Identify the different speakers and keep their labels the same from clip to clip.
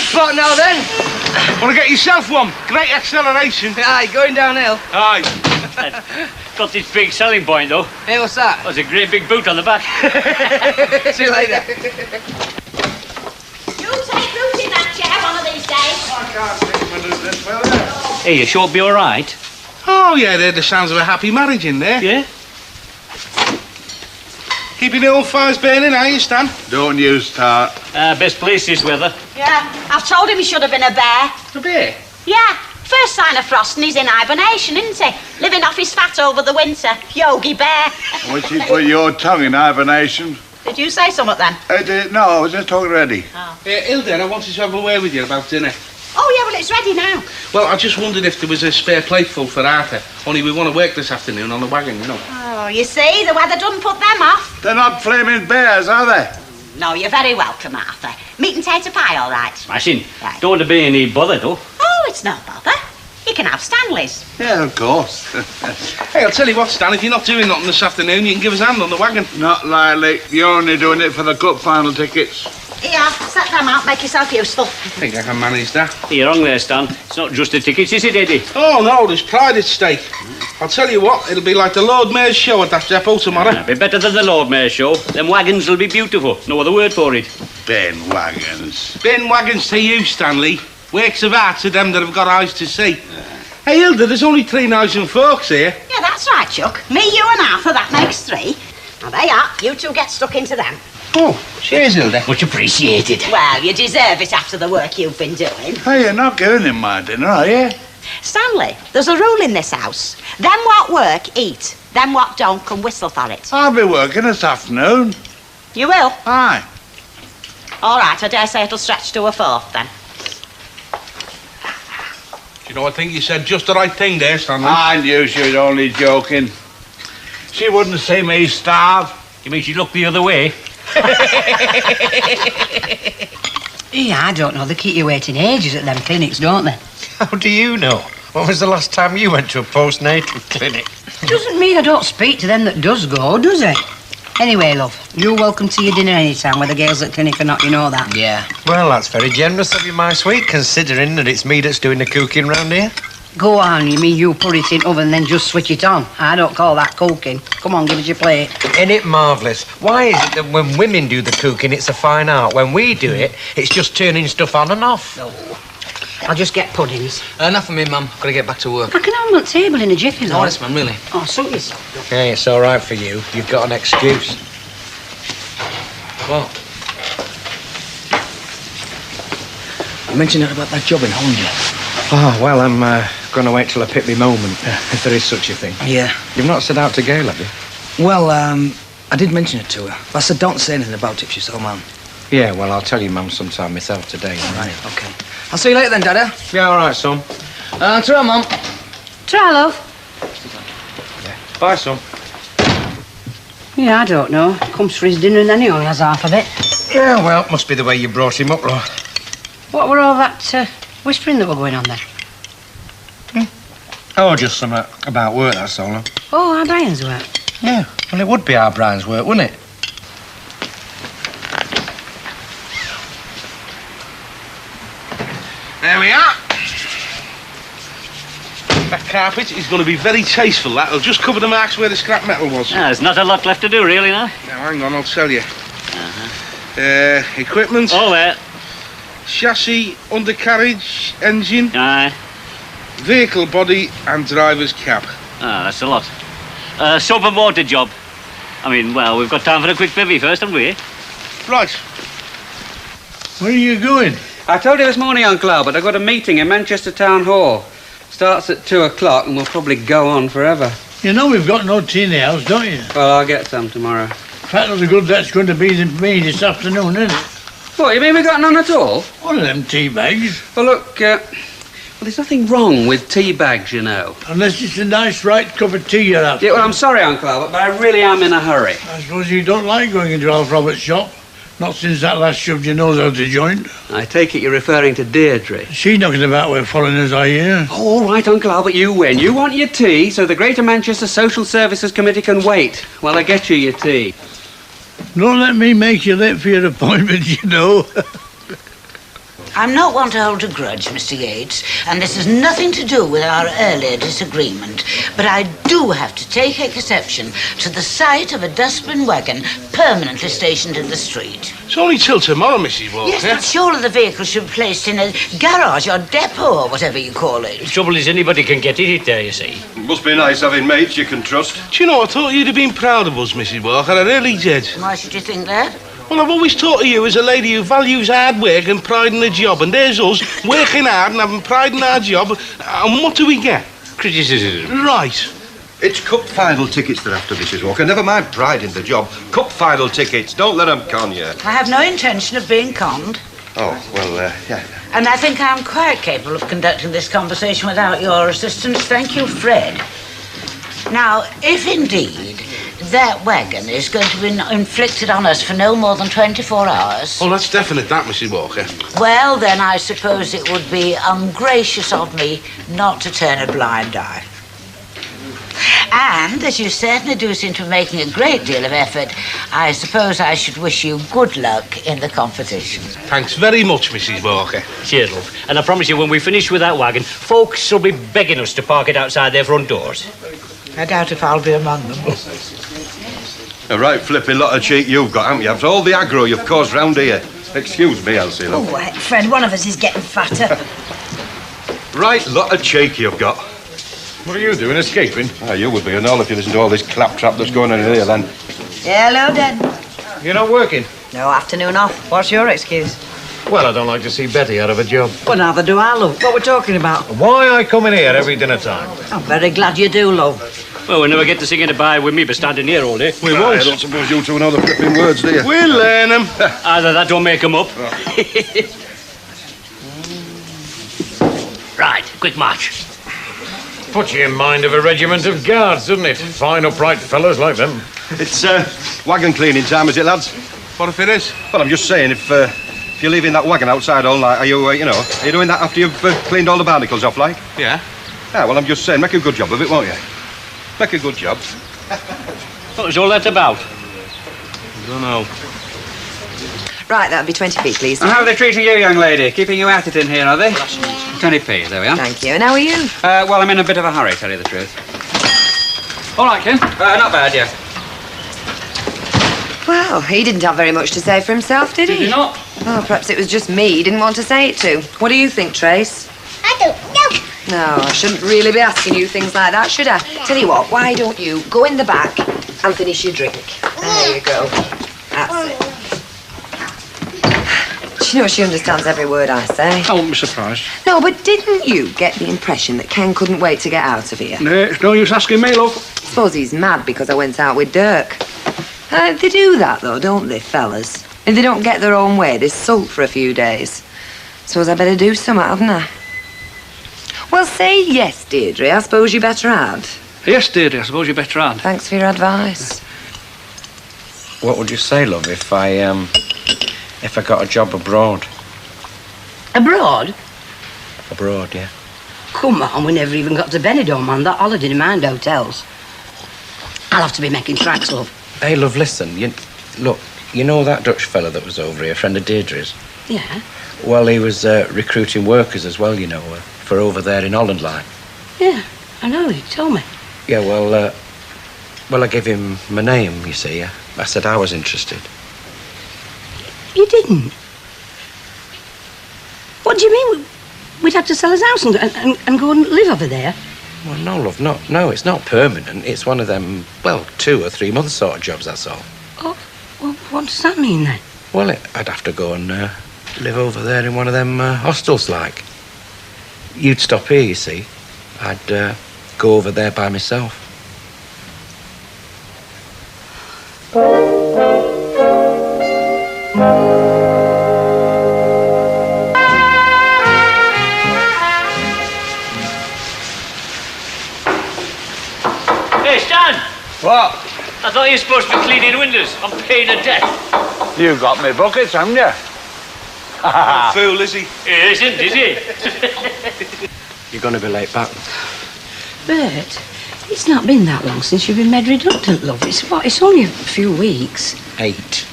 Speaker 1: spot now then.
Speaker 2: Want to get yourself one? Great acceleration.
Speaker 1: Aye, going downhill.
Speaker 2: Aye.
Speaker 3: Got this big selling point, though.
Speaker 1: Hey, what's that?
Speaker 3: There's a great big boot on the back.
Speaker 1: See you later.
Speaker 4: You take root in that chair one of these days.
Speaker 2: I can't see my lose this fella.
Speaker 3: Hey, you sure be all right?
Speaker 2: Oh, yeah, they're the sounds of a happy marriage in there.
Speaker 3: Yeah?
Speaker 2: Keeping the old fires burning, are you, Stan?
Speaker 5: Don't you start.
Speaker 3: Best place this weather.
Speaker 4: Yeah, I've told him he should have been a bear.
Speaker 2: A bear?
Speaker 4: Yeah, first sign of frost and he's in hibernation, isn't he? Living off his fat over the winter. Yogi Bear.
Speaker 5: Once you put your tongue in hibernation.
Speaker 4: Did you say something then?
Speaker 5: No, I was just talking already.
Speaker 2: Hilda, I wanted to have a word with you about dinner.
Speaker 4: Oh, yeah, well, it's ready now.
Speaker 2: Well, I just wondered if there was a spare plateful for Arthur. Only we want to work this afternoon on the wagon, you know.
Speaker 4: Oh, you see, the weather doesn't put them off.
Speaker 5: They're not flaming bears, are they?
Speaker 4: No, you're very welcome, Arthur. Meat and tater pie, all right?
Speaker 3: Smashing.
Speaker 4: Right.
Speaker 3: Don't want to be any bother, though.
Speaker 4: Oh, it's no bother. You can have Stanley's.
Speaker 5: Yeah, of course.
Speaker 2: Hey, I'll tell you what, Stan, if you're not doing nothing this afternoon, you can give us a hand on the wagon.
Speaker 5: Not likely. You're only doing it for the cup final tickets.
Speaker 4: Here, set them out, make yourself useful.
Speaker 2: I think I can manage that.
Speaker 3: You're wrong there, Stan. It's not just the tickets, is it, Eddie?
Speaker 2: Oh, no, there's pride at stake. I'll tell you what, it'll be like the Lord Mayor's show at that depot tomorrow.
Speaker 3: Be better than the Lord Mayor's show. Them wagons will be beautiful. No other word for it.
Speaker 5: Ben wagons.
Speaker 2: Bin wagons to you, Stanley. Works of art to them that have got eyes to see. Hey, Hilda, there's only 3 knives and forks here.
Speaker 4: Yeah, that's right, Chuck. Me, you and Arthur, that makes 3. Now, they are. You two get stuck into them.
Speaker 2: Oh, cheers, Hilda.
Speaker 3: Much appreciated.
Speaker 4: Well, you deserve it after the work you've been doing.
Speaker 5: Hey, you're not going in my dinner, are you?
Speaker 4: Stanley, there's a rule in this house. Them what work, eat. Them what don't can whistle for it.
Speaker 5: I'll be working this afternoon.
Speaker 4: You will?
Speaker 5: Aye.
Speaker 4: All right, I dare say it'll stretch to a 4th then.
Speaker 2: You know, I think you said just the right thing there, Stanley.
Speaker 5: I knew she was only joking. She wouldn't see me starve.
Speaker 3: You mean she'd look the other way?
Speaker 6: Yeah, I don't know. They keep you waiting ages at them clinics, don't they?
Speaker 1: How do you know? When was the last time you went to a postnatal clinic?
Speaker 6: Doesn't mean I don't speak to them that does go, does it? Anyway, love, you're welcome to your dinner anytime, whether Gail's at clinic or not, you know that.
Speaker 1: Yeah. Well, that's very generous of you, my sweet, considering that it's me that's doing the cooking round here.
Speaker 6: Go on, you mean you put it in oven and then just switch it on? I don't call that cooking. Come on, give us your plate.
Speaker 1: Ain't it marvellous? Why is it that when women do the cooking, it's a fine art? When we do it, it's just turning stuff on and off?
Speaker 6: No. I'll just get puddings.
Speaker 7: Enough of me, Mum. Got to get back to work.
Speaker 6: I can have them at table in a jiffy, though.
Speaker 7: Honest, Mum, really.
Speaker 6: Oh, suit yourself.
Speaker 1: Okay, it's all right for you. You've got an excuse.
Speaker 7: What? I mentioned about that job in Holland.
Speaker 1: Oh, well, I'm going to wait till I pick me moment, if there is such a thing.
Speaker 7: Yeah.
Speaker 1: You've not said out to Gail, have you?
Speaker 7: Well, I did mention it to her. But I said don't say anything about it if she saw Mum.
Speaker 1: Yeah, well, I'll tell you, Mum, sometime myself today.
Speaker 7: Right, OK. I'll see you later then, Dada.
Speaker 1: Yeah, all right, son.
Speaker 7: Ta-ra, Mum.
Speaker 6: Try, love.
Speaker 1: Yeah. Bye, son.
Speaker 6: Yeah, I don't know. Comes for his dinner and then he only has half of it.
Speaker 1: Yeah, well, must be the way you brought him up, Lord.
Speaker 6: What were all that whispering that were going on there?
Speaker 1: Oh, just some about work, that's all.
Speaker 6: Oh, our Brian's work.
Speaker 1: Yeah, well, it would be our Brian's work, wouldn't it?
Speaker 2: There we are. That carpet is going to be very tasteful, that. It'll just cover the marks where the scrap metal was.
Speaker 3: There's not a lot left to do, really, now.
Speaker 2: Now, hang on, I'll tell you. Equipment.
Speaker 3: All there.
Speaker 2: Chassis, undercarriage, engine,
Speaker 3: Aye.
Speaker 2: vehicle body and driver's cab.
Speaker 3: That's a lot. Soap and water job. I mean, well, we've got time for a quick bivvy first, haven't we?
Speaker 2: Right.
Speaker 8: Where are you going?
Speaker 9: I told you this morning, Uncle Albert, I've got a meeting in Manchester Town Hall. Starts at 2 o'clock and will probably go on forever.
Speaker 8: You know we've got no tea in the house, don't you?
Speaker 9: Well, I'll get some tomorrow.
Speaker 8: Fact the good that's going to be me this afternoon, isn't it?
Speaker 9: What, you mean we've got none at all?
Speaker 8: One of them tea bags.
Speaker 9: Well, look, well, there's nothing wrong with tea bags, you know.
Speaker 8: Unless it's a nice, right cup of tea you're after.
Speaker 9: Yeah, well, I'm sorry, Uncle Albert, but I really am in a hurry.
Speaker 8: I suppose you don't like going into Alf Roberts' shop. Not since that last shoved your nose out the joint.
Speaker 9: I take it you're referring to Deirdre.
Speaker 8: She's knocking about with foreigners, I hear.
Speaker 9: Oh, all right, Uncle Albert, you win. You want your tea, so the Greater Manchester Social Services Committee can wait while I get you your tea.
Speaker 8: Don't let me make you late for your appointment, you know.
Speaker 10: I'm not one to hold a grudge, Mr. Yates, and this has nothing to do with our earlier disagreement. But I do have to take exception to the sight of a dustbin wagon permanently stationed in the street.
Speaker 2: It's only till tomorrow, Mrs. Walker.
Speaker 10: Yes, but surely the vehicle should be placed in a garage or depot or whatever you call it.
Speaker 3: The trouble is anybody can get in it there, you see.
Speaker 11: Must be nice having mates you can trust.
Speaker 2: Do you know, I thought you'd have been proud of us, Mrs. Walker. I really did.
Speaker 10: Why should you think that?
Speaker 2: Well, I've always thought of you as a lady who values hard work and pride in the job. And there's us, working hard and having pride in our job. And what do we get?
Speaker 3: Criticism.
Speaker 2: Right.
Speaker 11: It's cup final tickets they're after, Mrs. Walker. Never mind pride in the job. Cup final tickets. Don't let them con you.
Speaker 10: I have no intention of being conned.
Speaker 11: Oh, well, yeah.
Speaker 10: And I think I'm quite capable of conducting this conversation without your assistance. Thank you, Fred. Now, if indeed that wagon is going to be inflicted on us for no more than 24 hours...
Speaker 2: Oh, that's definite, that, Mrs. Walker.
Speaker 10: Well, then I suppose it would be ungracious of me not to turn a blind eye. And, as you certainly do seem to be making a great deal of effort, I suppose I should wish you good luck in the competition.
Speaker 2: Thanks very much, Mrs. Walker.
Speaker 3: Cheers, love. And I promise you, when we finish with that wagon, folks will be begging us to park it outside their front doors.
Speaker 10: I doubt if I'll be among them.
Speaker 11: A right flipping lot of cheek you've got, haven't you? After all the aggro you've caused round here. Excuse me, Elsie, love.
Speaker 6: Oh, Fred, one of us is getting fatter.
Speaker 11: Right lot of cheek you've got.
Speaker 5: What are you doing, escaping?
Speaker 11: Ah, you would be and all if you listen to all this claptrap that's going on in here, then.
Speaker 6: Hello, Den.
Speaker 5: You're not working?
Speaker 6: No afternoon off. What's your excuse?
Speaker 5: Well, I don't like to see Betty out of a job.
Speaker 6: Well, neither do I, love. What we're talking about?
Speaker 5: Why I come in here every dinner time?
Speaker 6: I'm very glad you do, love.
Speaker 3: Well, we never get to sing it goodbye with me, but standing here all day.
Speaker 2: We won't.
Speaker 11: I don't suppose you two know the flipping words, do you?
Speaker 2: We'll learn them.
Speaker 3: Either that don't make them up. Right, quick march.
Speaker 5: Puts you in mind of a regiment of guards, doesn't it? Fine, upright fellows like them.
Speaker 11: It's wagon cleaning time, is it, lads?
Speaker 2: What if it is?
Speaker 11: Well, I'm just saying, if you're leaving that wagon outside all night, are you, are you doing that after you've cleaned all the barnacles off, like?
Speaker 2: Yeah.
Speaker 11: Yeah, well, I'm just saying, make a good job of it, won't you? Make a good job.
Speaker 3: What was all that about?
Speaker 2: I don't know.
Speaker 12: Right, that'll be 20p, please.
Speaker 9: And how are they treating you, young lady? Keeping you at it in here, are they? 20p, there we are.
Speaker 12: Thank you. And how are you?
Speaker 9: Well, I'm in a bit of a hurry, tell you the truth. All right, Ken. Not bad, yeah.
Speaker 12: Well, he didn't have very much to say for himself, did he?
Speaker 9: Did he not?
Speaker 12: Oh, perhaps it was just me he didn't want to say it to. What do you think, Trace?
Speaker 4: I don't know.
Speaker 12: No, I shouldn't really be asking you things like that, should I? Tell you what, why don't you go in the back and finish your drink? There you go. That's it. Do you know, she understands every word I say.
Speaker 9: I won't be surprised.
Speaker 12: No, but didn't you get the impression that Ken couldn't wait to get out of here?
Speaker 9: No, it's no use asking me, love.
Speaker 12: Suppose he's mad because I went out with Dirk. They do that, though, don't they, fellas? If they don't get their own way, they sulk for a few days. Suppose I better do something, haven't I? Well, say yes, Deirdre. I suppose you better add.
Speaker 9: Yes, Deirdre, I suppose you better add.
Speaker 12: Thanks for your advice.
Speaker 1: What would you say, love, if I got a job abroad?
Speaker 6: Abroad?
Speaker 1: Abroad, yeah.
Speaker 6: Come on, we never even got to Benidorm on that holiday to mind hotels. I'll have to be making tracks, love.
Speaker 1: Hey, love, listen. Look, you know that Dutch fella that was over here, a friend of Deirdre's?
Speaker 6: Yeah.
Speaker 1: Well, he was recruiting workers as well, for over there in Holland, like.
Speaker 6: Yeah, I know, you told me.
Speaker 1: Yeah, well, I gave him my name, you see. I said I was interested.
Speaker 6: You didn't? What do you mean? We'd have to sell his house and go and live over there?
Speaker 1: Well, no, love, no, it's not permanent. It's one of them, 2 or 3 months sort of jobs, that's all.
Speaker 6: Oh, well, what does that mean, then?
Speaker 1: Well, I'd have to go and live over there in one of them hostels, like. You'd stop here, you see. I'd go over there by myself.
Speaker 3: Hey, Stan!
Speaker 5: What?
Speaker 3: I thought you were supposed to be cleaning windows. I'm pain of death.
Speaker 5: You got me buckets, haven't you?
Speaker 2: Fool, is he?
Speaker 3: He isn't, is he?
Speaker 1: You're going to be late back.
Speaker 6: Bert, it's not been that long since you've been made redundant, love. It's only a few weeks.
Speaker 1: 8.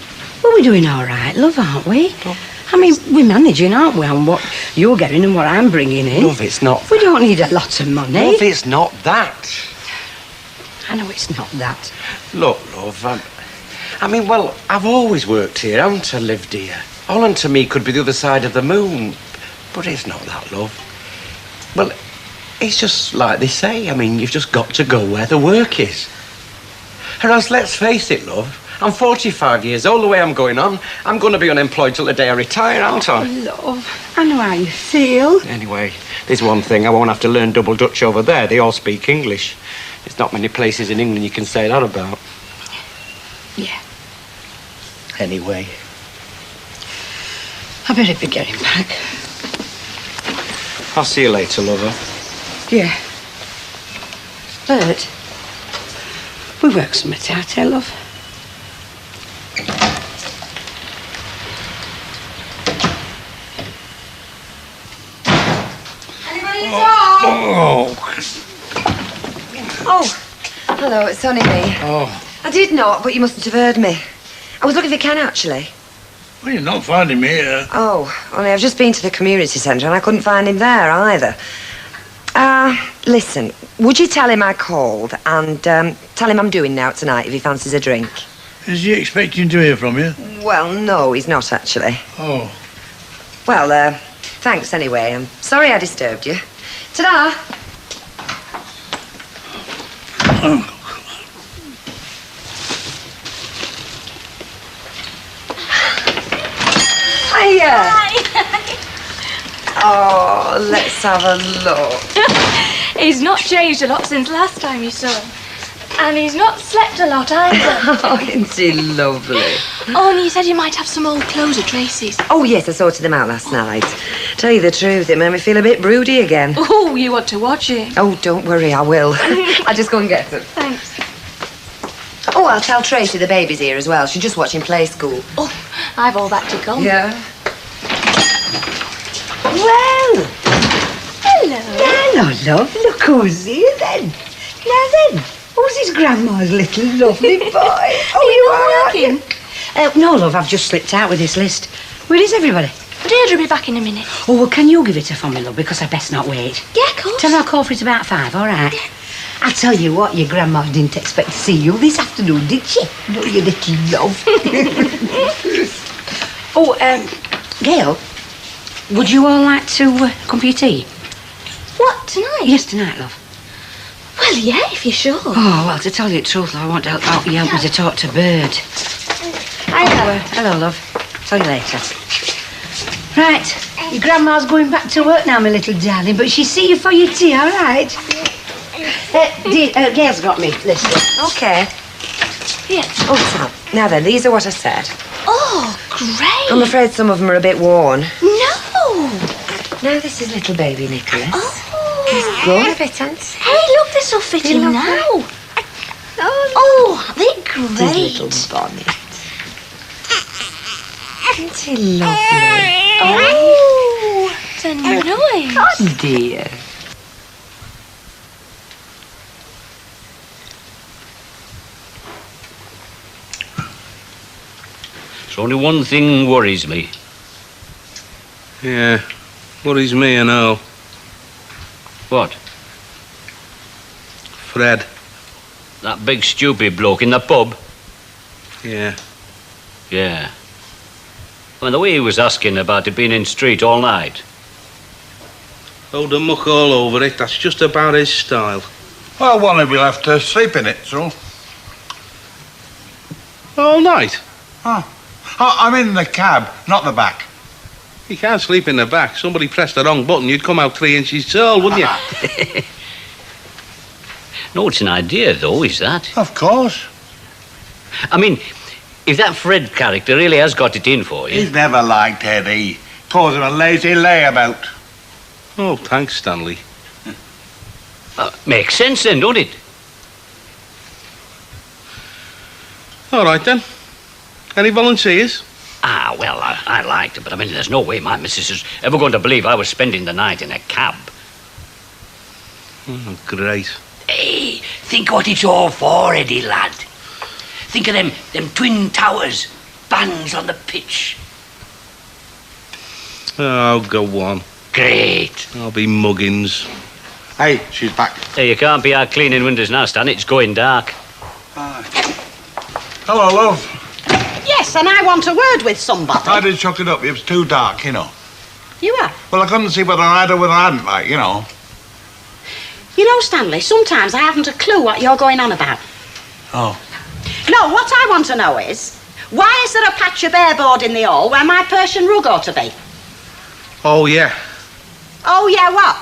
Speaker 6: Well, we're doing all right, love, aren't we? I mean, we're managing, aren't we, on what you're getting and what I'm bringing in?
Speaker 1: Love, it's not
Speaker 6: We don't need a lot of money.
Speaker 1: Love, it's not that.
Speaker 6: I know it's not that.
Speaker 1: Look, love, I mean, well, I've always worked here, haven't I, lived here? Holland to me could be the other side of the moon. But it's not that, love. Well, it's just like they say. I mean, you've just got to go where the work is. Or else, let's face it, love, I'm 45 years old, the way I'm going on. I'm going to be unemployed till the day I retire, aren't I?
Speaker 6: Oh, love, I know how you feel.
Speaker 1: Anyway, there's one thing. I won't have to learn double Dutch over there. They all speak English. There's not many places in England you can say that about.
Speaker 6: Yeah.
Speaker 1: Anyway.
Speaker 6: I better be getting back.
Speaker 1: I'll see you later, lover.
Speaker 6: Yeah. Bert, we work something out here, love.
Speaker 12: Anybody at all? Oh, hello, it's only me.
Speaker 8: Oh.
Speaker 12: I did not, but you mustn't have heard me. I was looking for Ken, actually.
Speaker 8: Well, you're not finding me here.
Speaker 12: Oh, only I've just been to the community centre and I couldn't find him there either. Listen, would you tell him I called and tell him I'm doing now tonight if he fancies a drink?
Speaker 8: Is he expecting to hear from you?
Speaker 12: Well, no, he's not actually.
Speaker 8: Oh.
Speaker 12: Well, thanks anyway. I'm sorry I disturbed you. Ta-da! Hiya! Oh, let's have a look.
Speaker 13: He's not changed a lot since last time you saw him. And he's not slept a lot either.
Speaker 12: Oh, isn't he lovely?
Speaker 13: Oh, and he said you might have some old clothes at Tracy's.
Speaker 12: Oh, yes, I sorted them out last night. Tell you the truth, it made me feel a bit broody again.
Speaker 13: Oh, you want to watch it?
Speaker 12: Oh, don't worry, I will. I'll just go and get them.
Speaker 13: Thanks.
Speaker 12: Oh, I'll tell Tracy the baby's here as well. She's just watching Play School.
Speaker 13: Oh, I've all that to come.
Speaker 12: Yeah.
Speaker 6: Well,
Speaker 13: Hello.
Speaker 6: hello, love. Look who's here then. Now then, who's his grandma's little lovely boy? Oh,
Speaker 13: Are you not working?
Speaker 6: No, love, I've just slipped out with this list. Where is everybody?
Speaker 13: Deirdre will be back in a minute.
Speaker 6: Oh, well, can you give it her for me, love, because I best not wait.
Speaker 13: Yeah, of course.
Speaker 6: Tell her I'll call for it about 5, all right? Yeah. I tell you what, your grandma didn't expect to see you this afternoon, did she? No, you little love. Oh, Gail, would you all like to come for your tea?
Speaker 13: What, tonight?
Speaker 6: Yes, tonight, love.
Speaker 13: Well, yeah, if you're sure.
Speaker 6: Oh, well, to tell you the truth, love, I want to help you help me to talk to Bird.
Speaker 13: Hello.
Speaker 6: Hello, love. Tell you later. Right, your grandma's going back to work now, my little darling, but she'll see you for your tea, all right? Gail's got me, listen.
Speaker 12: Okay.
Speaker 13: Yeah.
Speaker 12: Oh, Sam, now then, these are what I said.
Speaker 13: Oh, great.
Speaker 12: I'm afraid some of them are a bit worn.
Speaker 13: No.
Speaker 12: Now this is little baby Nicholas.
Speaker 13: Oh.
Speaker 12: Good fitting.
Speaker 13: Hey, look, they're so fitting now. Oh, they're great.
Speaker 12: His little bonnet. Isn't he lovely?
Speaker 13: Oh, it's a noise.
Speaker 12: Oh, dear.
Speaker 3: There's only one thing worries me.
Speaker 2: Yeah, worries me and all.
Speaker 3: What?
Speaker 2: Fred.
Speaker 3: That big stupid bloke in the pub?
Speaker 2: Yeah.
Speaker 3: Yeah. Well, the way he was asking about it being in street all night.
Speaker 2: Oh, the muck all over it. That's just about his style.
Speaker 14: Well, one will be left to sleep in it, so.
Speaker 2: All night?
Speaker 14: Oh, I'm in the cab, not the back.
Speaker 2: You can't sleep in the back. Somebody pressed the wrong button, you'd come out 3 inches tall, wouldn't you?
Speaker 3: No, it's an idea, though, is that?
Speaker 14: Of course.
Speaker 3: I mean, if that Fred character really has got it in for you...
Speaker 14: He's never liked Eddie. Calls him a lazy layabout.
Speaker 2: Oh, thanks, Stanley.
Speaker 3: Makes sense then, don't it?
Speaker 2: All right, then. Any volunteers?
Speaker 3: Ah, well, I liked it, but I mean, there's no way my missus is ever going to believe I was spending the night in a cab.
Speaker 2: Oh, great.
Speaker 15: Hey, think what it's all for, Eddie, lad. Think of them twin towers, bands on the pitch.
Speaker 2: Oh, go on.
Speaker 15: Great.
Speaker 2: I'll be muggins.
Speaker 14: Hey, she's back.
Speaker 3: Hey, you can't be out cleaning windows now, Stan. It's going dark.
Speaker 14: Hello, love.
Speaker 4: Yes, and I want a word with somebody.
Speaker 14: I did chuck it up. It was too dark, you know.
Speaker 4: You are?
Speaker 14: Well, I couldn't see whether I had or whether I hadn't, like, you know.
Speaker 4: You know, Stanley, sometimes I haven't a clue what you're going on about.
Speaker 14: Oh.
Speaker 4: No, what I want to know is, why is there a patch of airboard in the hall where my Persian rug ought to be?
Speaker 2: Oh, yeah.
Speaker 4: Oh, yeah, what?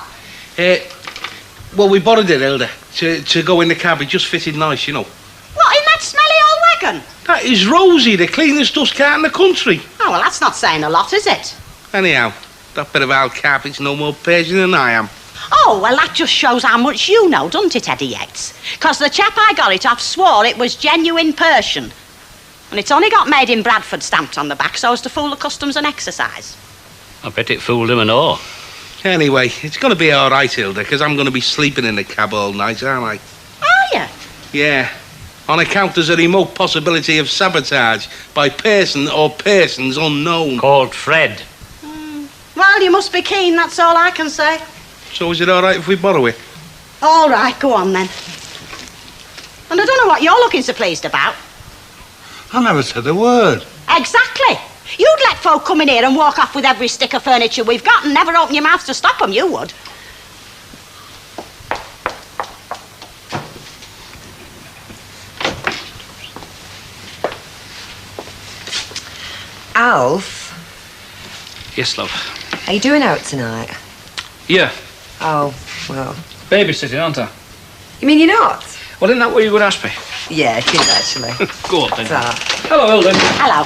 Speaker 2: Well, we borrowed it, Hilda, to go in the cab. It just fitted nice, you know.
Speaker 4: What, in that smelly old wagon?
Speaker 2: That is Rosie, the cleanest dust cat in the country.
Speaker 4: Oh, well, that's not saying a lot, is it?
Speaker 2: Anyhow, that bit of old carpet's no more Persian than I am.
Speaker 4: Oh, well, that just shows how much you know, doesn't it, Eddie Yates? Because the chap I got it off swore it was genuine Persian. And it's only got made in Bradford stamped on the back so as to fool the customs and excise.
Speaker 3: I bet it fooled him and all.
Speaker 2: Anyway, it's going to be all right, Hilda, because I'm going to be sleeping in the cab all night, aren't I?
Speaker 4: Are you?
Speaker 2: Yeah. On account there's a remote possibility of sabotage by person or persons unknown.
Speaker 3: Called Fred.
Speaker 4: Well, you must be keen, that's all I can say.
Speaker 2: So is it all right if we borrow it?
Speaker 4: All right, go on then. And I don't know what you're looking so pleased about.
Speaker 14: I never said a word.
Speaker 4: Exactly. You'd let folk come in here and walk off with every stick of furniture we've got and never open your mouth to stop them, you would.
Speaker 12: Alf,
Speaker 3: Yes, love.
Speaker 12: are you doing out tonight?
Speaker 7: Yeah.
Speaker 12: Oh, well.
Speaker 7: Babysitting, aren't I?
Speaker 12: You mean you're not?
Speaker 7: Well, isn't that what you would ask me?
Speaker 12: Yeah, it is actually.
Speaker 3: Go on, then.
Speaker 12: So,
Speaker 7: Hello, Hilda.
Speaker 4: Hello.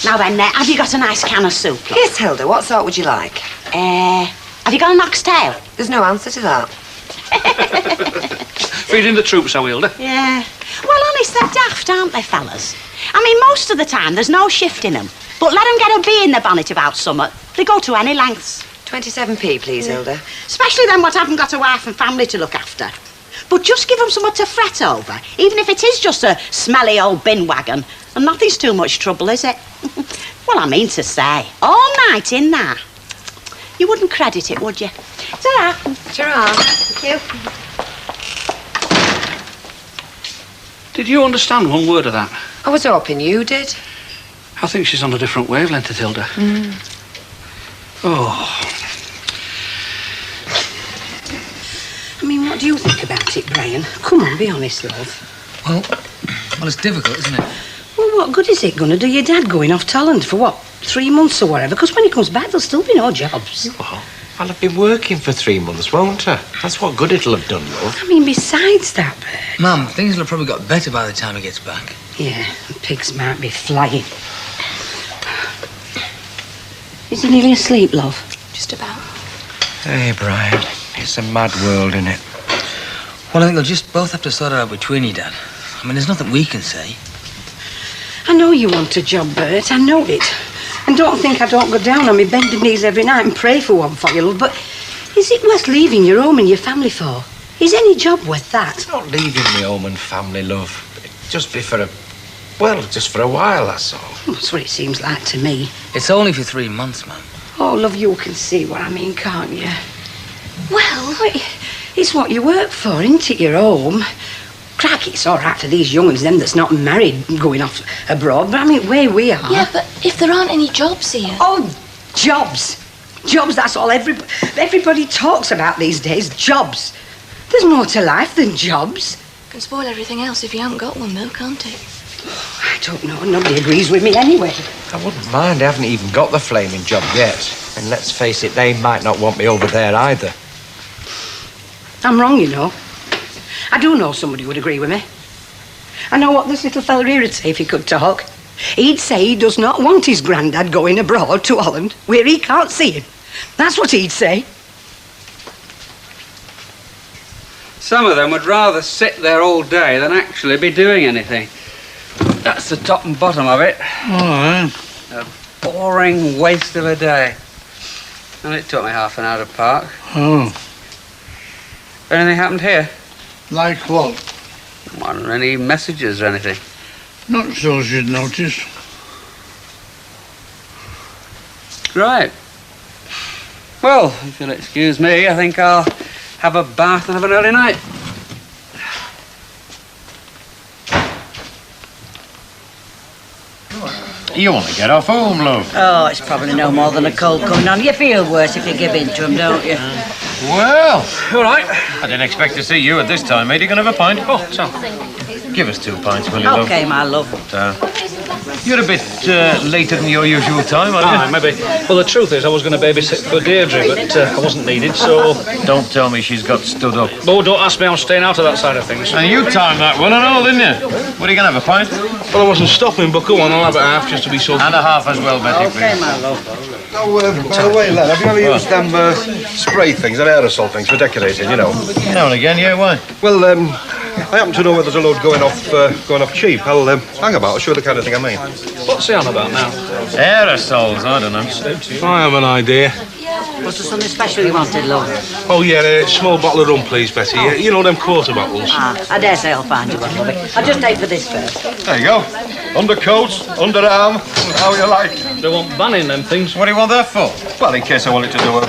Speaker 4: Now then, have you got a nice can of soup? love?
Speaker 12: yes, Hilda, what sort would you like?
Speaker 4: Have you got an oxtail?
Speaker 12: There's no answer to that.
Speaker 7: Feeding the troops, are we, Hilda?
Speaker 4: Yeah. Well, honest, they're daft, aren't they, fellas? I mean, most of the time there's no shift in them. But let them get a bee in their bonnet about summer. They go to any lengths.
Speaker 12: 27p, please, Hilda.
Speaker 4: Especially them what haven't got a wife and family to look after. But just give them something to fret over, even if it is just a smelly old bin wagon. And nothing's too much trouble, is it? Well, I mean to say, all night in there. You wouldn't credit it, would you? Ta-ra.
Speaker 12: Ta-ra.
Speaker 4: Thank you.
Speaker 7: Did you understand one word of that?
Speaker 12: I was hoping you did.
Speaker 7: I think she's on a different wavelength to Hilda. Oh.
Speaker 6: I mean, what do you think about it, Brian? Come on, be honest, love.
Speaker 7: Well, it's difficult, isn't it?
Speaker 6: Well, what good is it going to do your dad going off talent for, what, 3 months or whatever? Because when he comes back, there'll still be no jobs.
Speaker 1: Well, I'll have been working for 3 months, won't I? That's what good it'll have done, love.
Speaker 6: I mean, besides that, Bert.
Speaker 7: Mum, things will have probably got better by the time he gets back.
Speaker 6: Yeah, the pigs might be flying. Is he nearly asleep, love?
Speaker 13: Just about.
Speaker 1: Hey, Brian, it's a mad world, innit?
Speaker 7: Well, I think they'll just both have to sort it out between you, Dad. I mean, there's nothing we can say.
Speaker 6: I know you want a job, Bert. I know it. And don't think I don't go down on my bended knees every night and pray for one for you, love. But is it worth leaving your home and your family for? Is any job worth that?
Speaker 1: It's not leaving me home and family, love. It'd just be just for a while, that's all.
Speaker 6: That's what it seems like to me.
Speaker 7: It's only for 3 months, Mum.
Speaker 6: Oh, love, you can see what I mean, can't you?
Speaker 13: Well,
Speaker 6: It's what you work for, isn't it? Your home. Cracky, it's all right for these young ones, them that's not married, going off abroad. But I mean, where we are...
Speaker 13: yeah, but if there aren't any jobs here...
Speaker 6: Oh, jobs. Jobs, that's all everybody talks about these days, jobs. There's more to life than jobs.
Speaker 13: Can spoil everything else if you haven't got one, though, can't it?
Speaker 6: I don't know. Nobody agrees with me anyway.
Speaker 1: I wouldn't mind. I haven't even got the flaming job yet. And let's face it, they might not want me over there either.
Speaker 6: I'm wrong, you know. I do know somebody would agree with me. I know what this little fella here would say if he could talk. He'd say he does not want his granddad going abroad to Holland, where he can't see him. That's what he'd say.
Speaker 9: Some of them would rather sit there all day than actually be doing anything. That's the top and bottom of it.
Speaker 14: Oh,
Speaker 9: A boring waste of a day. And it took me half an hour to park.
Speaker 14: Oh.
Speaker 9: Anything happened here?
Speaker 14: Like what?
Speaker 9: Well, any messages or anything?
Speaker 14: Not so you'd notice.
Speaker 9: Right. Well, if you'll excuse me, I think I'll have a bath and have an early night.
Speaker 5: You want to get off home, love.
Speaker 10: Oh, it's probably no more than a cold coming on. You feel worse if you give in to 'em, don't you?
Speaker 5: Well, all right. I didn't expect to see you at this time, mate. You can have a pint. Oh, Tom. Give us 2 pints, will you, love?
Speaker 10: Okay, my love.
Speaker 5: You're a bit later than your usual time, aren't you?
Speaker 2: Maybe. Well, the truth is, I was going to babysit for Deirdre, but I wasn't needed, so...
Speaker 5: Don't tell me she's got stood up.
Speaker 2: Oh, don't ask me. I'm staying out of that side of things.
Speaker 5: And you timed that well and all, didn't you? What are you going to have, a pint?
Speaker 2: Well, I wasn't stopping, but go on, I'll have a half just to be sure.
Speaker 5: And a half as well, Betty,
Speaker 10: Okay,
Speaker 5: please.
Speaker 10: my love.
Speaker 11: Oh, by the way, lad, have you ever used them spray things, them aerosol things for decorating, you know?
Speaker 5: Now and again, yeah, why?
Speaker 11: Well, I happen to know where there's a load going off cheap. I'll hang about, I'll show you the kind of thing I mean.
Speaker 2: What's he on about now?
Speaker 5: Aerosols, I don't know.
Speaker 2: I have an idea.
Speaker 10: Was there something special you wanted, love?
Speaker 2: Oh, yeah, a small bottle of rum, please, Betty. You know them quarter bottles.
Speaker 10: I dare say I'll find you one, lovey. I'll just take for this first.
Speaker 11: There you go. Undercoats, underarm, how you like.
Speaker 2: They won't banning them things.
Speaker 11: What do you want that for? Well, in case I wanted to do a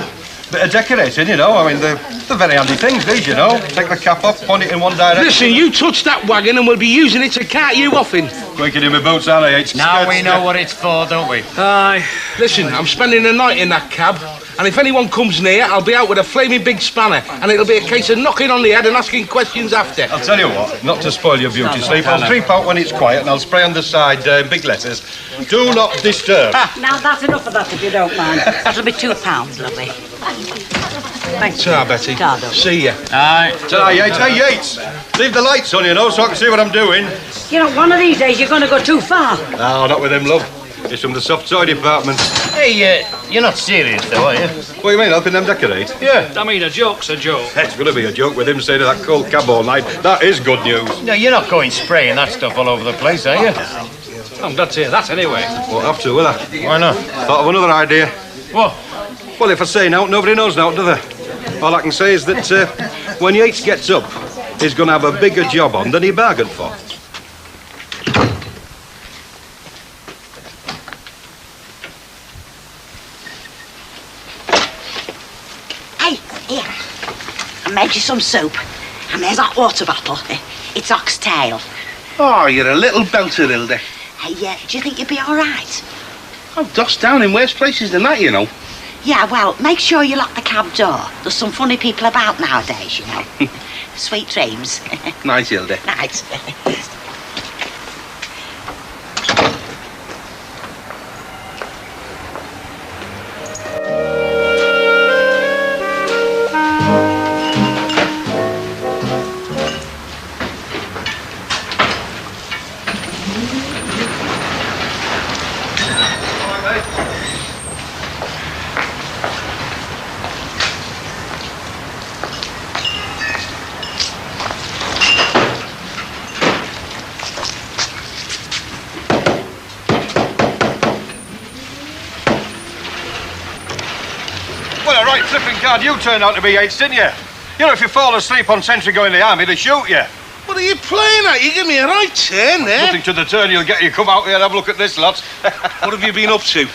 Speaker 11: bit of decorating, you know. I mean, they're very handy things, these, you know. Take the cap off, point it in one direction.
Speaker 2: Listen, you touch that wagon and we'll be using it to cart you off in.
Speaker 11: Quicker in my boots, aren't I?
Speaker 5: Now we know what it's for, don't we?
Speaker 2: Aye. Listen, I'm spending the night in that cab, and if anyone comes near, I'll be out with a flaming big spanner, and it'll be a case of knocking on the head and asking questions after.
Speaker 11: I'll tell you what, not to spoil your beauty sleep, I'll creep out when it's quiet and I'll spray on the side in big letters. Do not disturb.
Speaker 10: Now, that's enough of that, if you don't mind. That'll be £2, lovely. Thanks.
Speaker 2: Ta, Betty.
Speaker 10: Ta, darling.
Speaker 2: See ya.
Speaker 5: Aye.
Speaker 11: Ta, Yates. Hey, Yates. Leave the lights on, you know, so I can see what I'm doing.
Speaker 10: You know, one of these days you're going to go too far.
Speaker 11: No, not with him, love. It's from the soft toy department.
Speaker 5: Hey, you're not serious, though, are you?
Speaker 11: What do you mean, helping them decorate?
Speaker 5: Yeah.
Speaker 2: I mean, a joke's a joke.
Speaker 11: It's going to be a joke with him staying in that cold cab all night. That is good news.
Speaker 5: No, you're not going spraying that stuff all over the place, are you?
Speaker 2: I'm glad to hear that anyway.
Speaker 11: Won't have to, will I?
Speaker 5: Why not?
Speaker 11: Thought of another idea.
Speaker 5: What?
Speaker 11: Well, if I say now, nobody knows now, do they? All I can say is that when Yates gets up, he's going to have a bigger job on than he bargained for.
Speaker 4: Hey, here. I made you some soup. And there's that water bottle. It's oxtail.
Speaker 2: Oh, you're a little belter, Hilda.
Speaker 4: Hey, do you think you'd be all right?
Speaker 2: I've dossed down in worse places than that, you know.
Speaker 4: Yeah, well, make sure you lock the cab door. There's some funny people about nowadays, you know. Sweet dreams.
Speaker 2: Night, Hilda.
Speaker 4: Night.
Speaker 11: Well, a right flipping card you turned out to be, Yates, didn't you? You know, if you fall asleep on sentry going in the army, they shoot you.
Speaker 2: What are you playing at? You give me a right turn there.
Speaker 11: Nothing to the turn you'll get. You come out here and have a look at this, lot.
Speaker 2: What have you been up to?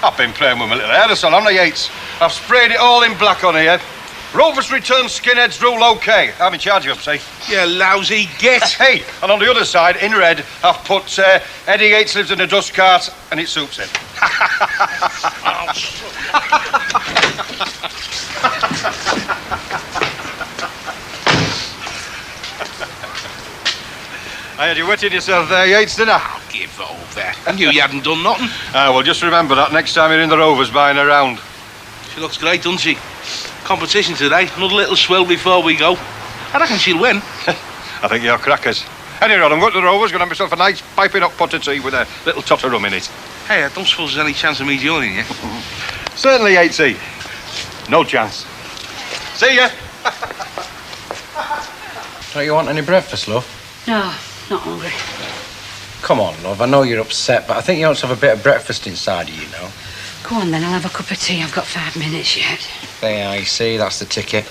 Speaker 11: I've been playing with my little aerosol, haven't I, Yates? I've sprayed it all in black on here. Rovers return skinheads rule OK. I'm in charge of them, see?
Speaker 2: You lousy git.
Speaker 11: Hey, and on the other side, in red, I've put Eddie Yates lives in a dust cart and it suits him. I had you wetting yourself there, Yates, didn't I?
Speaker 2: Give over. I knew you hadn't done nothing.
Speaker 11: Well, just remember that next time you're in the Rovers buying a round.
Speaker 2: She looks great, doesn't she? Competition today. Another little swell before we go. I reckon she'll win.
Speaker 11: I think you're crackers. Anyway, I'm going to the Rovers, going to have myself a nice piping hot pot of tea with a little tot of rum in it.
Speaker 2: Hey, I don't suppose there's any chance of me joining you.
Speaker 11: Certainly, Yatesy. No chance. See ya.
Speaker 1: Don't you want any breakfast, love?
Speaker 6: No, not hungry.
Speaker 1: Come on, love. I know you're upset, but I think you ought to have a bit of breakfast inside of you, know.
Speaker 6: Go on then, I'll have a cup of tea. I've got 5 minutes yet.
Speaker 1: There, I see. That's the ticket.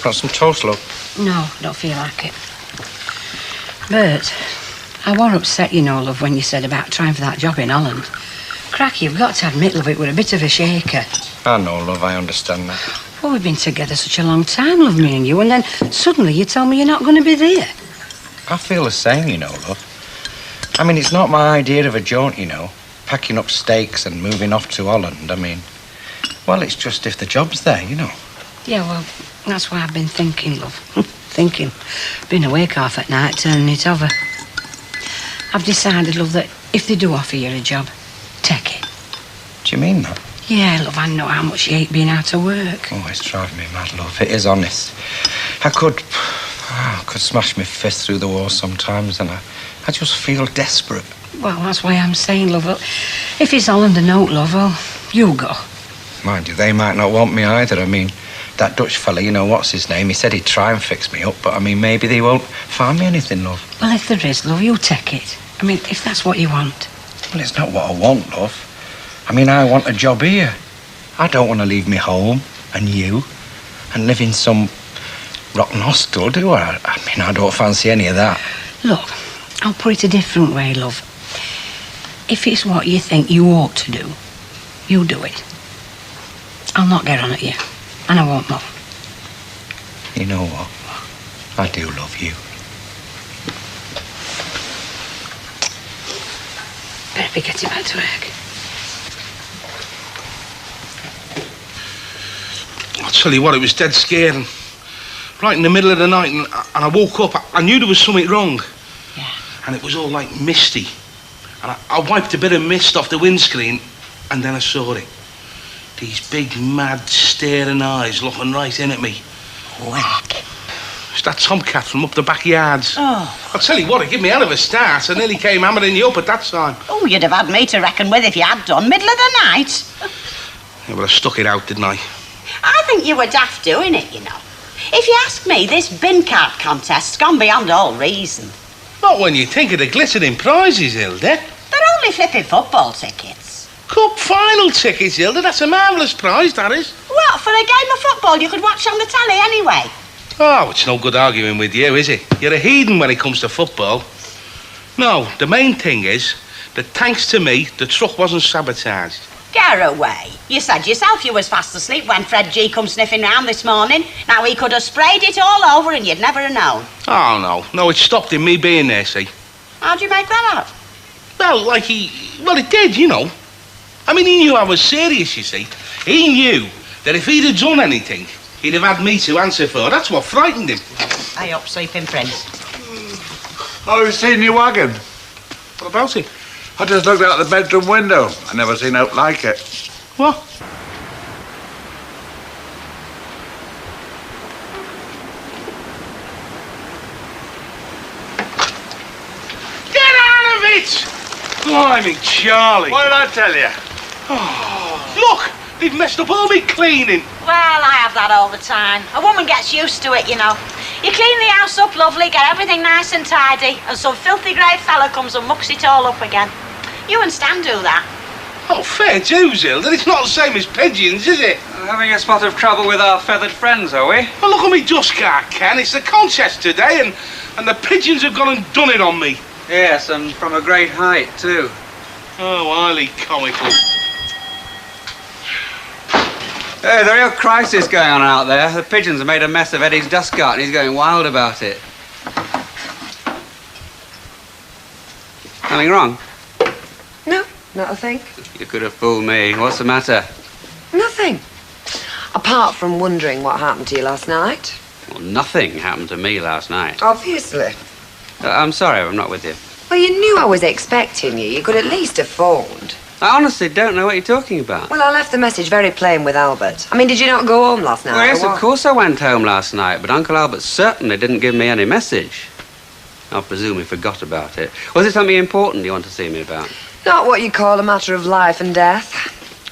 Speaker 1: Got some toast, love?
Speaker 6: No, don't feel like it. Bert, I was upset, you know, love, when you said about trying for that job in Holland. Cracky, you've got to admit, love, it were a bit of a shaker.
Speaker 1: I know, love, I understand that.
Speaker 6: Well, we've been together such a long time, love, me and you, and then suddenly you tell me you're not going to be there.
Speaker 1: I feel the same, you know, love. I mean, it's not my idea of a jaunt, you know. Packing up stakes and moving off to Holland, I mean... Well, it's just if the job's there, you know.
Speaker 6: Yeah, well, that's why I've been thinking, love. Thinking. Been awake half at night, turning it over. I've decided, love, that if they do offer you a job, take it.
Speaker 1: Do you mean that?
Speaker 6: Yeah, love, I know how much you hate being out of work.
Speaker 1: Oh, it's driving me mad, love. It is honest. I could smash my fist through the wall sometimes, and I just feel desperate.
Speaker 6: Well, that's why I'm saying, love, if it's Holland and Oak, love, well, you go.
Speaker 1: Mind you, they might not want me either. I mean, that Dutch fella, you know, what's his name? He said he'd try and fix me up, but, I mean, maybe they won't find me anything, love.
Speaker 6: Well, if there is, love, you take it. I mean, if that's what you want.
Speaker 1: Well, it's not what I want, love. I mean, I want a job here. I don't want to leave me home and you and live in some rotten hostel, do I? I mean, I don't fancy any of that.
Speaker 6: Look, I'll put it a different way, love. If it's what you think you ought to do, you do it. I'll not get on at you, and I won't, love.
Speaker 1: You know what? I do love you.
Speaker 6: Better be getting back to work.
Speaker 2: I'll tell you what, it was dead scaring. Right in the middle of the night, and I woke up. I knew there was something wrong.
Speaker 6: Yeah.
Speaker 2: And it was all like misty. And I wiped a bit of mist off the windscreen, and then I saw it. These big, mad, staring eyes looking right in at me.
Speaker 10: Whack.
Speaker 2: It's that tomcat from up the backyards.
Speaker 10: Oh.
Speaker 2: I'll tell you what, it gave me hell of a start. I nearly came hammering you up at that time.
Speaker 4: Oh, you'd have had me to reckon with if you had done. Middle of the night.
Speaker 2: Yeah, but I stuck it out, didn't I?
Speaker 4: I think you were daft doing it, you know. If you ask me, this bin cart contest's gone beyond all reason.
Speaker 2: Not when you think of the glittering prizes, Hilda.
Speaker 4: They're only flipping football tickets.
Speaker 2: Cup final tickets, Hilda. That's a marvellous prize, that is.
Speaker 4: What, for a game of football you could watch on the telly anyway?
Speaker 2: Oh, it's no good arguing with you, is it? You're a heathen when it comes to football. No, the main thing is that thanks to me, the truck wasn't sabotaged.
Speaker 4: Get away. You said yourself you was fast asleep when Fred G come sniffing round this morning. Now, he could have sprayed it all over and you'd never have known.
Speaker 2: Oh, no. No, it stopped in me being there, see.
Speaker 4: How'd you make that out?
Speaker 2: Well, well, it did, you know. I mean, he knew I was serious, you see. He knew that if he'd have done anything, he'd have had me to answer for. That's what frightened him.
Speaker 4: Hey up, sleeping prince.
Speaker 14: Oh, you seen your wagon?
Speaker 2: What about it?
Speaker 14: I just looked out the bedroom window. I never seen out like it.
Speaker 2: What? Get out of it! Blimey, Charlie.
Speaker 14: What did I tell you?
Speaker 2: Oh, look! They've messed up all me cleaning.
Speaker 4: Well, I have that all the time. A woman gets used to it, you know. You clean the house up lovely, get everything nice and tidy, and some filthy grey fella comes and mucks it all up again. You and Stan do that.
Speaker 2: Oh, fair dues, Hilda. It's not the same as pigeons, is it?
Speaker 9: Having a spot of trouble with our feathered friends, are we?
Speaker 2: Well, look at me dust cart, Ken. It's the contest today, and the pigeons have gone and done it on me.
Speaker 9: Yes, and from a great height, too.
Speaker 2: Oh, highly comical.
Speaker 9: Hey, there's a real crisis going on out there. The pigeons have made a mess of Eddie's dust cart and he's going wild about it. Something wrong?
Speaker 12: No, not a thing.
Speaker 9: You could have fooled me. What's the matter?
Speaker 12: Nothing. Apart from wondering what happened to you last night.
Speaker 9: Well, nothing happened to me last night.
Speaker 12: Obviously.
Speaker 9: I'm sorry I'm not with you.
Speaker 12: Well, you knew I was expecting you. You could at least have phoned.
Speaker 9: I honestly don't know what you're talking about.
Speaker 12: Well, I left the message very plain with Albert. I mean, did you not go home last night?
Speaker 9: Well, yes,
Speaker 12: or
Speaker 9: of
Speaker 12: what?
Speaker 9: course I went home last night, but Uncle Albert certainly didn't give me any message. I presume he forgot about it. Was it something important you want to see me about?
Speaker 12: Not what you call a matter of life and death.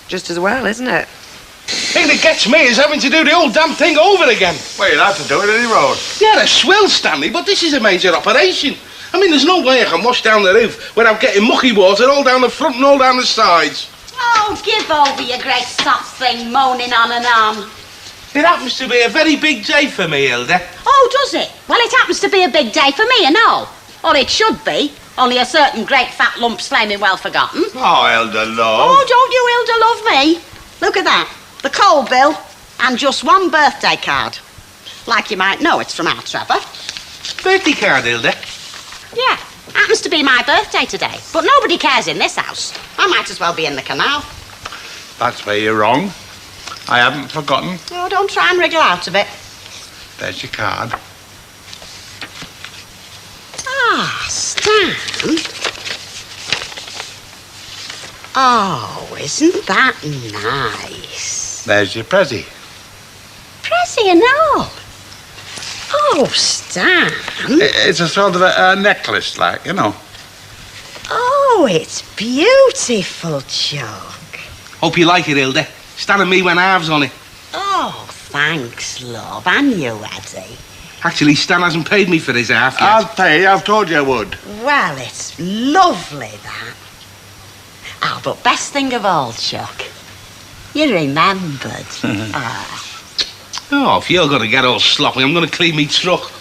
Speaker 12: Just as well, isn't it?
Speaker 2: Thing that gets me is having to do the whole damn thing over again.
Speaker 14: Well, you'll have to do it any road.
Speaker 2: Yeah, they're swell, Stanley, but this is a major operation. I mean, there's no way I can wash down the roof without getting mucky water all down the front and all down the sides.
Speaker 4: Oh, give over, you great soft thing, moaning on and on.
Speaker 2: It happens to be a very big day for me, Hilda.
Speaker 4: Oh, does it? Well, it happens to be a big day for me and all. Or it should be. Only a certain great fat lump's flaming well forgotten.
Speaker 14: Oh, Elder love.
Speaker 4: Oh, don't you Hilda love me? Look at that. the coal bill, and just one birthday card. Like you might know, it's from our Trevor.
Speaker 2: Birthday card, Hilda?
Speaker 4: Yeah, happens to be my birthday today, but nobody cares in this house. I might as well be in the canal.
Speaker 14: That's where you're wrong. I haven't forgotten.
Speaker 4: Oh, don't try and wriggle out of it.
Speaker 14: There's your card.
Speaker 4: Ah, Stan. Oh, isn't that nice?
Speaker 14: There's your Prezi.
Speaker 4: Prezi and all. Oh, Stan.
Speaker 14: It's a sort of a necklace, like, you know.
Speaker 4: Oh, it's beautiful, Chuck.
Speaker 2: Hope you like it, Hilda. Stan and me went halves on it.
Speaker 4: Oh, thanks, love. And you, Eddie.
Speaker 2: Actually, Stan hasn't paid me for his half yet.
Speaker 14: I'll pay. I've told you I would.
Speaker 4: Well, it's lovely, that. Oh, but best thing of all, Chuck, you remembered. Ah.
Speaker 2: Oh, if you're going to get all sloppy, I'm going to clean me truck.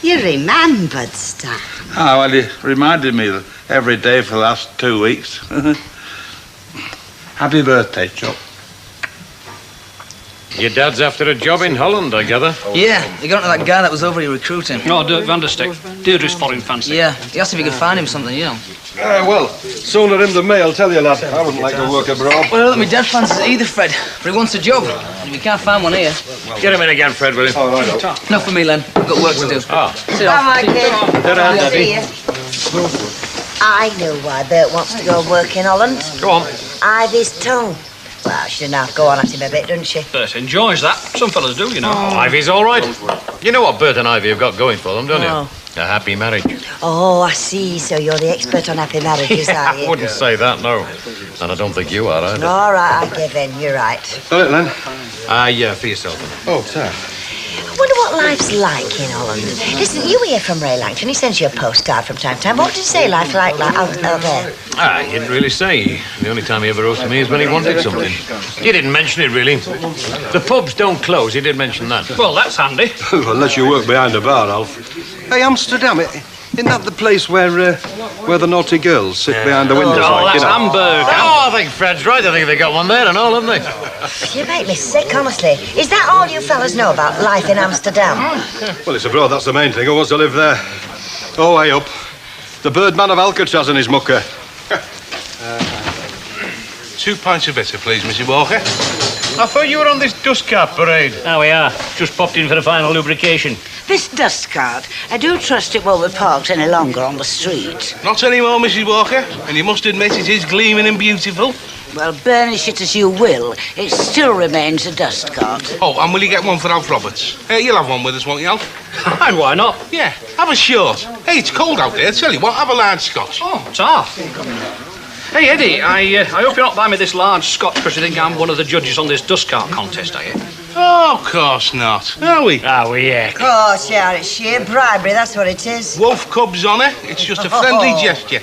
Speaker 4: You remembered, Stan.
Speaker 14: Ah, well, you reminded me that every day for the last 2 weeks. Happy birthday, Chuck.
Speaker 5: Your dad's after a job in Holland, I gather.
Speaker 7: Yeah, you got to that guy that was over here recruiting.
Speaker 3: Oh, Dirk van der Stick. Deirdre's foreign fancy.
Speaker 7: Yeah, he asked if he could find him something, you know.
Speaker 11: Well, sooner him than me, I'll tell you, lad. I wouldn't like to work abroad.
Speaker 7: Well, my dad fancies it either, Fred, but he wants a job. And if he can't find one here...
Speaker 5: Get him in again, Fred, will you?
Speaker 11: All right,
Speaker 7: Not for me, Len. I've got work to do.
Speaker 5: Ah.
Speaker 7: See you.
Speaker 4: Bye, kid.
Speaker 5: Ta-ra, Daddy.
Speaker 16: I know why Bert wants to go and work in Holland.
Speaker 5: Go on.
Speaker 16: Ivy's tongue. Well, she doesn't have to go on at him a bit, doesn't she?
Speaker 3: Bert enjoys that. Some fellas do, you know.
Speaker 5: Ivy's all right. You know what Bert and Ivy have got going for them, don't
Speaker 16: No.
Speaker 5: you? A happy marriage.
Speaker 16: Oh, I see. So you're the expert on happy marriages, are you?
Speaker 5: I wouldn't say that, no. And I don't think you are either.
Speaker 16: All right, I give in. You're right.
Speaker 11: All right, Len.
Speaker 5: Yeah, for yourself.
Speaker 11: Oh, sir.
Speaker 16: I wonder what life's like in Holland. Listen, you hear from Ray Langton. He sends you a postcard from time to time. What did he say life like out there?
Speaker 5: He didn't really say. The only time he ever wrote to me is when he wanted something. He didn't mention it, really. The pubs don't close. He did mention that.
Speaker 3: Well, that's handy.
Speaker 11: Unless you work behind a bar, Alf. Hey, Amsterdam, isn't that the place where the naughty girls sit behind the windows?
Speaker 3: Oh, that's Hamburg.
Speaker 5: Oh, I think Fred's right. I think they got one there and all, haven't they?
Speaker 16: You make me sick, honestly. Is that all you fellas know about life in Amsterdam?
Speaker 11: Well, it's abroad, that's the main thing. Who wants to live there? Oh, way up. The Birdman of Alcatraz and his mucker.
Speaker 2: 2 pints of bitter, please, Mrs. Walker.
Speaker 5: I thought you were on this dust cart parade.
Speaker 3: Oh, we are. Just popped in for a final lubrication.
Speaker 10: This dust cart, I do trust it won't be parked any longer on the street.
Speaker 2: Not anymore, Mrs. Walker. And you must admit it is gleaming and beautiful.
Speaker 10: Well, burnish it as you will, it still remains a dust cart.
Speaker 2: Oh, and will you get one for Alf Roberts? You'll have one with us, won't you, Alf?
Speaker 3: And why not?
Speaker 2: Yeah, have a short. Hey, it's cold out there. Tell you what, have a large scotch.
Speaker 3: Oh, it's half. Hey, Eddie, I hope you're not buying me this large scotch because you think I'm one of the judges on this dust cart contest, are you?
Speaker 2: Oh, of course not. Are we?
Speaker 3: Are we, yeah.
Speaker 16: Of course, yeah, it's sheer bribery, that's what it is.
Speaker 2: Wolf Cub's honour. It's just a friendly gesture.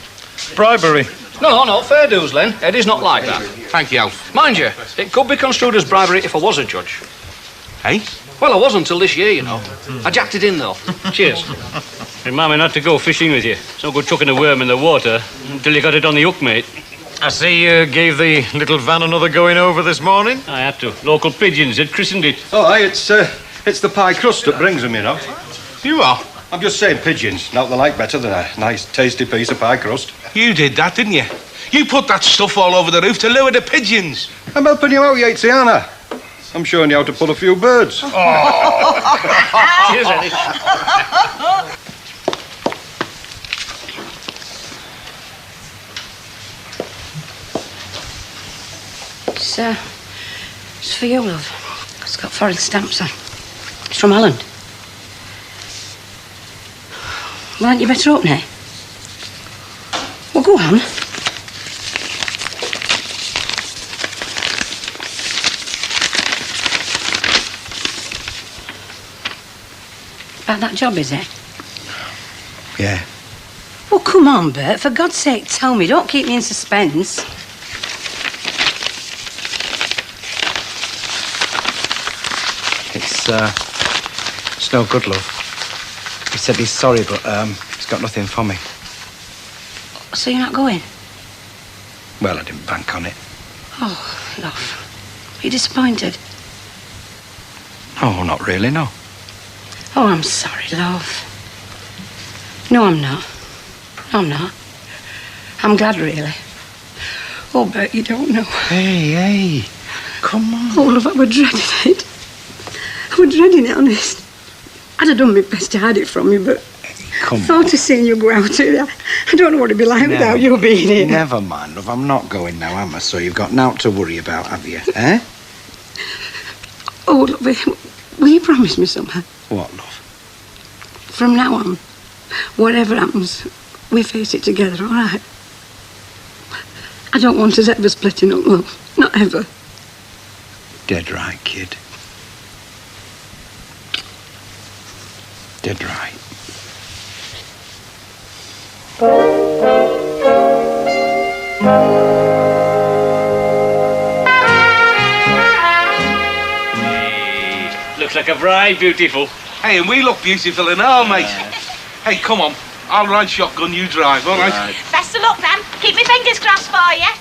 Speaker 5: Bribery.
Speaker 3: No, fair dues, Len. Eddie's not like that.
Speaker 2: Thank you, Alf.
Speaker 3: Mind you, it could be construed as bribery if I was a judge.
Speaker 2: Hey?
Speaker 3: Well, I wasn't until this year, you know. I jacked it in, though. Cheers. Remind me not to go fishing with you. It's no good chucking a worm in the water until you got it on the hook, mate.
Speaker 5: I see you gave the little van another going over this morning.
Speaker 3: I had to. Local pigeons had christened it.
Speaker 11: Oh, hey, it's the pie crust that brings them, you know.
Speaker 2: You are?
Speaker 11: I'm just saying pigeons. Not they like better than a nice, tasty piece of pie crust.
Speaker 2: You did that, didn't you? You put that stuff all over the roof to lure the pigeons.
Speaker 11: I'm helping you out, Yatesiana. I'm showing you how to pull a few birds.
Speaker 3: Cheers, Eddie.
Speaker 6: It's for you, love. It's got foreign stamps on. It's from Holland. Well, hadn't you better open it? Well, go on. About that job, is it?
Speaker 11: Yeah.
Speaker 6: Well, come on, Bert. For God's sake, tell me. Don't keep me in suspense.
Speaker 1: It's no good, love. He said he's sorry, but he's got nothing for me.
Speaker 6: So you're not going?
Speaker 1: Well, I didn't bank on it.
Speaker 6: Oh, love. Are you disappointed?
Speaker 1: Oh, not really, no.
Speaker 6: Oh, I'm sorry, love. No, I'm not. No, I'm not. I'm glad, really. Oh, Bert, you don't know.
Speaker 1: Hey, come on.
Speaker 6: Oh, love, I was dreading it. I was dreading it, honest. I'd have done my best to hide it from you, but
Speaker 1: Come
Speaker 6: thought of seeing you go out here. I don't know what it'd be like without you being here.
Speaker 1: Never mind, love. I'm not going now, am I? So you've got naught to worry about, have you? Eh?
Speaker 6: Oh, look, will you promise me something?
Speaker 1: What, love?
Speaker 6: From now on, whatever happens, we face it together, all right? I don't want us ever splitting up, love. Not ever.
Speaker 1: Dead right, kid. Dead right.
Speaker 3: Looks like a bride, beautiful.
Speaker 2: Hey, and we look beautiful in our mate. Hey, come on. I'll ride shotgun, you drive, all right?
Speaker 4: Best of luck, then. Keep my fingers crossed for you.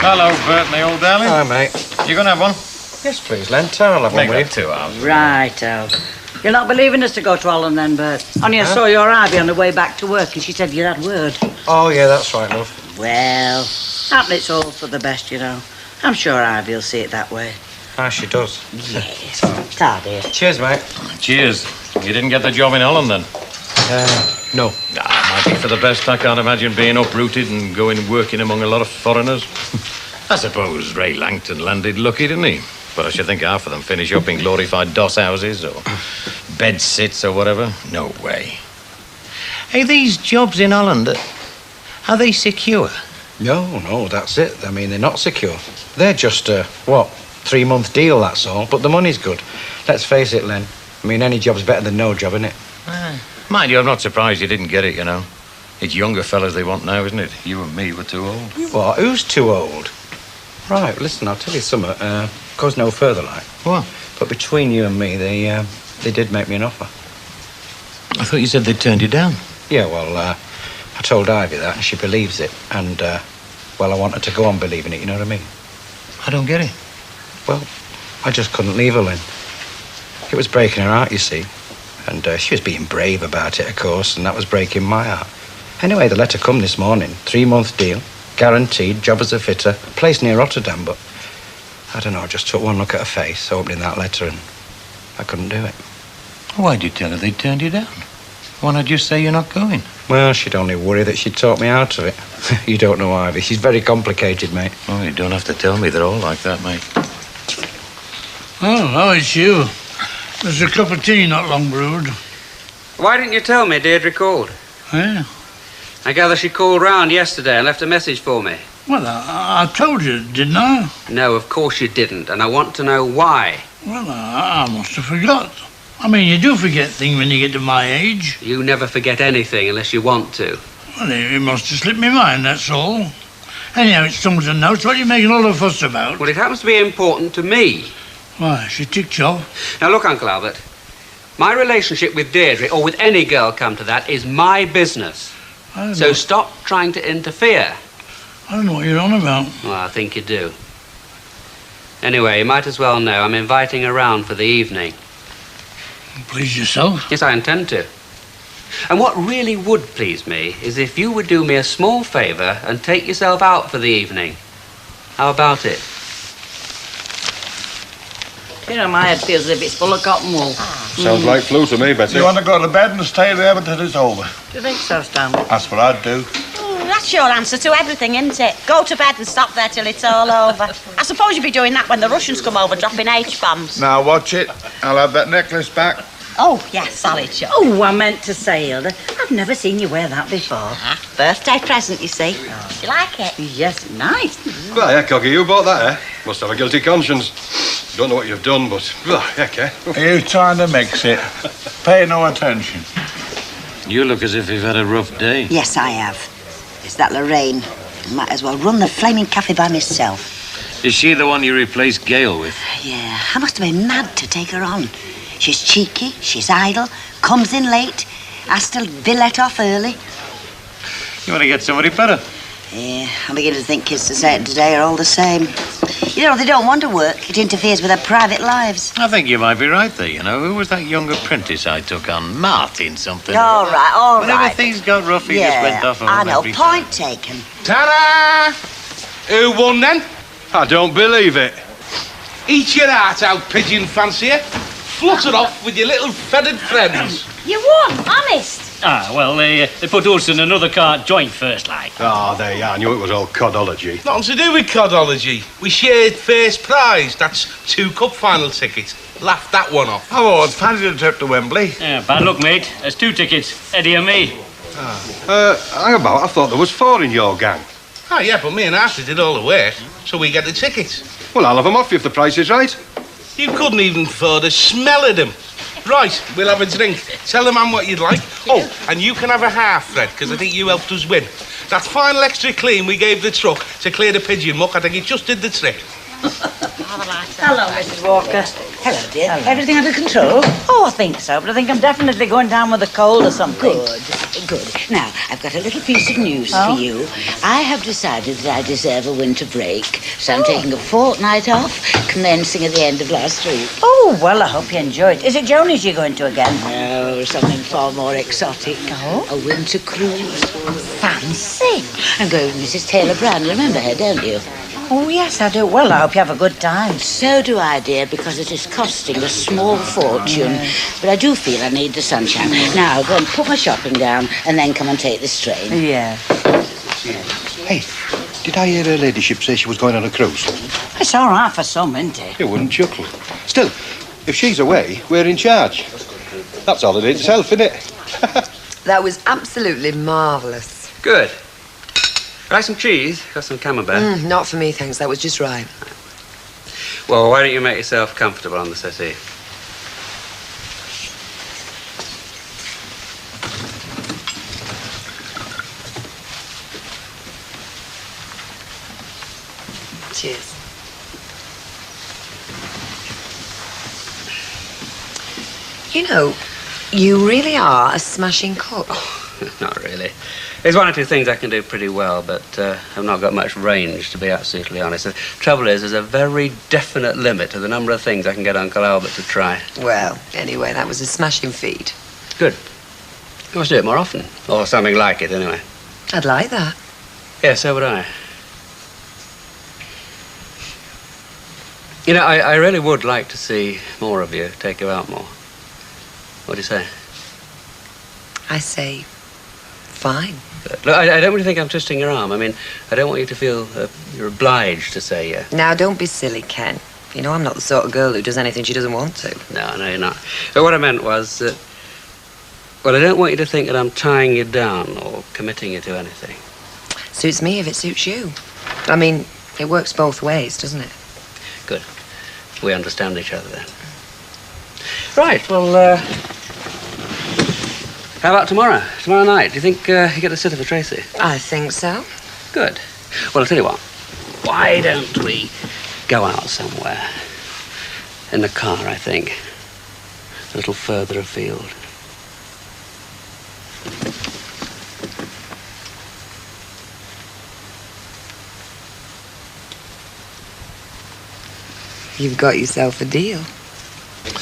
Speaker 5: Hello, Bert and the old darling.
Speaker 1: Hi, mate.
Speaker 5: You gonna have one?
Speaker 1: Yes, please, Len. I'll have one
Speaker 5: Make
Speaker 1: with
Speaker 5: that 2 hours.
Speaker 10: Righto. You're not believing us to go to Holland then, Bert? Only I saw your Ivy on the way back to work and she said you had word.
Speaker 1: Oh, yeah, that's right, love.
Speaker 10: Well, happen it's all for the best, you know. I'm sure Ivy will see it that way.
Speaker 1: Ah, she does.
Speaker 10: Yes. Ta, dear.
Speaker 1: Cheers, mate.
Speaker 5: Cheers. You didn't get the job in Holland then?
Speaker 1: No.
Speaker 5: Nah, might be for the best. I can't imagine being uprooted and going working among a lot of foreigners. I suppose Ray Langton landed lucky, didn't he? But I should think half of them finish up in glorified doss houses or bed sits or whatever. No way. Hey, these jobs in Holland, are they secure?
Speaker 1: No, that's it. I mean, they're not secure. They're just a, 3-month deal, that's all. But the money's good. Let's face it, Len. I mean, any job's better than no job, isn't it?
Speaker 5: Mind you, I'm not surprised you didn't get it, you know. It's younger fellas they want now, isn't it? You and me were too old.
Speaker 1: What? Who's too old? Right, listen, I'll tell you something. Goes no further, like.
Speaker 5: What?
Speaker 1: But between you and me, they did make me an offer.
Speaker 5: I thought you said they turned you down.
Speaker 1: Yeah, well, I told Ivy that, and she believes it. And, well, I want her to go on believing it, you know what I mean?
Speaker 5: I don't get it.
Speaker 1: Well, I just couldn't leave her, Lynn. It was breaking her heart, you see. And she was being brave about it, of course, and that was breaking my heart. Anyway, the letter come this morning. 3-month deal, guaranteed, job as a fitter, place near Rotterdam, but I don't know, I just took one look at her face, opening that letter, and I couldn't do it.
Speaker 5: Why'd you tell her they turned you down? Why not just say you're not going?
Speaker 1: Well, she'd only worry that she'd talk me out of it. You don't know Ivy. She's very complicated, mate.
Speaker 5: Oh, you don't have to tell me they're all like that, mate.
Speaker 8: Oh, it's you. There's a cup of tea not long brewed.
Speaker 9: Why didn't you tell me Deirdre called?
Speaker 8: Eh?
Speaker 9: I gather she called round yesterday and left a message for me.
Speaker 8: Well, I told you, didn't I?
Speaker 9: No, of course you didn't, and I want to know why.
Speaker 8: Well, I must have forgot. I mean, you do forget things when you get to my age.
Speaker 9: You never forget anything unless you want to.
Speaker 8: Well, it must have slipped my mind, that's all. Anyhow, it's tongues and notes. What are you making all the fuss about?
Speaker 9: Well, it happens to be important to me.
Speaker 8: Why, she ticked you off.
Speaker 9: Now, look, Uncle Albert. My relationship with Deirdre, or with any girl come to that, is my business. So stop trying to interfere.
Speaker 8: I don't know what you're on about.
Speaker 9: Well, I think you do. Anyway, you might as well know I'm inviting her round for the evening.
Speaker 8: Please yourself?
Speaker 9: Yes, I intend to. And what really would please me is if you would do me a small favour and take yourself out for the evening. How about it?
Speaker 10: You know, my head feels as if it's full of cotton wool.
Speaker 11: Sounds like flu to me, Betty.
Speaker 14: You want to go to bed and stay there until it's over?
Speaker 10: Do you think so, Stanley?
Speaker 14: That's what I'd do.
Speaker 4: That's your answer to everything, isn't it? Go to bed and stop there till it's all over. I suppose you'll be doing that when the Russians come over dropping H-bombs.
Speaker 14: Now watch it. I'll have that necklace back.
Speaker 4: Oh, yes, solid shot.
Speaker 10: Oh, I meant to say, Hilda, I've never seen you wear that before.
Speaker 4: Birthday present, you see. Do you like it?
Speaker 10: Yes, nice.
Speaker 11: Well, yeah, Coggy, you bought that, eh? Must have a guilty conscience. Don't know what you've done, but... okay.
Speaker 14: Are you trying to mix it? Pay no attention.
Speaker 5: You look as if you've had a rough day.
Speaker 4: Yes, I have. It's that Lorraine. Might as well run the flaming cafe by myself.
Speaker 5: Is she the one you replaced Gail with?
Speaker 4: Yeah, I must have been mad to take her on. She's cheeky, she's idle, comes in late, has to be let off early.
Speaker 5: You want to get somebody better?
Speaker 4: Yeah, I'm beginning to think kids today are all the same. You know, they don't want to work. It interferes with their private lives.
Speaker 5: I think you might be right there, you know. Who was that young apprentice I took on? Martin something.
Speaker 4: All right.
Speaker 5: Whenever things got rough, he just went off home
Speaker 4: I know,
Speaker 5: every
Speaker 4: point taken.
Speaker 2: Ta-da! Who won then?
Speaker 11: I don't believe it.
Speaker 2: Eat your heart out, pigeon fancier. Flutter off with your little feathered friends.
Speaker 10: You won, honest.
Speaker 3: Well, they put us in another cart joint first, like.
Speaker 11: Ah, there you are. I knew it was all codology.
Speaker 2: Nothing to do with codology. We shared first prize. That's 2 cup final tickets. Laugh that one off.
Speaker 14: Oh, fancy a trip to Wembley?
Speaker 3: Yeah, bad luck, mate. There's 2 tickets, Eddie and me.
Speaker 11: Hang about. I thought there was 4 in your gang.
Speaker 2: Oh, yeah, but me and Arthur did all the work, so we get the tickets.
Speaker 11: Well, I'll have them off you if the price is right.
Speaker 2: You couldn't even afford the smell of them. Right, we'll have a drink. Tell the man what you'd like. Oh, and you can have a half, Fred, because I think you helped us win. That final extra clean we gave the truck to clear the pigeon muck, I think it just did the trick.
Speaker 10: Hello, Mrs. Walker. Hello, dear. Hello. Everything under control? Oh, I think so, but I think I'm definitely going down with a cold or something. Good. Now, I've got a little piece of news for you. I have decided that I deserve a winter break, so I'm taking a fortnight off, commencing at the end of last week. Oh, well, I hope you enjoy it. Is it Joni's you're going to again? No, something far more exotic. Oh? A winter cruise. Fancy. I'm going with Mrs. Taylor Brown. Remember her, don't you? Oh, yes, I do. Well, I hope you have a good time. So do I, dear, because it is costing a small fortune. But I do feel I need the sunshine. Now, I'll go and put my shopping down and then come and take this train. Yeah.
Speaker 11: Hey, did I hear her ladyship say she was going on a cruise?
Speaker 10: It's all right for some, isn't it?
Speaker 11: You wouldn't chuckle. Still, if she's away, we're in charge. That's all it is itself, isn't it?
Speaker 12: That was absolutely marvellous.
Speaker 9: Good. Like some cheese? Got some camembert?
Speaker 12: Not for me, thanks. That was just right.
Speaker 9: Well, why don't you make yourself comfortable on the settee?
Speaker 12: Cheers. You know, you really are a smashing cook.
Speaker 9: Not really. There's 1 or 2 things I can do pretty well, but I've not got much range, to be absolutely honest. The trouble is, there's a very definite limit to the number of things I can get Uncle Albert to try.
Speaker 12: Well, anyway, that was a smashing feat.
Speaker 9: Good. You must do it more often. Or something like it, anyway.
Speaker 12: I'd like that.
Speaker 9: Yeah, so would I. You know, I really would like to see more of you, take you out more. What do you say?
Speaker 12: I say, fine.
Speaker 9: Look, I don't really think I'm twisting your arm. I mean, I don't want you to feel you're obliged to say yeah.
Speaker 12: Now, don't be silly, Ken. You know I'm not the sort of girl who does anything she doesn't want to.
Speaker 9: No, you're not. But what I meant was that, well, I don't want you to think that I'm tying you down or committing you to anything.
Speaker 12: Suits me if it suits you. I mean, it works both ways, doesn't it?
Speaker 9: Good. We understand each other then. Right, well, how about tomorrow? Tomorrow night? Do you think you get to sit for Tracy?
Speaker 12: I think so.
Speaker 9: Good. Well, I'll tell you what. Why don't we go out somewhere? In the car, I think. A little further afield.
Speaker 12: You've got yourself a deal.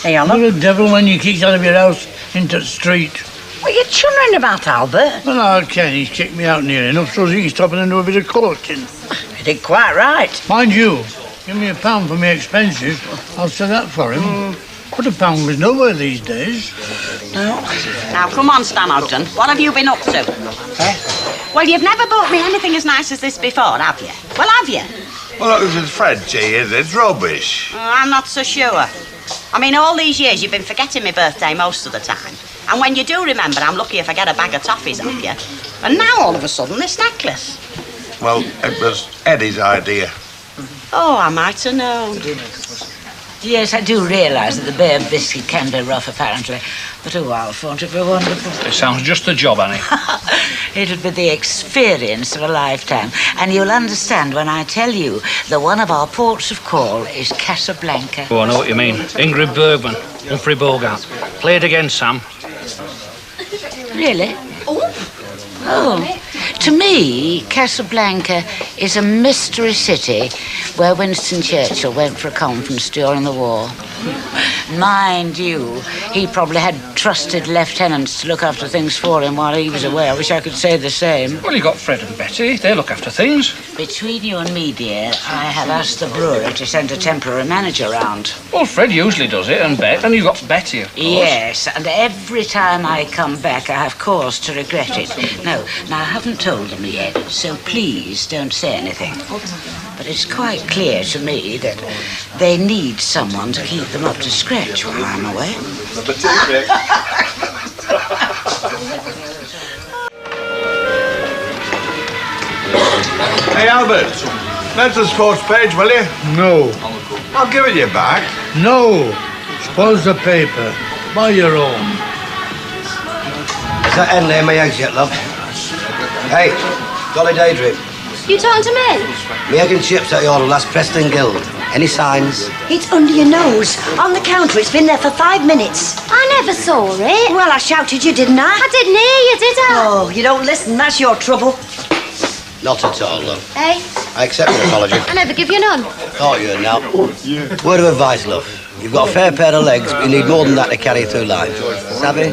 Speaker 10: Hey, Alan.
Speaker 8: What a devil when you kicked out of your house into the street.
Speaker 10: What are you chunnering about, Albert?
Speaker 8: Well, I can. He's kicked me out near enough so he can stop and do a bit of courting.
Speaker 10: You did quite right.
Speaker 8: Mind you, give me £1 for me expenses. I'll say that for him. But £1 was nowhere these days.
Speaker 4: No. Now, come on, Stan Ogden. What have you been up to? Well, you've never bought me anything as nice as this before, have you? Well, have you?
Speaker 14: Well, look, it's Fred here. It's rubbish.
Speaker 4: Oh, I'm not so sure. I mean, all these years you've been forgetting my birthday most of the time. And when you do remember, I'm lucky if I get a bag of toffees off you. And now, all of a sudden, this necklace.
Speaker 14: Well, it was Eddie's idea.
Speaker 4: Oh, I might have known.
Speaker 10: Yes, I do realise that the bare biscuit can be rough, apparently. But oh, Alf, won't it be wonderful?
Speaker 15: It sounds just the job, Annie.
Speaker 10: It'll be the experience of a lifetime. And you'll understand when I tell you that one of our ports of call is Casablanca.
Speaker 15: Oh, I know what you mean. Ingrid Bergman, Humphrey Bogart. Play it again, Sam.
Speaker 10: Really? Oh. To me, Casablanca is a mystery city where Winston Churchill went for a conference during the war. Mind you, he probably had trusted lieutenants to look after things for him while he was away. I wish I could say the same.
Speaker 15: Well, you got Fred and Betty. They look after things.
Speaker 10: Between you and me, dear, I have asked the brewery to send a temporary manager round.
Speaker 15: Well, Fred usually does it, and you got Betty, of course.
Speaker 10: Yes, and every time I come back, I have cause to regret it. No, now I haven't told them yet, so please don't say anything. But it's quite clear to me that they need someone to keep them up to scratch while I'm away.
Speaker 11: Hey, Albert, lend the sports page, will you?
Speaker 8: No.
Speaker 11: I'll give it you back.
Speaker 8: No. Spoils the paper. Buy your own.
Speaker 17: Is that Henley in my eggs yet, love? Hey, Golly Daydream.
Speaker 13: You talking to me?
Speaker 17: Me egg and chips at your last Preston Guild. Any signs?
Speaker 18: It's under your nose. On the counter. It's been there for 5 minutes.
Speaker 13: I never saw it.
Speaker 18: Well, I shouted you, didn't I?
Speaker 13: I didn't hear you, did I?
Speaker 18: Oh, you don't listen. That's your trouble.
Speaker 17: Not at all, love.
Speaker 13: Hey,
Speaker 17: I accept your apology.
Speaker 13: I never give you none.
Speaker 17: Thought you would now. Word of advice, love. You've got a fair pair of legs, but you need more than that to carry you through life. Savvy?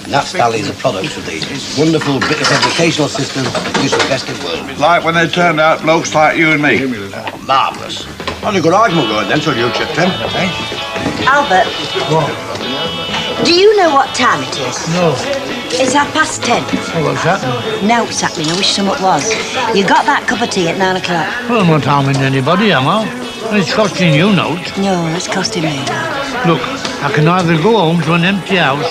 Speaker 17: Nat Stanley's a product of the wonderful British educational system used for the best in the world.
Speaker 14: Like when they turned out blokes like you and me.
Speaker 17: Marvellous. Had a good argument going then till you chipped in, eh?
Speaker 18: Albert.
Speaker 8: What?
Speaker 18: Do you know what time it is?
Speaker 8: No.
Speaker 18: It's 10:30.
Speaker 8: Oh, what's happening?
Speaker 18: Now it's happening. I wish something was. You got that cup of tea at 9 o'clock?
Speaker 8: Well, I'm not harming anybody, am I? And it's costing you note.
Speaker 18: No, it's costing me now.
Speaker 8: Look, I can either go home to an empty house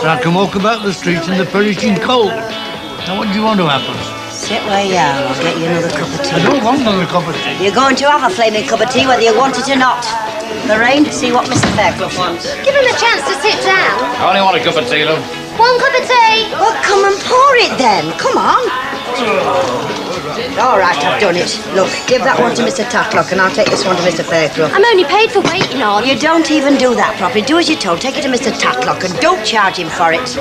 Speaker 8: or I can walk about the streets in the perishing cold. Now, what do you want to happen?
Speaker 18: Sit where you are. I'll get you another cup of tea.
Speaker 8: I don't want another cup of tea.
Speaker 18: You're going to have a flaming cup of tea whether you want it or not. Lorraine, see what Mr. Fairclough wants.
Speaker 13: Give him a chance to sit down.
Speaker 5: I only want a cup of tea, love.
Speaker 13: One cup of tea.
Speaker 18: Well, come and pour it then. Come on. All right, I've done it. Look, give that one to Mr. Tatlock and I'll take this one to Mr. Fairclough.
Speaker 13: I'm only paid for waiting on.
Speaker 18: You don't even do that properly. Do as you're told. Take it to Mr. Tatlock and don't charge him for it.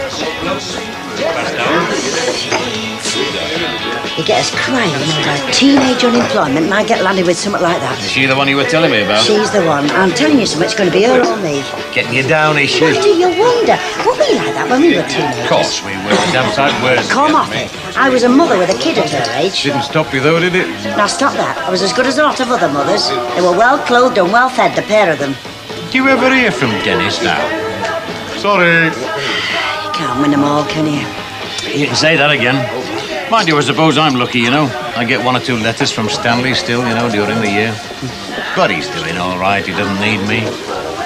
Speaker 18: You get us crying over teenage unemployment and I get landed with something like that.
Speaker 5: Is she the one you were telling me about?
Speaker 18: She's the one. I'm telling you something. It's going to be her or me.
Speaker 5: Getting you down, is she?
Speaker 18: Why do you wonder? Were we like that when we were teenagers?
Speaker 5: Of course we were. Damn sight worse.
Speaker 18: Come off it. I was a mother with a kid at her age.
Speaker 5: Didn't stop you though, did it?
Speaker 18: Now stop that. I was as good as a lot of other mothers. They were well clothed and well fed, the pair of them.
Speaker 5: Do you ever hear from Dennis now? Sorry.
Speaker 18: You can't win them all, can you?
Speaker 5: You can say that again. Mind you, I suppose I'm lucky, you know. I get 1 or 2 letters from Stanley still, you know, during the year. But he's doing all right. He doesn't need me.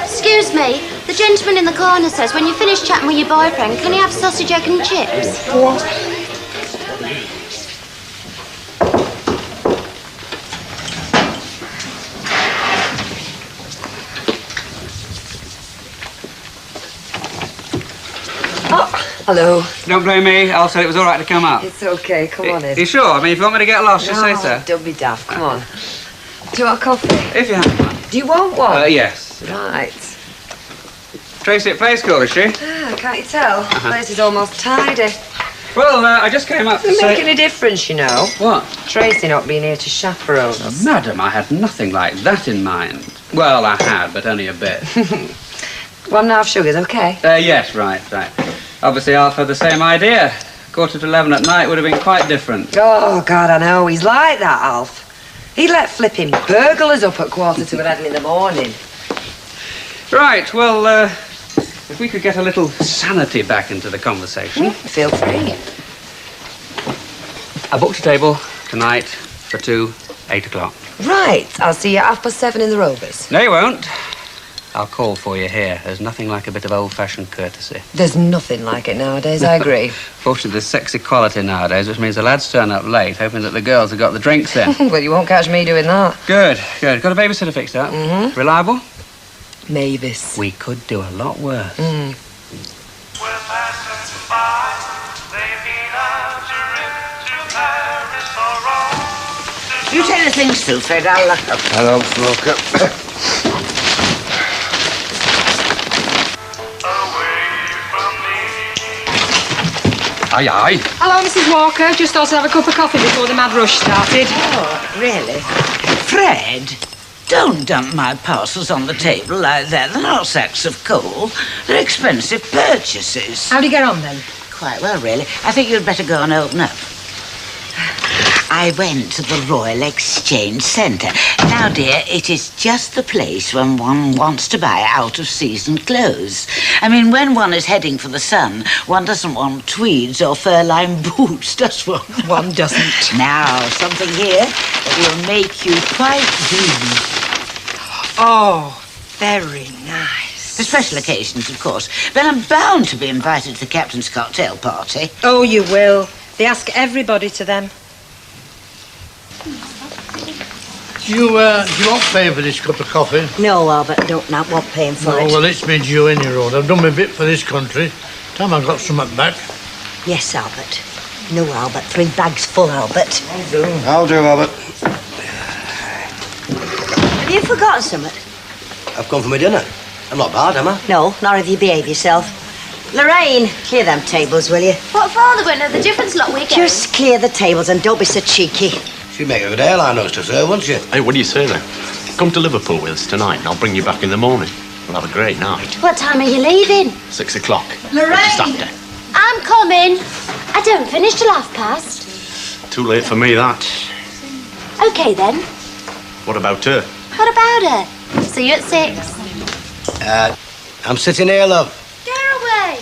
Speaker 13: Excuse me. The gentleman in the corner says when you finish chatting with your boyfriend, can you have sausage, egg and chips?
Speaker 18: What?
Speaker 9: Hello. Don't blame me. Al said it was all right to come up.
Speaker 12: It's okay. Come on in.
Speaker 9: You sure? I mean, if you want me to get lost, just say so.
Speaker 12: Don't be daft. Come on. Do you want a coffee?
Speaker 9: If you have one.
Speaker 12: Do you want one?
Speaker 9: Yes.
Speaker 12: Right.
Speaker 9: Tracy at Play School, is she?
Speaker 12: Ah, can't you tell? The place is almost tidy.
Speaker 9: Well, I just came up to
Speaker 12: Doesn't
Speaker 9: say...
Speaker 12: make any difference, you know.
Speaker 9: What?
Speaker 12: Tracy not being here to chaperone us.
Speaker 9: Madam, I had nothing like that in mind. Well, I had, but only a bit.
Speaker 12: 1.5 sugars, okay?
Speaker 9: Yes, right. Obviously, Alf had the same idea. 11:15 at night would have been quite different.
Speaker 12: Oh, God, I know. He's like that, Alf. He'd let flipping burglars up at 11:45 in the morning.
Speaker 9: Right, well, if we could get a little sanity back into the conversation.
Speaker 12: Feel free.
Speaker 9: I booked a table tonight for 2, 8 o'clock.
Speaker 12: Right. I'll see you at 7:30 in the Rovers.
Speaker 9: No, you won't. I'll call for you here. There's nothing like a bit of old-fashioned courtesy.
Speaker 12: There's nothing like it nowadays, I agree.
Speaker 9: Fortunately, there's sex equality nowadays, which means the lads turn up late, hoping that the girls have got the drinks in.
Speaker 12: Well, you won't catch me doing that.
Speaker 9: Good, good. Got a babysitter fixed up?
Speaker 12: Mm-hmm.
Speaker 9: Reliable?
Speaker 12: Mavis.
Speaker 9: We could do a lot worse.
Speaker 12: Mm.
Speaker 10: You take the things through, Fred. I'll lock up.
Speaker 11: Hello, Smoker.
Speaker 1: Aye, aye.
Speaker 6: Hello, Mrs. Walker. Just thought I'd have a cup of coffee before the mad rush started.
Speaker 10: Oh, really? Fred, don't dump my parcels on the table like that. They're not sacks of coal. They're expensive purchases.
Speaker 6: How'd you get on, then?
Speaker 10: Quite well, really. I think you'd better go and open up. I went to the Royal Exchange Centre. Now, dear, it is just the place when one wants to buy out-of-season clothes. I mean, when one is heading for the sun, one doesn't want tweeds or fur-lined boots, does one?
Speaker 6: One doesn't.
Speaker 10: Now, something here that will make you quite pleased.
Speaker 6: Oh, very nice.
Speaker 10: For special occasions, of course. But I'm bound to be invited to the captain's cocktail party.
Speaker 6: Oh, you will. They ask everybody to them.
Speaker 8: You won't pay for this cup of coffee?
Speaker 18: No, Albert, I don't want paying for
Speaker 8: No,
Speaker 18: it.
Speaker 8: well, it's been due in your road. I've done my bit for this country. Time I got something back.
Speaker 18: Yes, Albert. No, Albert. 3 bags full, Albert.
Speaker 11: I'll do, Albert.
Speaker 18: Have you forgotten something?
Speaker 17: I've come for my dinner. I'm not bad, am I?
Speaker 18: No, not if you behave yourself. Lorraine, clear them tables, will you?
Speaker 13: What for? They won't know the difference, lot we get.
Speaker 18: Just clear the tables and don't be so cheeky.
Speaker 17: She'd make a good airline host to serve, wouldn't she?
Speaker 3: Hey, what do you say then? Come to Liverpool with us tonight and I'll bring you back in the morning. We'll have a great night.
Speaker 13: What time are you leaving?
Speaker 3: 6 o'clock.
Speaker 13: Lorraine!
Speaker 3: Just after.
Speaker 13: I'm coming. I don't finish till 1:30.
Speaker 3: Too late for me, that.
Speaker 13: OK, then.
Speaker 3: What about her?
Speaker 13: What about her? See you at 6.
Speaker 17: I'm sitting here, love.
Speaker 13: Get away.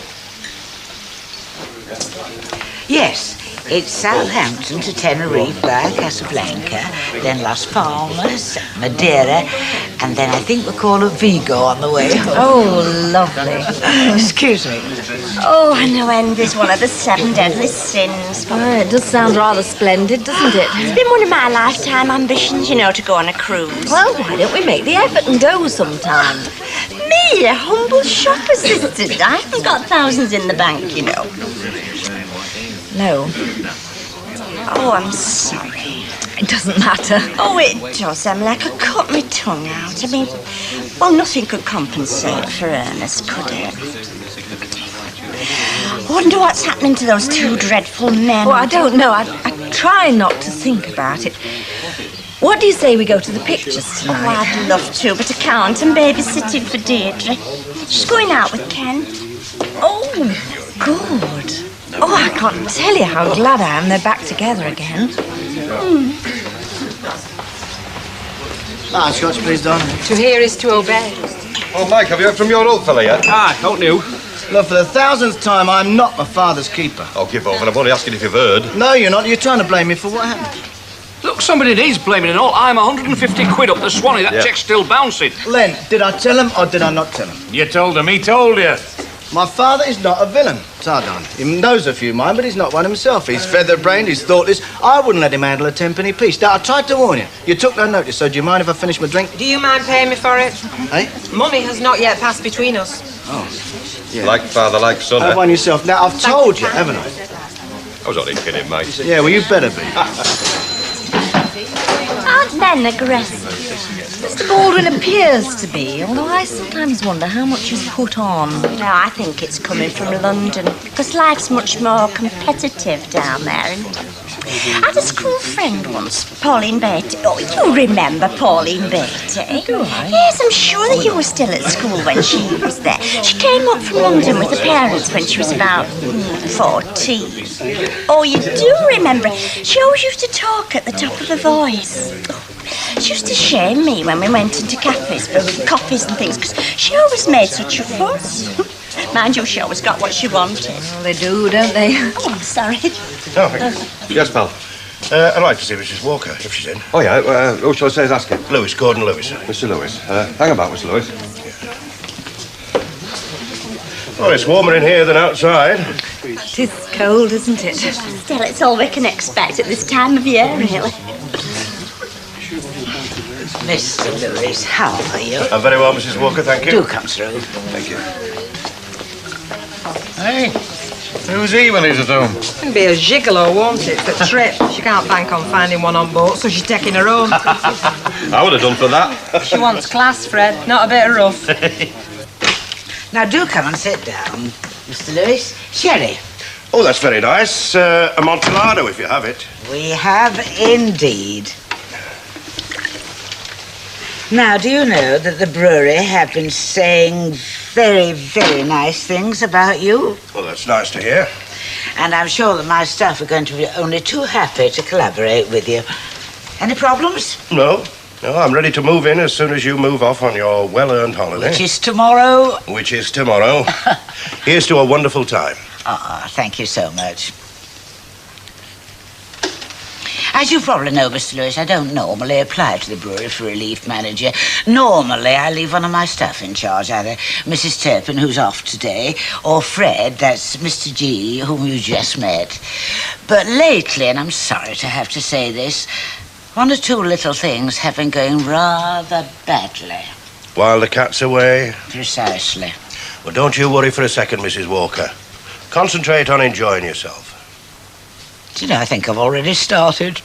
Speaker 10: Yes, it's Southampton to Tenerife via Casablanca, then Las Palmas, Madeira, and then I think we'll call it Vigo on the way home.
Speaker 16: Oh, lovely.
Speaker 10: Excuse me.
Speaker 16: Oh, I know envy's one of the 7 deadly sins.
Speaker 12: Oh, it does sound rather splendid, doesn't it?
Speaker 16: It's been one of my lifetime ambitions, you know, to go on a cruise.
Speaker 12: Well, why don't we make the effort and go sometime?
Speaker 16: Me, a humble shop assistant. I haven't got thousands in the bank, you know.
Speaker 12: No.
Speaker 16: Oh, I'm sorry.
Speaker 12: It doesn't matter.
Speaker 16: Oh, it does, Emily. I could cut my tongue out. I mean, well, nothing could compensate for Ernest, could it? Wonder what's happening to those 2 dreadful men.
Speaker 12: Well, I don't know. I try not to think about it. What do you say we go to the pictures tonight?
Speaker 16: Oh, I'd love to, but I can't. I'm babysitting for Deirdre. She's going out with Ken.
Speaker 12: Oh, good. Oh, I can't tell you how glad I am they're back together again.
Speaker 7: Scotch, please, darling.
Speaker 6: To hear is to obey.
Speaker 11: Oh, Mike, have you heard from your old fella yet?
Speaker 3: Ah, don't you?
Speaker 7: Look, for the 1000th time, I'm not my father's keeper.
Speaker 11: Oh, give over. I'm only asking if you've heard.
Speaker 7: No, you're not. You're trying to blame me for what happened.
Speaker 15: Look, somebody needs blaming and all. I'm 150 quid up the Swanee. That check's still bouncing.
Speaker 7: Len, did I tell him or did I not tell him?
Speaker 5: You told him. He told you.
Speaker 7: My father is not a villain, Sardine. He knows a few mine, but he's not one himself. He's feather-brained, he's thoughtless. I wouldn't let him handle a 10-penny piece. Now, I tried to warn you. You took no notice, so do you mind if I finish my drink?
Speaker 6: Do you mind paying me for it?
Speaker 7: Eh?
Speaker 6: Money has not yet passed between us.
Speaker 7: Oh, yeah.
Speaker 11: Like father, like son.
Speaker 7: Have one yourself. Now, I've told you, haven't I?
Speaker 11: I was only kidding, mate.
Speaker 7: Yeah, well, you better be.
Speaker 16: Aren't men aggressive?
Speaker 12: Mr. Baldwin appears to be, although I sometimes wonder how much he's put on.
Speaker 16: No, I think it's coming from London, because life's much more competitive down there. And I had a school friend once, Pauline Beatty. Oh, you remember Pauline Beatty?
Speaker 12: Do I?
Speaker 16: Yes, I'm sure that you were still at school when she was there. She came up from London with her parents when she was about 14. Oh, you do remember. She always used to talk at the top of her voice. She used to shame me when we went into cafes for coffees and things, because she always made such a fuss. Mind you, she always got what she wanted.
Speaker 12: Well, they do, don't they?
Speaker 16: Oh, I'm sorry.
Speaker 11: Oh, thank you. Yes, pal.
Speaker 14: I'd like to see Mrs. Walker, if she's in.
Speaker 11: Oh, yeah. Who shall I say is asking?
Speaker 14: Lewis, Gordon Lewis.
Speaker 11: Mr. Lewis. Hang about, Mr. Lewis. Well, it's warmer in here than outside.
Speaker 12: It is cold, isn't it?
Speaker 16: Still, it's all we can expect at this time of year, really.
Speaker 10: Mr. Lewis, how are you?
Speaker 11: I'm very well, Mrs. Walker, thank you.
Speaker 10: Do come through.
Speaker 11: Thank you.
Speaker 5: Hey, who's he when he's at home?
Speaker 12: It'll be a gigolo, won't it, for trip? She can't bank on finding one on board, so she's taking her own.
Speaker 11: I would have done for that.
Speaker 12: She wants class, Fred, not a bit of rough.
Speaker 10: Now, do come and sit down, Mr. Lewis. Sherry.
Speaker 11: Oh, that's very nice. A Amontillado, if you have it.
Speaker 10: We have indeed. Now, do you know that the brewery have been saying very, very nice things about you?
Speaker 11: Well, that's nice to hear.
Speaker 10: And I'm sure that my staff are going to be only too happy to collaborate with you. Any problems?
Speaker 11: No, I'm ready to move in as soon as you move off on your well-earned holiday.
Speaker 10: Which is tomorrow.
Speaker 11: Which is tomorrow. Here's to a wonderful time.
Speaker 10: Ah, thank you so much. As you probably know, Mr. Lewis, I don't normally apply to the brewery for relief manager. Normally, I leave one of my staff in charge, either Mrs. Turpin, who's off today, or Fred, that's Mr. G, whom you just met. But lately, and I'm sorry to have to say this, one or two little things have been going rather badly.
Speaker 11: While the cat's away?
Speaker 10: Precisely.
Speaker 11: Well, don't you worry for a second, Mrs. Walker. Concentrate on enjoying yourself.
Speaker 10: Do you know, I think I've already started.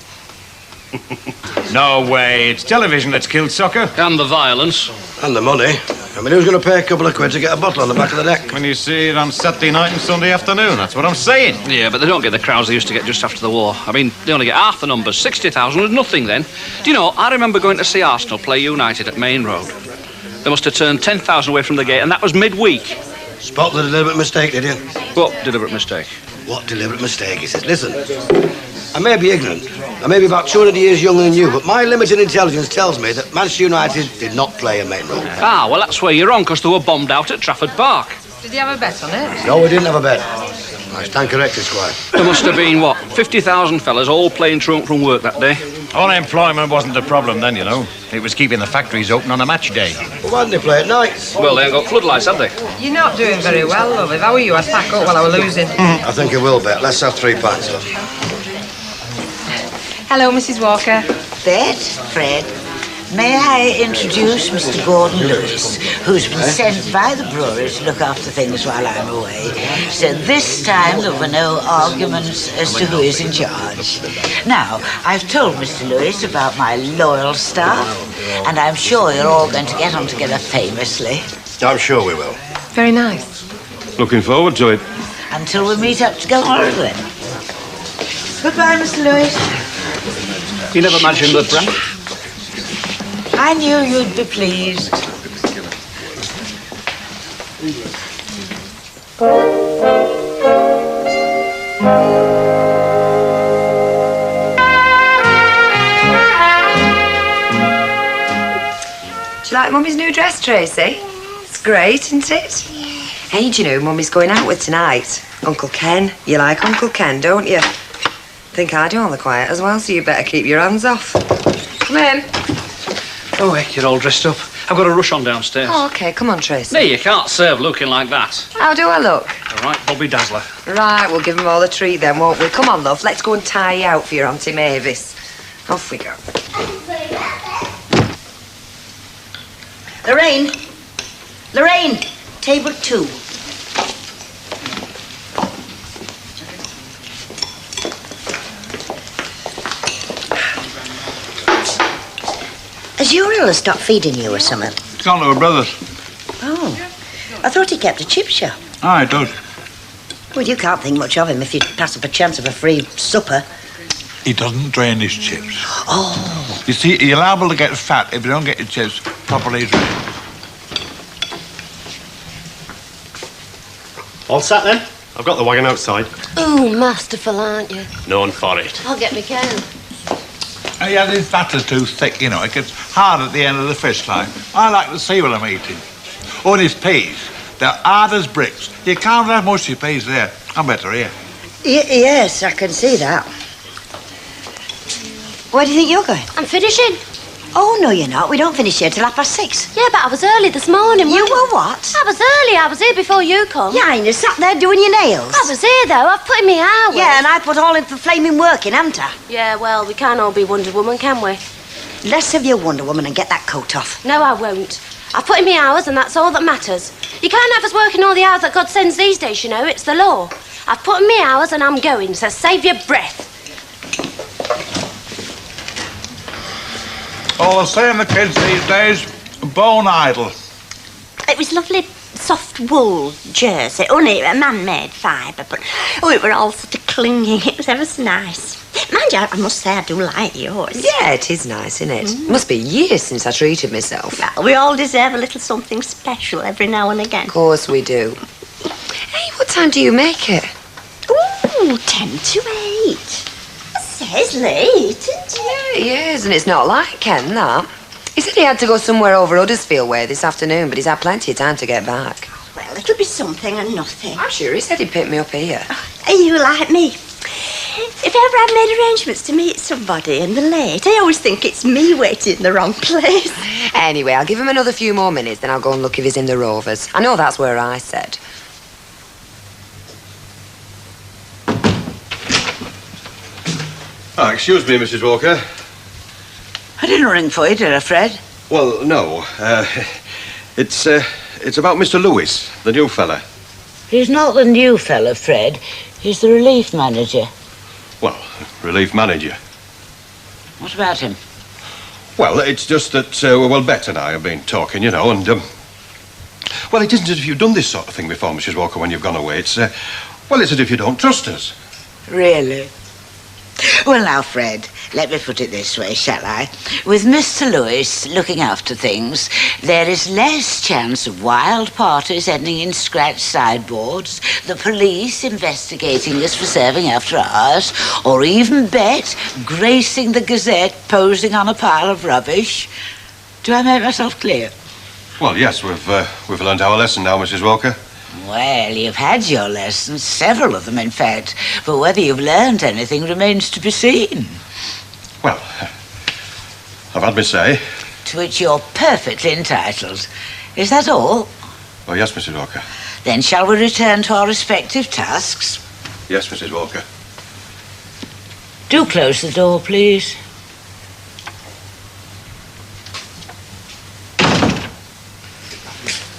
Speaker 5: No way. It's television that's killed soccer.
Speaker 3: And the violence.
Speaker 17: And the money. I mean, who's going to pay a couple of quid to get a bottle on the back of the neck?
Speaker 5: When you see it on Saturday night and Sunday afternoon, that's what I'm saying.
Speaker 3: Yeah, but they don't get the crowds they used to get just after the war. I mean, they only get half the numbers. 60,000 was nothing then. Do you know, I remember going to see Arsenal play United at Main Road. They must have turned 10,000 away from the gate, and that was midweek.
Speaker 17: Spot the deliberate mistake, did you?
Speaker 3: What deliberate mistake?
Speaker 17: What deliberate mistake? He says, listen, I may be ignorant, I may be about 200 years younger than you, but my limited intelligence tells me that Manchester United did not play at Main Road.
Speaker 3: Ah, well, that's where you're wrong, because they were bombed out at Trafford Park.
Speaker 12: Did you have a bet on it?
Speaker 17: No, we didn't have a bet. I stand corrected, Squire.
Speaker 3: There must have been, what, 50,000 fellas all playing trunk from work that day.
Speaker 5: Unemployment wasn't a problem then, you know. It was keeping the factories open on a match day.
Speaker 17: Well, why didn't they play at night?
Speaker 3: Well, they ain't got floodlights, have they?
Speaker 12: You're not doing very well, love. If I were you, I'd pack up while I were losing.
Speaker 17: I think I will bet. Let's have 3 pints, love.
Speaker 12: Hello, Mrs. Walker.
Speaker 10: Bet, Fred. May I introduce Mr. Gordon Lewis, who's been sent by the brewery to look after things while I'm away. So this time there were no arguments as to who is in charge. Now, I've told Mr. Lewis about my loyal staff, and I'm sure you're all going to get on together famously.
Speaker 11: I'm sure we will.
Speaker 12: Very nice.
Speaker 11: Looking forward to it.
Speaker 10: Until we meet up to go on then. Goodbye, Mr. Lewis.
Speaker 3: You never imagined that, Brent?
Speaker 10: I knew you'd be pleased.
Speaker 12: Do you like Mummy's new dress, Tracy? It's great, isn't it? Hey, do you know Mummy's going out with tonight? Uncle Ken. You like Uncle Ken, don't you? Think I do on the quiet as well, so you better keep your hands off. Come in.
Speaker 3: Oh, heck, you're all dressed up. I've got to rush on downstairs.
Speaker 12: Oh, OK, come on, Tracy.
Speaker 3: No, you can't serve looking like that.
Speaker 12: How do I look?
Speaker 3: All right, Bobby Dazzler.
Speaker 12: Right, we'll give them all a treat then, won't we? Come on, love, let's go and tie you out for your Auntie Mavis. Off we go.
Speaker 18: Lorraine! Lorraine! Table 2. Has Uriel stopped feeding you or something?
Speaker 14: It's gone to her brother's.
Speaker 18: Oh. I thought he kept a chip shop.
Speaker 14: Ah, it does.
Speaker 18: Well, you can't think much of him if you pass up a chance of a free supper.
Speaker 14: He doesn't drain his chips.
Speaker 18: Oh.
Speaker 14: You see, you're liable to get fat if you don't get your chips properly drained.
Speaker 19: All set then? I've got the wagon outside.
Speaker 13: Ooh, masterful, aren't you?
Speaker 19: Known for it.
Speaker 13: I'll get me can.
Speaker 14: Yeah, his batter's too thick, you know. It gets hard at the end of the fish line. I like to see what I'm eating. Oh, and his peas. They're hard as bricks. You can't have mushy peas there. I'm better here.
Speaker 18: Yes, I can see that. Where do you think you're going?
Speaker 13: I'm finishing.
Speaker 18: Oh, no, you're not. We don't finish here till 6:30.
Speaker 13: Yeah, but I was early this morning.
Speaker 18: You were what?
Speaker 13: I was early. I was here before you come.
Speaker 18: Yeah, and you sat there doing your nails.
Speaker 13: I was here, though. I've put in my hours.
Speaker 18: Yeah, and I put all in for flaming working, haven't I?
Speaker 13: Yeah, well, we can't all be Wonder Woman, can we?
Speaker 18: Less of your Wonder Woman and get that coat off.
Speaker 13: No, I won't. I've put in my hours, and that's all that matters. You can't have us working all the hours that God sends these days, you know. It's the law. I've put in my hours, and I'm going, so save your breath.
Speaker 14: All the same, the kids these days, bone idle.
Speaker 16: It was lovely soft wool jersey, only a man-made fibre, but it were all sort of clinging. It was ever so nice. Mind you, I must say I do like yours.
Speaker 12: Yeah, it is nice, isn't it? Must be years since I treated myself.
Speaker 16: Well, we all deserve a little something special every now and again.
Speaker 12: Of course we do. Hey, what time do you make it?
Speaker 16: Ooh, 10 to 8. Says late, isn't it?
Speaker 12: Yeah, it is, and it's not like Ken, that. He said he had to go somewhere over Huddersfield way this afternoon, but he's had plenty of time to get back.
Speaker 16: Well, it'll be something and nothing.
Speaker 12: I'm sure he said he'd pick me up here.
Speaker 16: Are you like me? If ever I've made arrangements to meet somebody and they're late, I always think it's me waiting in the wrong place.
Speaker 12: Anyway, I'll give him another few more minutes, then I'll go and look if he's in the Rovers. I know that's where I said.
Speaker 11: Oh, excuse me, Mrs. Walker.
Speaker 10: I didn't ring for you, did I, Fred?
Speaker 11: Well, no. It's about Mr. Lewis, the new fella.
Speaker 10: He's not the new fella, Fred. He's the relief manager.
Speaker 11: Well, relief manager.
Speaker 10: What about him?
Speaker 11: Well, it's just that, well, Bet and I have been talking, you know, and, well, it isn't as if you've done this sort of thing before, Mrs. Walker, when you've gone away. It's, well, it's as if you don't trust us.
Speaker 10: Really? Well, now, Fred, let me put it this way, shall I? With Mr. Lewis looking after things, there is less chance of wild parties ending in scratched sideboards, the police investigating us for serving after hours, or even Bet gracing the Gazette posing on a pile of rubbish. Do I make myself clear?
Speaker 11: Well, yes, we've learned our lesson now, Mrs. Walker.
Speaker 10: Well, you've had your lessons, several of them, in fact. But whether you've learned anything remains to be seen.
Speaker 11: Well, I've had my say.
Speaker 10: To which you're perfectly entitled. Is that all?
Speaker 11: Oh, yes, Mrs. Walker.
Speaker 10: Then shall we return to our respective tasks?
Speaker 11: Yes, Mrs. Walker.
Speaker 10: Do close the door, please.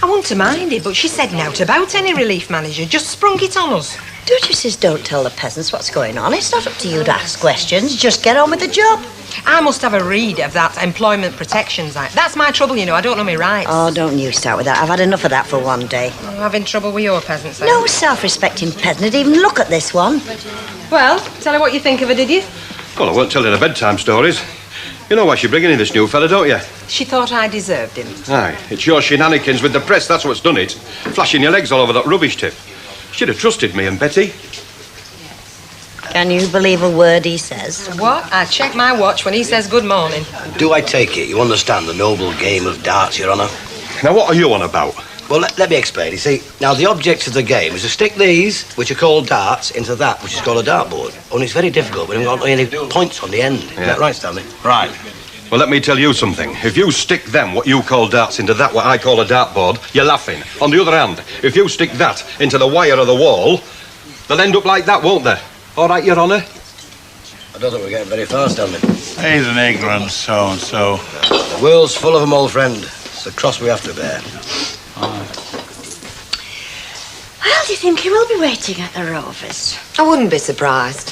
Speaker 20: I want to mind it, but she said nought about any relief manager. Just sprung it on us.
Speaker 18: Duchesses don't tell the peasants what's going on. It's not up to you to ask questions. Just get on with the job.
Speaker 20: I must have a read of that Employment Protections Act. That's my trouble, you know. I don't know my rights.
Speaker 18: Oh, don't you start with that. I've had enough of that for one day.
Speaker 20: I'm having trouble with your peasants, then.
Speaker 18: No self-respecting peasant would even look at this one.
Speaker 20: Well, tell her what you think of her, did you?
Speaker 11: Well, I won't tell you the bedtime stories. You know why she's bringing in this new fella, don't you?
Speaker 20: She thought I deserved him.
Speaker 11: Aye, it's your shenanigans with the press, that's what's done it. Flashing your legs all over that rubbish tip. She'd have trusted me and Betty.
Speaker 18: Can you believe a word he says?
Speaker 20: What? I check my watch when he says good morning.
Speaker 17: Do I take it you understand the noble game of darts, Your Honour?
Speaker 11: Now, what are you on about?
Speaker 17: Well, let me explain. You see, now, the object of the game is to stick these, which are called darts, into that, which is called a dartboard. Only it's very difficult when you've got any points on the end. Is that right, Stanley?
Speaker 11: Right. Well, let me tell you something. If you stick them, what you call darts, into that, what I call a dartboard, you're laughing. On the other hand, if you stick that into the wire of the wall, they'll end up like that, won't they? All right, Your Honour?
Speaker 17: I don't think we're getting very far, Stanley.
Speaker 14: He's an ignorant so-and-so.
Speaker 17: The world's full of them, old friend. It's a cross we have to bear.
Speaker 16: Well, do you think he will be waiting at the Rovers?
Speaker 12: I wouldn't be surprised.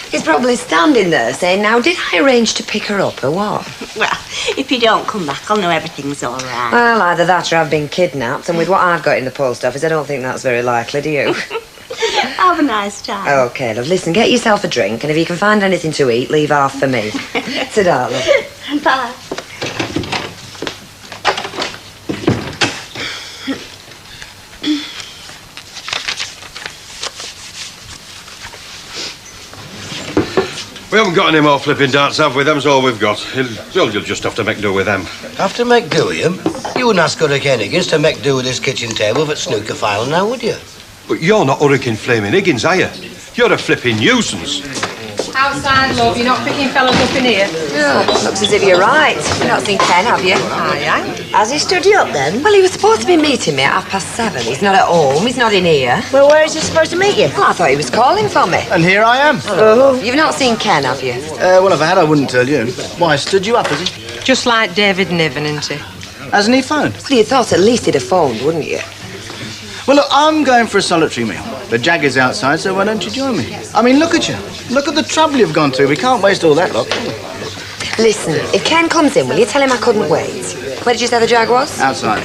Speaker 12: He's probably standing there saying, now, did I arrange to pick her up or what?
Speaker 16: Well, if you don't come back, I'll know everything's all right.
Speaker 12: Well, either that or I've been kidnapped, and with what I've got in the post office, I don't think that's very likely, do you?
Speaker 16: Have a nice time.
Speaker 12: OK, love, listen, get yourself a drink, and if you can find anything to eat, leave half for me. Ta-da, love.
Speaker 16: Bye.
Speaker 11: We haven't got any more flipping darts, have we? Them's all we've got. You'll just have to make do with them.
Speaker 17: Have to make do with him? You wouldn't ask Hurricane Higgins to make do with this kitchen table at snooker final now, would you?
Speaker 11: But you're not Hurricane Flaming Higgins, are you? You're a flipping nuisance.
Speaker 20: Outside, love. You're not picking fellas up in here.
Speaker 12: Yeah, looks as if you're right. You've not seen Ken, have you?
Speaker 20: Aye.
Speaker 18: Has he stood you up then?
Speaker 12: Well, he was supposed to be meeting me at 7:30. He's not at home. He's not in here.
Speaker 18: Well, where is he supposed to meet you?
Speaker 12: Well, I thought he was calling for me.
Speaker 7: And here I am.
Speaker 12: Oh. You've not seen Ken, have you?
Speaker 7: Well, if I had, I wouldn't tell you. Why, stood you up, has he?
Speaker 20: Just like David Niven, isn't he?
Speaker 7: Hasn't he phoned?
Speaker 12: Well, you thought at least he'd have phoned, wouldn't you?
Speaker 7: Well, look, I'm going for a solitary meal. The Jag is outside, so why don't you join me? I mean, look at you. Look at the trouble you've gone to. We can't waste all that, look.
Speaker 12: Listen, if Ken comes in, will you tell him I couldn't wait? Where did you say the Jag was?
Speaker 7: Outside.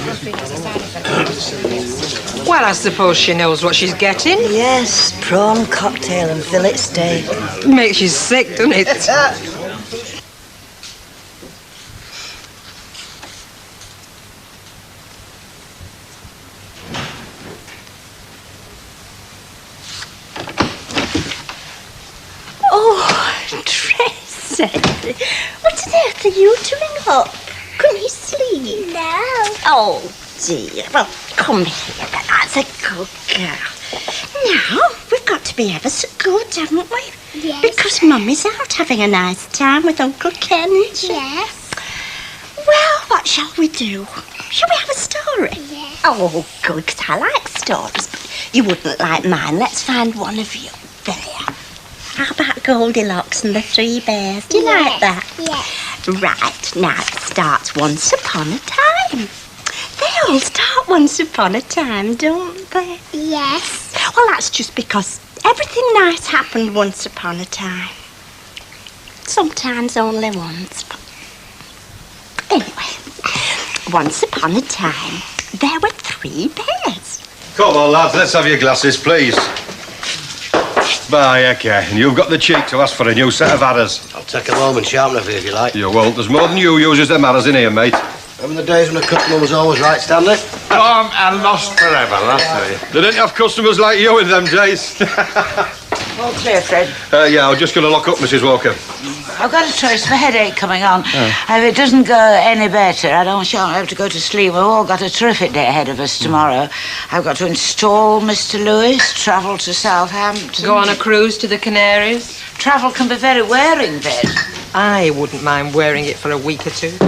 Speaker 20: Well, I suppose she knows what she's getting.
Speaker 18: Yes, prawn cocktail and fillet steak.
Speaker 20: Makes you sick, doesn't it?
Speaker 16: Oh, Tracy, what on earth are you doing up? Couldn't you sleep? No. Oh, dear. Well, come here, then. That's a good girl. Now, we've got to be ever so good, haven't we?
Speaker 21: Yes.
Speaker 16: Because Mummy's out having a nice time with Uncle Ken.
Speaker 21: Yes.
Speaker 16: Well, what shall we do? Shall we have a story?
Speaker 21: Yes.
Speaker 16: Oh, good, because I like stories, but you wouldn't like mine. Let's find one of you. There. How about Goldilocks and the Three Bears? Do you like that?
Speaker 21: Yes.
Speaker 16: Right, now it starts once upon a time. They all start once upon a time, don't they?
Speaker 21: Yes.
Speaker 16: Well, that's just because everything nice happened once upon a time. Sometimes only once. But anyway, once upon a time, there were 3 bears.
Speaker 11: Come on, lads, let's have your glasses, please. Bye, okay. And you've got the cheek to ask for a new set of adders.
Speaker 17: I'll take 'em home and sharpen them for you if you like.
Speaker 11: You won't. There's more than you uses them adders in here, mate.
Speaker 17: Remember the days when the customer was always right, Stanley?
Speaker 14: Gone and lost forever, that's it.
Speaker 11: They didn't have customers like you in them days.
Speaker 10: All clear, Fred.
Speaker 11: Yeah, I'm just going to lock up, Mrs. Walker.
Speaker 10: I've got a choice of a headache coming on. If it doesn't go any better, I shan't have to go to sleep. We've all got a terrific day ahead of us tomorrow. I've got to install Mr. Lewis, travel to Southampton.
Speaker 20: Go on a cruise to the Canaries.
Speaker 10: Travel can be very wearing, Bed.
Speaker 20: I wouldn't mind wearing it for a week or 2.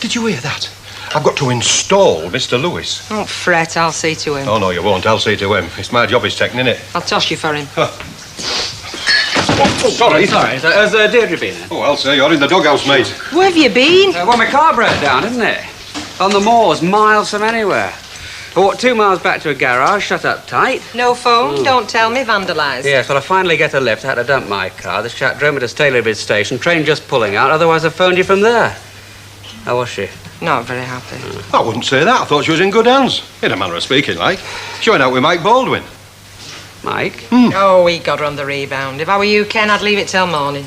Speaker 11: Did you hear that? I've got to install Mr. Lewis.
Speaker 20: Don't fret, I'll see to him.
Speaker 11: Oh, no, you won't. I'll see to him. It's my job he's taking, innit?
Speaker 20: I'll toss you for him.
Speaker 11: Oh, sorry.
Speaker 3: Sorry, has Deirdre been in?
Speaker 11: Oh, Elsa, you're in the doghouse, mate.
Speaker 20: Where have you been?
Speaker 3: Well, my car broke down, didn't it? On the moors, miles from anywhere. I walked 2 miles back to a garage, shut up tight.
Speaker 20: No phone? Don't tell me, vandalised.
Speaker 3: Yes, well, I finally get a lift. I had to dump my car. The chap drove me to Stalybridge Station. Train just pulling out, otherwise I phoned you from there. How was she?
Speaker 20: Not very happy.
Speaker 11: I wouldn't say that. I thought she was in good hands. In a manner of speaking, like. She went out with Mike Baldwin.
Speaker 3: Mike?
Speaker 20: Oh, we got her on the rebound. If I were you, Ken, I'd leave it till morning.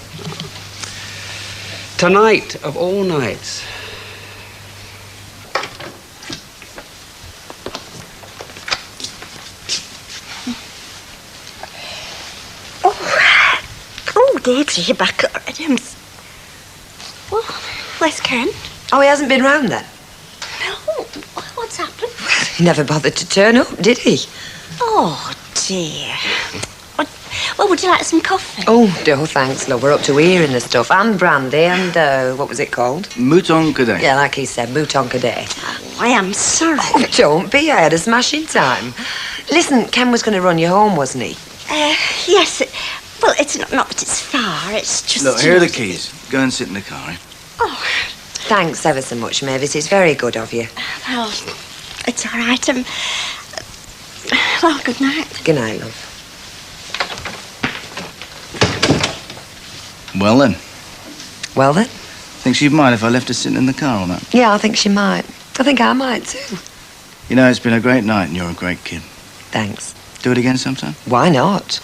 Speaker 3: Tonight of all nights.
Speaker 16: Oh, Deirdre, you're back already. Well, where's Ken?
Speaker 12: Oh, he hasn't been round then?
Speaker 16: No. What's happened?
Speaker 12: He never bothered to turn up, did he?
Speaker 16: Oh, dear. Well, would you like some coffee?
Speaker 12: Oh, no, thanks, love. We're up to here in the stuff. And brandy and, what was it called?
Speaker 7: Mouton cadet.
Speaker 12: Yeah, like he said, mouton cadet.
Speaker 16: Oh, I am sorry.
Speaker 12: Oh, don't be. I had a smashing time. Listen, Ken was going to run you home, wasn't he?
Speaker 16: Yes. Well, it's not that it's far. It's just...
Speaker 7: Look, here are the keys. Go and sit in the car, eh?
Speaker 16: Oh.
Speaker 12: Thanks ever so much, Mavis. It's very good of you.
Speaker 16: Well, it's all right. Well, good night.
Speaker 12: Good night, love.
Speaker 7: Well, then.
Speaker 12: Well, then?
Speaker 7: Think she'd mind if I left her sitting in the car all night?
Speaker 12: Yeah, I think she might. I think I might, too.
Speaker 7: You know, it's been a great night and you're a great kid.
Speaker 12: Thanks.
Speaker 7: Do it again sometime?
Speaker 12: Why not?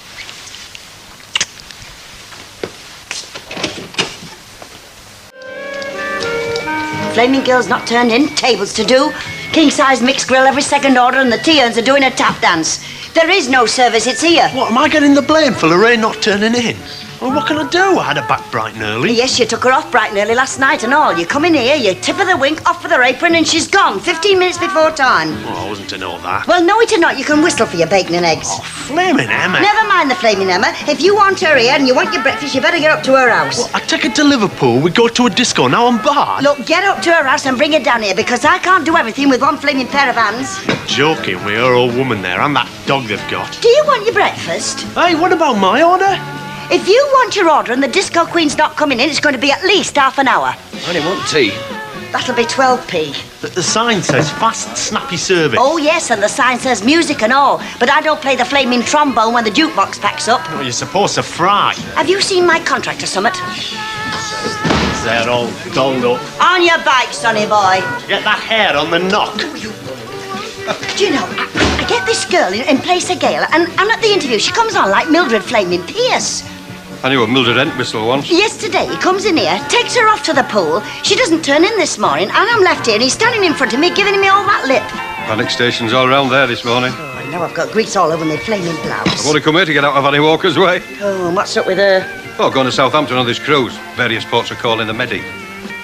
Speaker 18: Flaming Girl's not turned in, tables to do. King-size mixed grill every second order and the tea-urns are doing a tap dance. There is no service, it's here.
Speaker 17: What, am I getting the blame for Lorraine not turning in?
Speaker 19: Well, what can I do? I had her back bright and early.
Speaker 18: Yes, you took her off bright and early last night and all. You come in here, you tip her the wink, off with her apron, and she's gone 15 minutes before time.
Speaker 19: Oh, I wasn't to know that.
Speaker 18: Well, know it or not, you can whistle for your bacon and eggs.
Speaker 19: Oh, flaming Emma.
Speaker 18: Never mind the flaming Emma. If you want her here and you want your breakfast, you better get up to her house.
Speaker 19: Well, I take her to Liverpool. We go to a disco. Now I'm barred.
Speaker 18: Look, get up to her house and bring her down here, because I can't do everything with one flaming pair of hands.
Speaker 19: Joking with her old woman there and that dog they've got.
Speaker 18: Do you want your breakfast?
Speaker 19: Hey, what about my order?
Speaker 18: If you want your order and the disco queen's not coming in, it's going to be at least half an hour.
Speaker 19: I only want tea.
Speaker 18: That'll be 12p.
Speaker 19: The sign says fast, snappy service.
Speaker 18: Oh, yes, and the sign says music and all. But I don't play the flaming trombone when the jukebox packs up.
Speaker 19: Well, you're supposed to fry.
Speaker 18: Have you seen my contract or something?
Speaker 19: They're all dolled up.
Speaker 18: On your bike, sonny boy.
Speaker 19: Get that hair on the knock.
Speaker 18: Do you know, I get this girl in place of Gail, and at the interview, she comes on like Mildred Flaming Pierce.
Speaker 11: I knew a Mildred Entwistle once.
Speaker 18: Yesterday, he comes in here, takes her off to the pool. She doesn't turn in this morning, and I'm left here, and he's standing in front of me, giving me all that lip.
Speaker 11: Panic stations all round there this morning.
Speaker 18: Oh, now I've got grease all over my flaming blouse.
Speaker 11: I've only come here to get out of Annie Walker's way.
Speaker 18: Oh, what's up with her?
Speaker 11: Oh, going to Southampton on this cruise. Various ports are calling the Medi.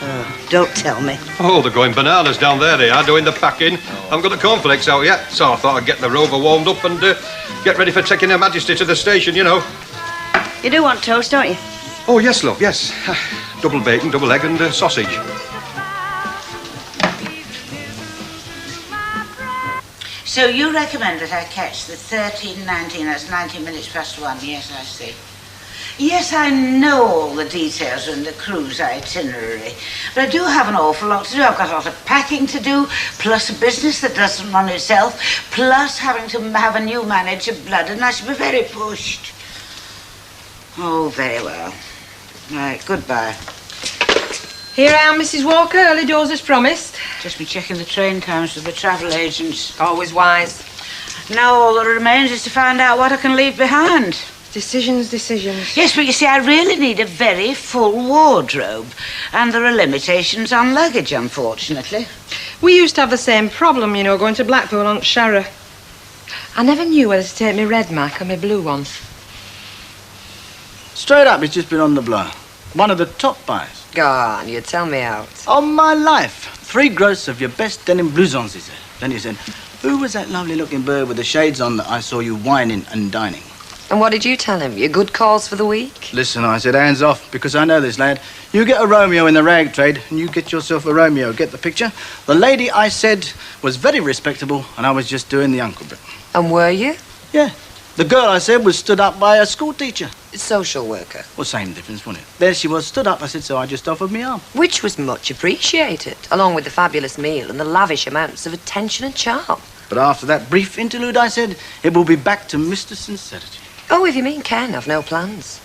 Speaker 18: Oh, don't tell me.
Speaker 11: Oh, they're going bananas down there, they are, doing the packing. I haven't got the cornflakes out yet, so I thought I'd get the rover warmed up and get ready for taking Her Majesty to the station, you know.
Speaker 18: You do want toast, don't you?
Speaker 11: Oh, yes, love, yes. Double bacon, double egg and sausage.
Speaker 10: So you recommend that I catch the 13:19, that's 19 minutes past 1, yes, I see. Yes, I know all the details in the cruise itinerary, but I do have an awful lot to do. I've got a lot of packing to do, plus a business that doesn't run itself, plus having to have a new manager blood, and I should be very pushed. Oh, very well. Right, goodbye.
Speaker 20: Here I am, Mrs. Walker, early doors as promised.
Speaker 10: Just been checking the train times with the travel agents.
Speaker 20: Always wise.
Speaker 10: Now all that remains is to find out what I can leave behind.
Speaker 20: Decisions.
Speaker 10: Yes, but you see, I really need a very full wardrobe. And there are limitations on luggage, unfortunately.
Speaker 20: We used to have the same problem, you know, going to Blackpool on Sharrow. I never knew whether to take my red Mac or my blue one.
Speaker 7: Straight up, he's just been on the blow. One of the top buys.
Speaker 12: Go on, you tell me out.
Speaker 7: On my life. 3 gross of your best denim blousons, he said. Then he said, who was that lovely-looking bird with the shades on that I saw you whining and dining?
Speaker 12: And what did you tell him? Your good cause for the week?
Speaker 7: Listen, I said, hands off, because I know this lad. You get a Romeo in the rag trade, and you get yourself a Romeo. Get the picture? The lady, I said, was very respectable, and I was just doing the uncle bit.
Speaker 12: And were you?
Speaker 7: Yeah. The girl, I said, was stood up by a school teacher.
Speaker 12: Social worker.
Speaker 7: Well, same difference, wasn't it? There she was, stood up. I said, so I just offered me arm.
Speaker 12: Which was much appreciated, along with the fabulous meal and the lavish amounts of attention and charm.
Speaker 7: But after that brief interlude, I said, it will be back to Mr. Sincerity.
Speaker 12: Oh, if you mean Ken, I've no plans.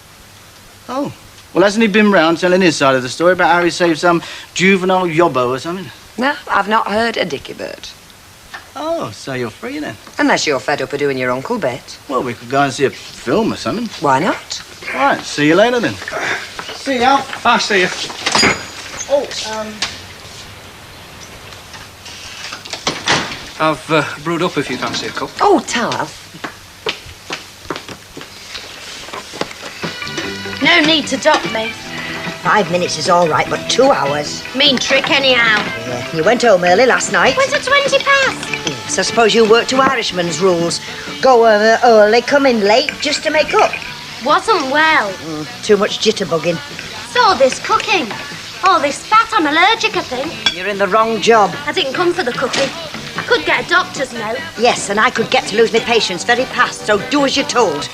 Speaker 7: Oh. Well, hasn't he been round telling his side of the story about how he saved some juvenile yobbo or something?
Speaker 12: No, I've not heard a dicky bird.
Speaker 7: Oh, so you're free then?
Speaker 12: Unless you're fed up of doing your uncle bit.
Speaker 7: Well, we could go and see a film or something.
Speaker 12: Why not?
Speaker 7: All right, see you later then. See you, Al.
Speaker 3: I'll see you.
Speaker 7: Oh,
Speaker 3: I've brewed up if you fancy a cup.
Speaker 12: Oh, Tal.
Speaker 13: No need to dock me.
Speaker 18: 5 minutes is all right, but 2 hours.
Speaker 13: Mean trick anyhow.
Speaker 18: Yeah, you went home early last night.
Speaker 13: Went at 20 past.
Speaker 18: So I suppose you work to Irishman's rules. Go early, come in late, just to make up.
Speaker 13: Wasn't well.
Speaker 18: Too much jitterbugging.
Speaker 13: So all this cooking. All this fat, I'm allergic, I think.
Speaker 18: You're in the wrong job.
Speaker 13: I didn't come for the cooking. I could get a doctor's note.
Speaker 18: Yes, and I could get to lose my patience very fast, so do as you're told.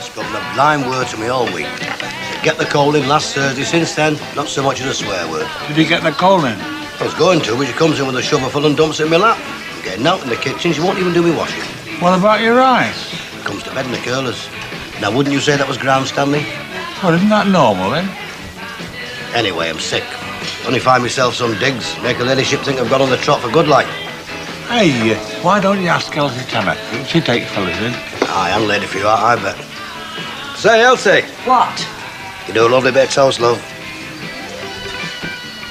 Speaker 17: Spoken a blind word to me all week. Get the coal in last Thursday. Since then, not so much as a swear word.
Speaker 14: Did he get the coal in?
Speaker 17: I was going to, but she comes in with a shovel full and dumps it in my lap. I'm getting out in the kitchen, she won't even do me washing.
Speaker 14: What about your eyes?
Speaker 17: Comes to bed in the curlers. Now, wouldn't you say that was grandstanding?
Speaker 14: Well, isn't that normal, then?
Speaker 17: Anyway, I'm sick. Only find myself some digs. Make a ladyship think I've gone on the trot for good like.
Speaker 14: Hey, why don't you ask Elsie Tanner? She takes fellas in.
Speaker 17: Aye, and lady for you, I bet. Say, Elsie.
Speaker 18: What?
Speaker 17: You do a lovely bit of toast, love.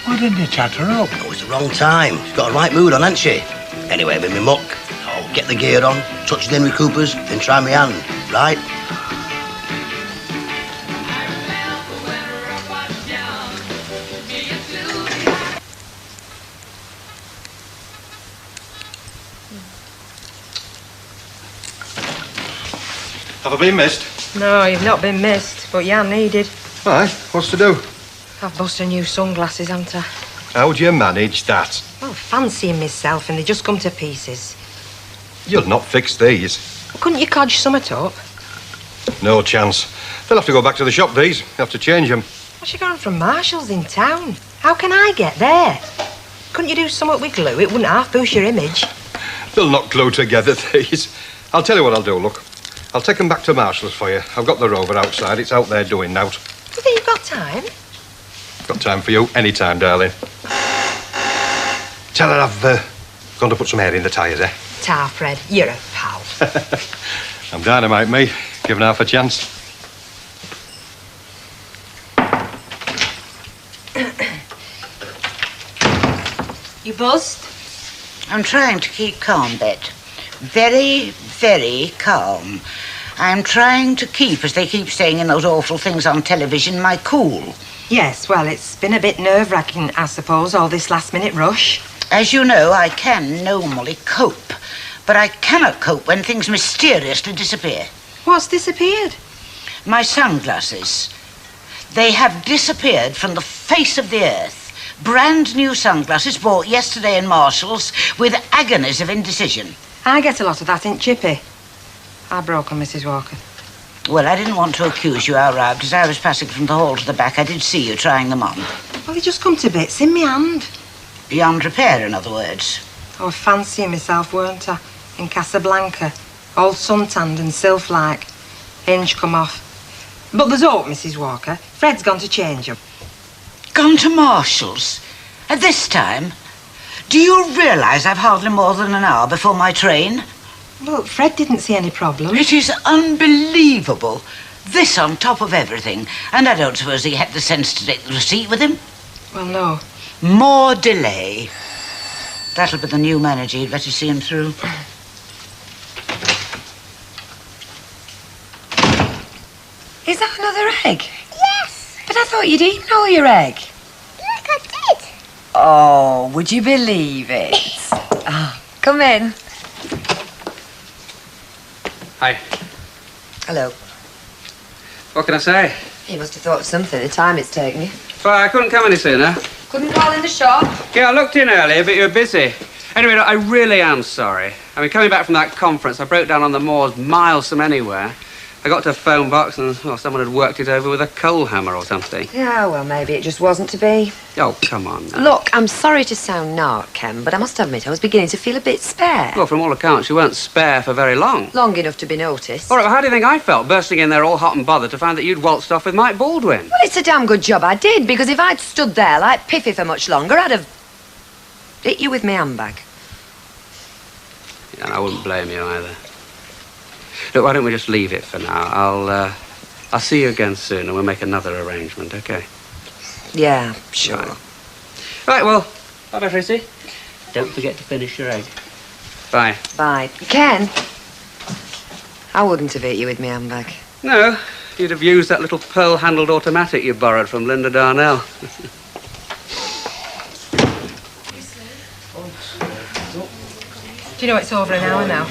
Speaker 14: Why didn't you chat her up?
Speaker 17: Oh, it's the wrong time. She's got a right mood on, hasn't she? Anyway, I'm in my muck. Oh, get the gear on, touch the Henry Coopers, then try my hand, right?
Speaker 11: Have I been missed?
Speaker 20: No, you've not been missed, but you are needed.
Speaker 11: Aye, what's to do?
Speaker 20: I've busted new sunglasses, haven't I?
Speaker 11: How'd you manage that?
Speaker 20: Well, fancying myself, and they just come to pieces.
Speaker 11: You'll not fix these.
Speaker 20: Couldn't you codge something up?
Speaker 11: No chance. They'll have to go back to the shop, these. Have to change them.
Speaker 20: Well, she got 'em from Marshall's in town. How can I get there? Couldn't you do something with glue? It wouldn't half boost your image.
Speaker 11: They'll not glue together, these. I'll tell you what I'll do, look. I'll take them back to Marshall's for you. I've got the rover outside. It's out there doing nought.
Speaker 20: You think you've got time?
Speaker 11: Got time for you any time, darling. Tell her I've gone to put some air in the tyres, eh?
Speaker 20: Tar, Fred, you're a pal.
Speaker 11: I'm dynamite, me. Given half a chance.
Speaker 20: You buzzed?
Speaker 10: I'm trying to keep calm, Bet. Very, very calm. I'm trying to keep, as they keep saying in those awful things on television, my cool.
Speaker 20: Yes, well, it's been a bit nerve-wracking, I suppose, all this last-minute rush.
Speaker 10: As you know, I can normally cope, but I cannot cope when things mysteriously disappear.
Speaker 20: What's disappeared?
Speaker 10: My sunglasses. They have disappeared from the face of the earth. Brand new sunglasses bought yesterday in Marshall's with agonies of indecision.
Speaker 20: I get a lot of that in Chippy. I broke 'em, Mrs. Walker.
Speaker 10: Well, I didn't want to accuse you outright, but as I was passing from the hall to the back, I did see you trying them on.
Speaker 20: Well, they just come to bits in me hand.
Speaker 10: Beyond repair, in other words.
Speaker 20: I was fancying myself, weren't I? In Casablanca. All suntanned and sylph-like. Hinge come off. But there's hope, Mrs. Walker. Fred's gone to change 'em.
Speaker 10: Gone to Marshall's? At this time? Do you realise I've hardly more than an hour before my train?
Speaker 20: Well, Fred didn't see any problem.
Speaker 10: It is unbelievable. This on top of everything. And I don't suppose he had the sense to take the receipt with him?
Speaker 20: Well, no.
Speaker 10: More delay. That'll be the new manager. You'd better see him through.
Speaker 12: Is that another egg?
Speaker 21: Yes.
Speaker 12: But I thought you'd eaten all your egg.
Speaker 21: Look, I did.
Speaker 12: Oh, would you believe it? Oh, come in.
Speaker 9: Hi.
Speaker 12: Hello.
Speaker 9: What can I say?
Speaker 12: You must have thought of something, the time it's taken you.
Speaker 9: Well, I couldn't come any sooner.
Speaker 12: Couldn't call in the shop?
Speaker 9: Yeah, I looked in earlier, but you were busy. Anyway, look, I really am sorry. I mean, coming back from that conference, I broke down on the moors miles from anywhere. I got to a phone box and, well, someone had worked it over with a coal hammer or something.
Speaker 12: Yeah, well, maybe it just wasn't to be.
Speaker 9: Oh, come on now.
Speaker 12: Look, I'm sorry to sound narc, Ken, but I must admit I was beginning to feel a bit spare.
Speaker 9: Well, from all accounts, you weren't spare for very long.
Speaker 12: Long enough to be noticed.
Speaker 9: All right, well, how do you think I felt, bursting in there all hot and bothered to find that you'd waltzed off with Mike Baldwin?
Speaker 12: Well, it's a damn good job I did, because if I'd stood there like Piffy for much longer, I'd have hit you with my handbag.
Speaker 9: Yeah, and I wouldn't blame you either. Look, why don't we just leave it for now? I'll see you again soon and we'll make another arrangement, okay?
Speaker 12: Yeah, sure.
Speaker 9: Right, well, bye-bye, Tracy. Don't forget to finish your egg. Bye.
Speaker 12: Bye. Ken, I wouldn't have hit you with my handbag.
Speaker 9: No, you'd have used that little pearl-handled automatic you borrowed from Linda Darnell.
Speaker 20: Do you know it's over an hour now?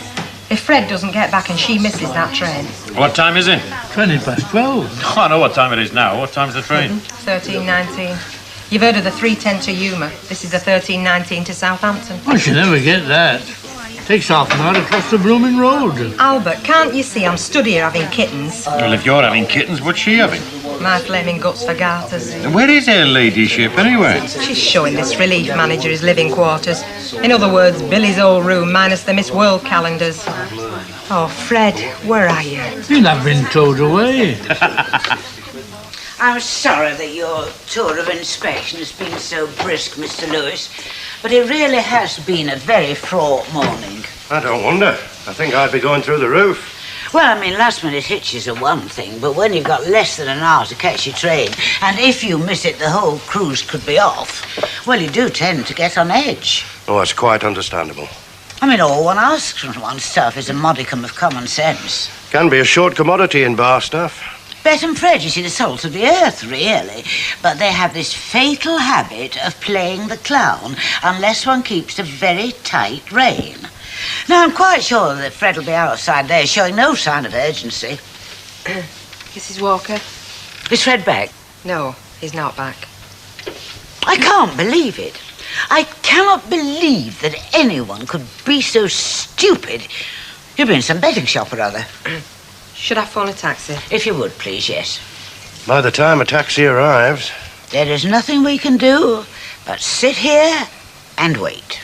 Speaker 20: If Fred doesn't get back and she misses that train.
Speaker 5: What time is it?
Speaker 8: 12.
Speaker 5: Oh, I know what time it is now. What time's the train?
Speaker 20: 13:19. You've heard of the 3:10 to Yuma. This is the 13:19 to Southampton.
Speaker 8: I should never get that. Takes half an hour across the blooming road.
Speaker 20: Albert, can't you see I'm stood here having kittens?
Speaker 5: Well, if you're having kittens, what's she having?
Speaker 20: My flaming guts for garters.
Speaker 5: And where is her ladyship, anyway?
Speaker 20: She's showing this relief manager his living quarters. In other words, Billy's old room minus the Miss World calendars. Oh, Fred, where are you?
Speaker 8: You'll have been towed away.
Speaker 10: I'm sorry that your tour of inspection has been so brisk, Mr. Lewis, but it really has been a very fraught morning.
Speaker 17: I don't wonder. I think I'd be going through the roof.
Speaker 10: Well, I mean, last-minute hitches are one thing, but when you've got less than an hour to catch your train, and if you miss it, the whole cruise could be off, well, you do tend to get on edge.
Speaker 17: Oh, that's quite understandable.
Speaker 10: I mean, all one asks from one's staff is a modicum of common sense.
Speaker 17: Can be a short commodity in bar stuff.
Speaker 10: Bet and Fred, you see, the salt of the earth, really. But they have this fatal habit of playing the clown unless one keeps a very tight rein. Now, I'm quite sure that Fred will be outside there, showing no sign of urgency.
Speaker 20: Mrs. Walker?
Speaker 10: Is Fred back?
Speaker 20: No, he's not back.
Speaker 10: I can't believe it. I cannot believe that anyone could be so stupid. You've been in some betting shop or other.
Speaker 20: Should I phone a taxi?
Speaker 10: If you would, please, yes.
Speaker 17: By the time a taxi arrives...
Speaker 10: There is nothing we can do but sit here and wait.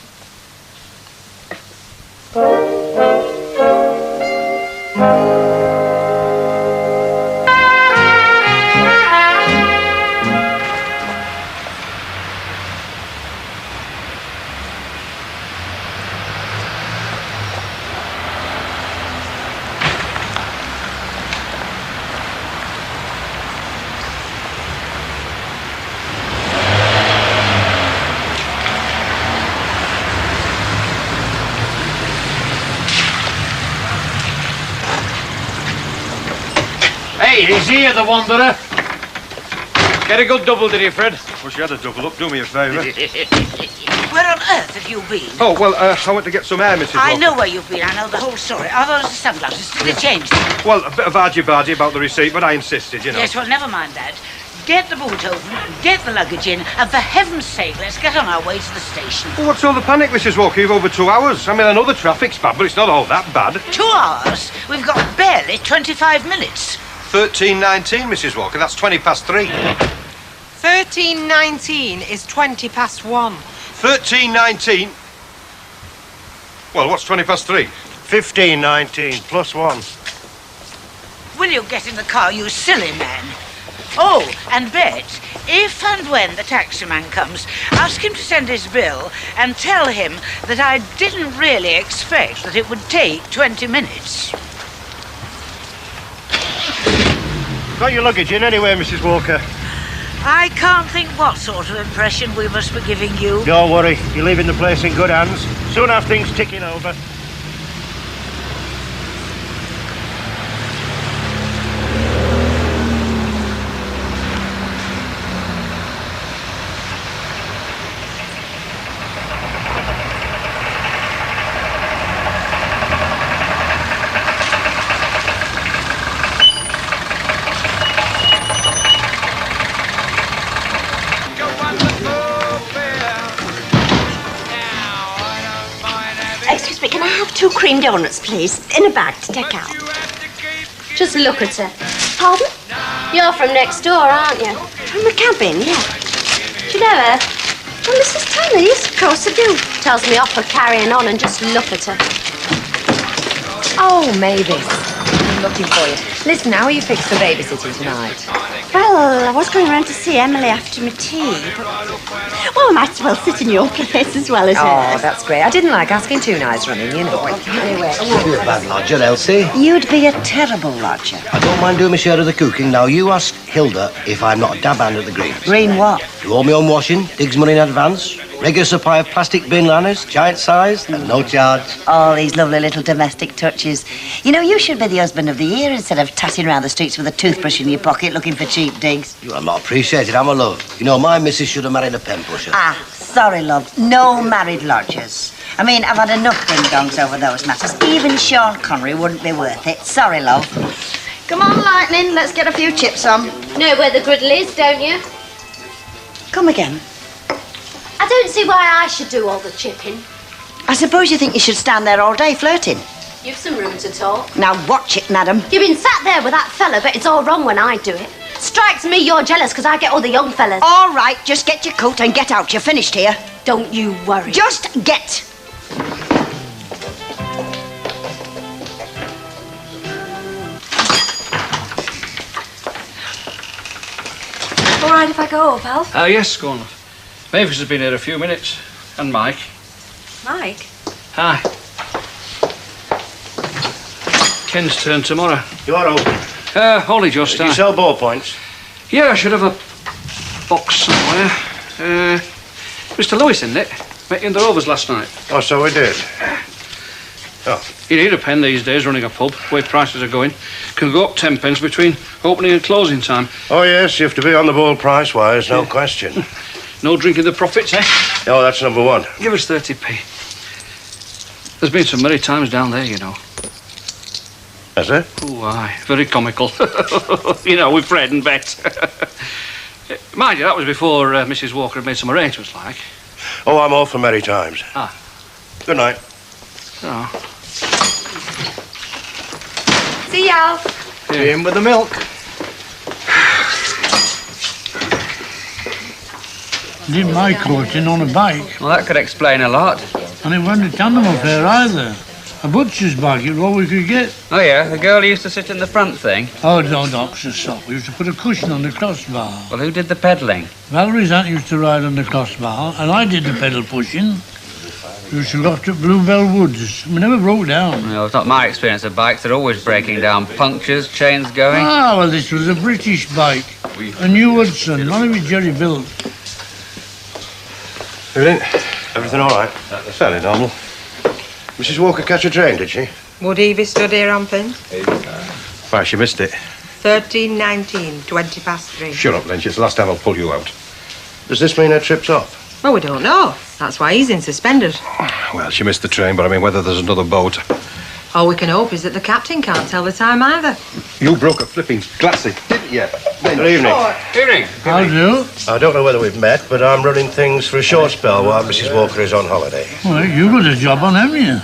Speaker 5: Hey, is he the wanderer? Get a good double, did you, Fred?
Speaker 11: Wish you had a double up. Do me a favour.
Speaker 10: Where on earth have you been?
Speaker 11: Oh, well, I went to get some air, Mrs.
Speaker 10: I
Speaker 11: Walker.
Speaker 10: know where you've been. I know the whole story. Are those the sunglasses? Did they change them?
Speaker 11: Well, a bit of argy-bargy about the receipt, but I insisted, you know.
Speaker 10: Yes, well, never mind that. Get the boot open, get the luggage in, and for heaven's sake, let's get on our way to the station.
Speaker 11: Well, what's all the panic, Mrs. Walker? You've over 2 hours. I mean, I know the traffic's bad, but it's not all that bad.
Speaker 10: 2 hours? We've got barely 25 minutes.
Speaker 11: 13:19, Mrs. Walker. That's 3:20.
Speaker 20: 13:19 is 1:20.
Speaker 11: 13:19? Well, what's 3:20?
Speaker 17: 15:19 plus 1.
Speaker 10: Will you get in the car, you silly man? Oh, and Bet, if and when the taximan comes, ask him to send his bill and tell him that I didn't really expect that it would take 20 minutes.
Speaker 17: Got your luggage in anyway, Mrs. Walker?
Speaker 10: I can't think what sort of impression we must be giving you.
Speaker 17: Don't worry, you're leaving the place in good hands. Soon have things ticking over.
Speaker 16: Excuse me, can I have 2 cream donuts, please? In a bag to take out.
Speaker 13: Just look at her. Pardon? You're from next door, aren't you?
Speaker 16: From the cabin, yeah.
Speaker 13: Do you know her?
Speaker 16: Well, Mrs. Tanner, yes, of course I do.
Speaker 13: Tells me off for carrying on and just look at her.
Speaker 12: Oh, Mavis. I'm looking for you. Listen, how are you fixed for babysitting tonight?
Speaker 16: Well, I was going round to see Emily after my tea, but... Well, I might as well sit in your place as well as
Speaker 12: Oh,
Speaker 16: hers.
Speaker 12: that's great. I didn't like asking 2 nights running, you know. Anyway.
Speaker 17: You're a bad lodger, Elsie.
Speaker 18: You'd be a terrible lodger.
Speaker 17: I don't mind doing my share of the cooking. Now, you ask Hilda if I'm not a dab hand at the greens.
Speaker 18: Green what?
Speaker 17: Do all my own washing, digs money in advance, regular supply of plastic bin liners, giant size, and no charge.
Speaker 18: All these lovely little domestic touches. You know, you should be the husband of the year instead of tatting around the streets with a toothbrush in your pocket looking for cheap digs.
Speaker 17: I'm not appreciated, am I, love? You know, my missus should have married a pen pusher.
Speaker 18: Ah, sorry, love. No married lodgers. I mean, I've had enough ding-dongs over those matters. Even Sean Connery wouldn't be worth it. Sorry, love. Come on, Lightning, let's get a few chips on.
Speaker 13: Know where the griddle is, don't you?
Speaker 18: Come again.
Speaker 13: I don't see why I should do all the chipping.
Speaker 18: I suppose you think you should stand there all day flirting.
Speaker 13: You've some room to talk.
Speaker 18: Now watch it, madam.
Speaker 13: You've been sat there with that fella, but it's all wrong when I do it. Strikes me you're jealous because I get all the young fellas.
Speaker 18: All right, just get your coat and get out. You're finished here.
Speaker 13: Don't you worry.
Speaker 18: Just get.
Speaker 16: All right if I go, Val?
Speaker 3: Yes, go on. Mavis has been here a few minutes. And Mike.
Speaker 16: Mike?
Speaker 3: Hi. Ken's turn tomorrow.
Speaker 17: You're open.
Speaker 3: Only just.
Speaker 17: Did you sell ballpoints?
Speaker 3: Yeah, I should have a box somewhere. Mr. Lewis, isn't it? Met you in the Rovers last night.
Speaker 17: Oh, so we did. Oh.
Speaker 3: You need a pen these days running a pub. The way prices are going. Can go up 10 pence between opening and closing time.
Speaker 17: Oh, yes, you have to be on the ball price-wise, no question.
Speaker 3: No drinking the profits, eh?
Speaker 17: Oh, that's number one.
Speaker 3: Give us 30p. There's been some merry times down there, you know.
Speaker 17: Has there?
Speaker 3: Oh, aye. Very comical. You know, with Fred and Bet. Mind you, that was before Mrs. Walker had made some arrangements, like.
Speaker 17: Oh, I'm all for merry times.
Speaker 3: Ah.
Speaker 17: Good night.
Speaker 3: Oh.
Speaker 20: See y'all.
Speaker 7: See him with the milk.
Speaker 8: Did my coaching on a bike.
Speaker 9: Well, that could explain a lot.
Speaker 8: And it wasn't a tandem affair either. A butcher's bike, it was all we could get.
Speaker 9: Oh, yeah? The girl who used to sit in the front thing?
Speaker 8: Oh, no, Doctor, stop. We used to put a cushion on the crossbar.
Speaker 9: Well, who did the pedalling?
Speaker 8: Valerie's aunt used to ride on the crossbar, and I did the pedal pushing. We used to go up to Bluebell Woods. We never broke down.
Speaker 9: Well, it's not my experience of bikes. They're always breaking down. Punctures, chains going.
Speaker 8: Ah, well, this was a British bike. A new Hudson, none of it Jerry built.
Speaker 17: Everything all right? Fairly normal. Mrs. Walker catch a train, did she?
Speaker 20: Would Evie stood here on pins?
Speaker 11: Why, she missed it.
Speaker 20: 13:19, 3:20.
Speaker 11: Shut up, Lynch. It's the last time I'll pull you out.
Speaker 17: Does this mean her trip's off?
Speaker 20: Well, we don't know. That's why he's in suspended.
Speaker 11: Well, she missed the train, but I mean, whether there's another boat.
Speaker 20: All we can hope is that the captain can't tell the time either.
Speaker 11: You broke a flipping glassy, didn't you?
Speaker 17: Good evening.
Speaker 9: Evening.
Speaker 8: How do?
Speaker 17: I don't know whether we've met, but I'm running things for a short spell while Mrs. Walker is on holiday.
Speaker 8: Well, you got a job on, haven't you?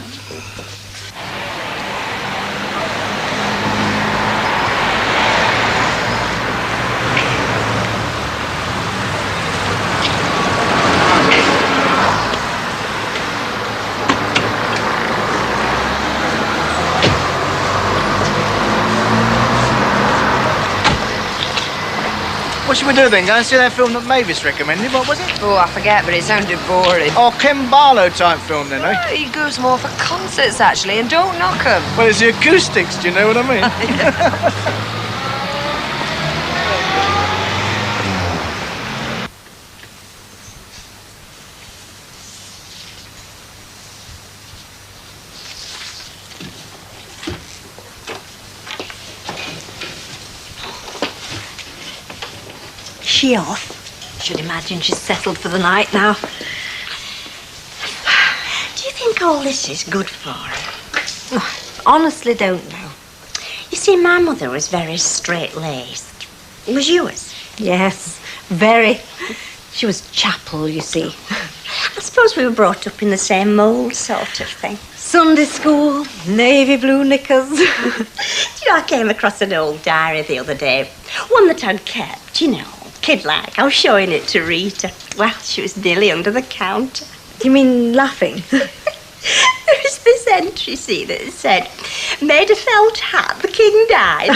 Speaker 7: What should we do then? Go and see that film that Mavis recommended. What was it?
Speaker 12: Oh, I forget, but it sounded boring.
Speaker 7: Oh, Ken Barlow type film then, eh?
Speaker 12: He goes more for concerts, actually, and don't knock 'em.
Speaker 7: Well, it's the acoustics, do you know what I mean?
Speaker 16: She off? Should imagine she's settled for the night now. Do you think all this is good for her? Honestly, don't know. You see, my mother was very straight-laced. Was yours? Yes, very. She was chapel, you see. I suppose we were brought up in the same mould sort of thing. Sunday school, navy blue knickers. Do you know, I came across an old diary the other day. One that I'd kept, you know. Kid-like. I was showing it to Rita. Well, she was nearly under the counter. Do you mean laughing? There was this entry, see, that said, made a felt hat, the king died.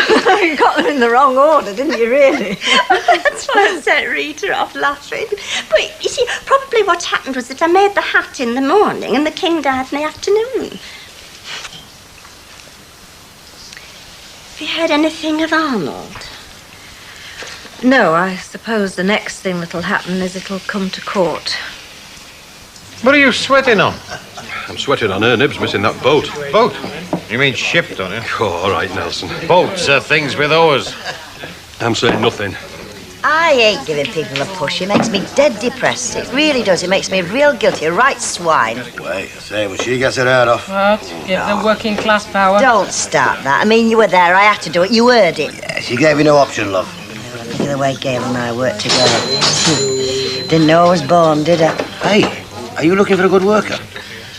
Speaker 16: You got them in the wrong order, didn't you, really? That's why I set Rita off laughing. But, you see, probably what happened was that I made the hat in the morning and the king died in the afternoon. Have you heard anything of Arnold? No, I suppose the next thing that'll happen is it'll come to court.
Speaker 5: What are you sweating on?
Speaker 11: I'm sweating on her nibs missing that boat.
Speaker 5: Boat? You mean ship, don't you?
Speaker 11: Oh, all right, Nelson.
Speaker 5: Boats are things with oars.
Speaker 11: I'm saying nothing.
Speaker 18: I hate giving people a push. It makes me dead depressed. It really does. It makes me real guilty, a right swine.
Speaker 17: Wait, say when she gets her head off.
Speaker 20: What? Give them working class power?
Speaker 18: Don't start that. I mean, you were there. I had to do it. You heard it.
Speaker 17: Yeah, she gave you no option, love.
Speaker 18: Look at the way Gail and I worked together. Didn't know I was born, did I?
Speaker 17: Hey, are you looking for a good worker?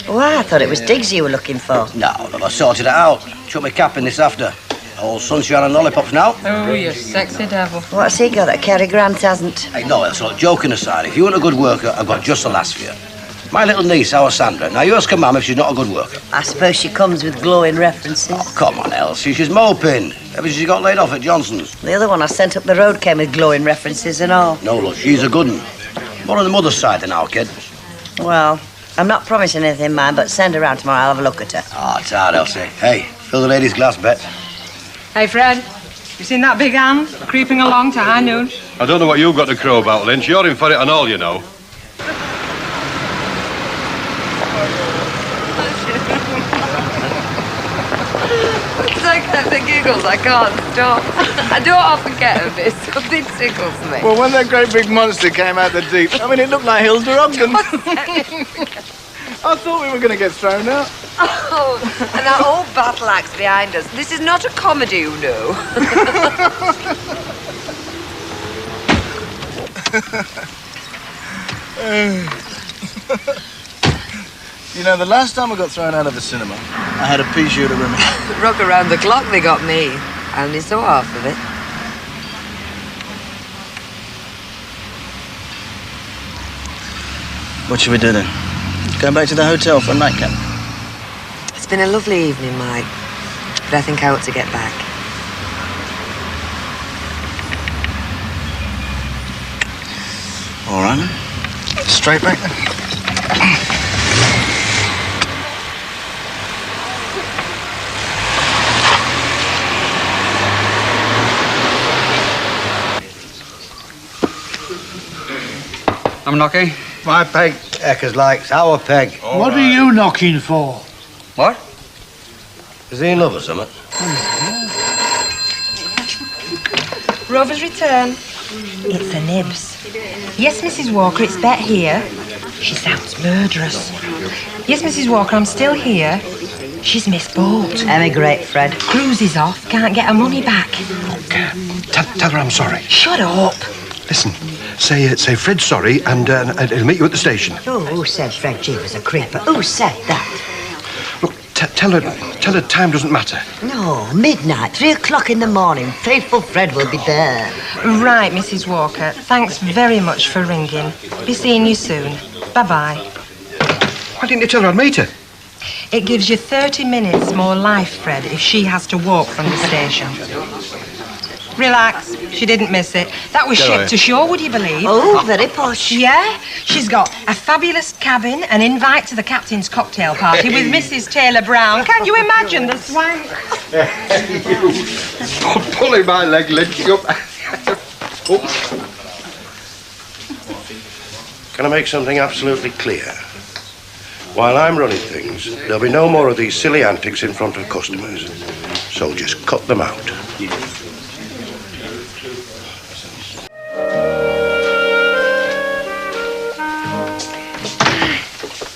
Speaker 18: Why, I thought it was Diggs you were looking for.
Speaker 17: No, look, I sorted it out. Chuck my cap in this after. All sunshine and lollipops now.
Speaker 20: Oh, you sexy devil.
Speaker 18: What's he got that Cary Grant hasn't?
Speaker 17: Hey, no, that's not joking aside. If you want a good worker, I've got just the last for you. My little niece, our Sandra. Now, you ask her mum if she's not a good worker.
Speaker 18: I suppose she comes with glowing references.
Speaker 17: Oh, come on, Elsie. She's moping. Ever since she got laid off at Johnson's.
Speaker 18: The other one I sent up the road came with glowing references and all.
Speaker 17: No, look, she's a good one. More on the mother's side than our kid.
Speaker 18: Well, I'm not promising anything, man, but send her round tomorrow. I'll have a look at her.
Speaker 17: Oh, it's hard, Elsie. Hey, fill the lady's glass, Bet.
Speaker 20: Hey, Fred, you seen that big hand creeping along to high noon?
Speaker 11: I don't know what you've got to crow about, Lynch. You're in for it and all, you know.
Speaker 12: I get the giggles, I can't stop. I don't often get a bit, something tickles me.
Speaker 7: Well, when that great big monster came out the deep, I mean, it looked like Hilda Ogden. I thought we were going to get thrown out.
Speaker 12: Oh, and that old battle axe behind us. This is not a comedy, you know.
Speaker 7: You know, the last time I got thrown out of a cinema, I had a pea shooter with me.
Speaker 12: Rock around the clock they got me. I only saw half of it.
Speaker 7: What should we do then? Going back to the hotel for a nightcap?
Speaker 12: It's been a lovely evening, Mike. But I think I ought to get back.
Speaker 7: All right, then. Straight back then.
Speaker 9: I'm knocking.
Speaker 17: My peg, Eckers likes our peg.
Speaker 8: What are you knocking for?
Speaker 17: What? Is he in love or something?
Speaker 20: Rover's return. It's the Nibs. Yes, Mrs. Walker, it's Bet here. She sounds murderous. Yes, Mrs. Walker, I'm still here. She's misbought.
Speaker 18: Emigrate, Fred.
Speaker 20: Cruise is off. Can't get her money back.
Speaker 11: Tell her I'm sorry.
Speaker 20: Shut up.
Speaker 11: Listen, say Fred's sorry and he'll meet you at the station.
Speaker 18: Oh, who said Fred G was a creeper? Who said that?
Speaker 11: Look, tell her time doesn't matter.
Speaker 18: No, midnight, 3 o'clock in the morning. Faithful Fred will be there.
Speaker 20: Right, Mrs. Walker. Thanks very much for ringing. Be seeing you soon. Bye-bye.
Speaker 11: Why didn't you tell her I'd meet her?
Speaker 20: It gives you 30 minutes more life, Fred, if she has to walk from the station. Relax. She didn't miss it. That was shipped to shore, would you believe?
Speaker 18: Oh, very posh.
Speaker 20: Yeah. She's got a fabulous cabin, an invite to the captain's cocktail party with Mrs. Taylor Brown. Can you imagine the swank?
Speaker 11: Oh, pulling my leg, lynching up.
Speaker 17: Can I make something absolutely clear? While I'm running things, there'll be no more of these silly antics in front of customers. So just cut them out.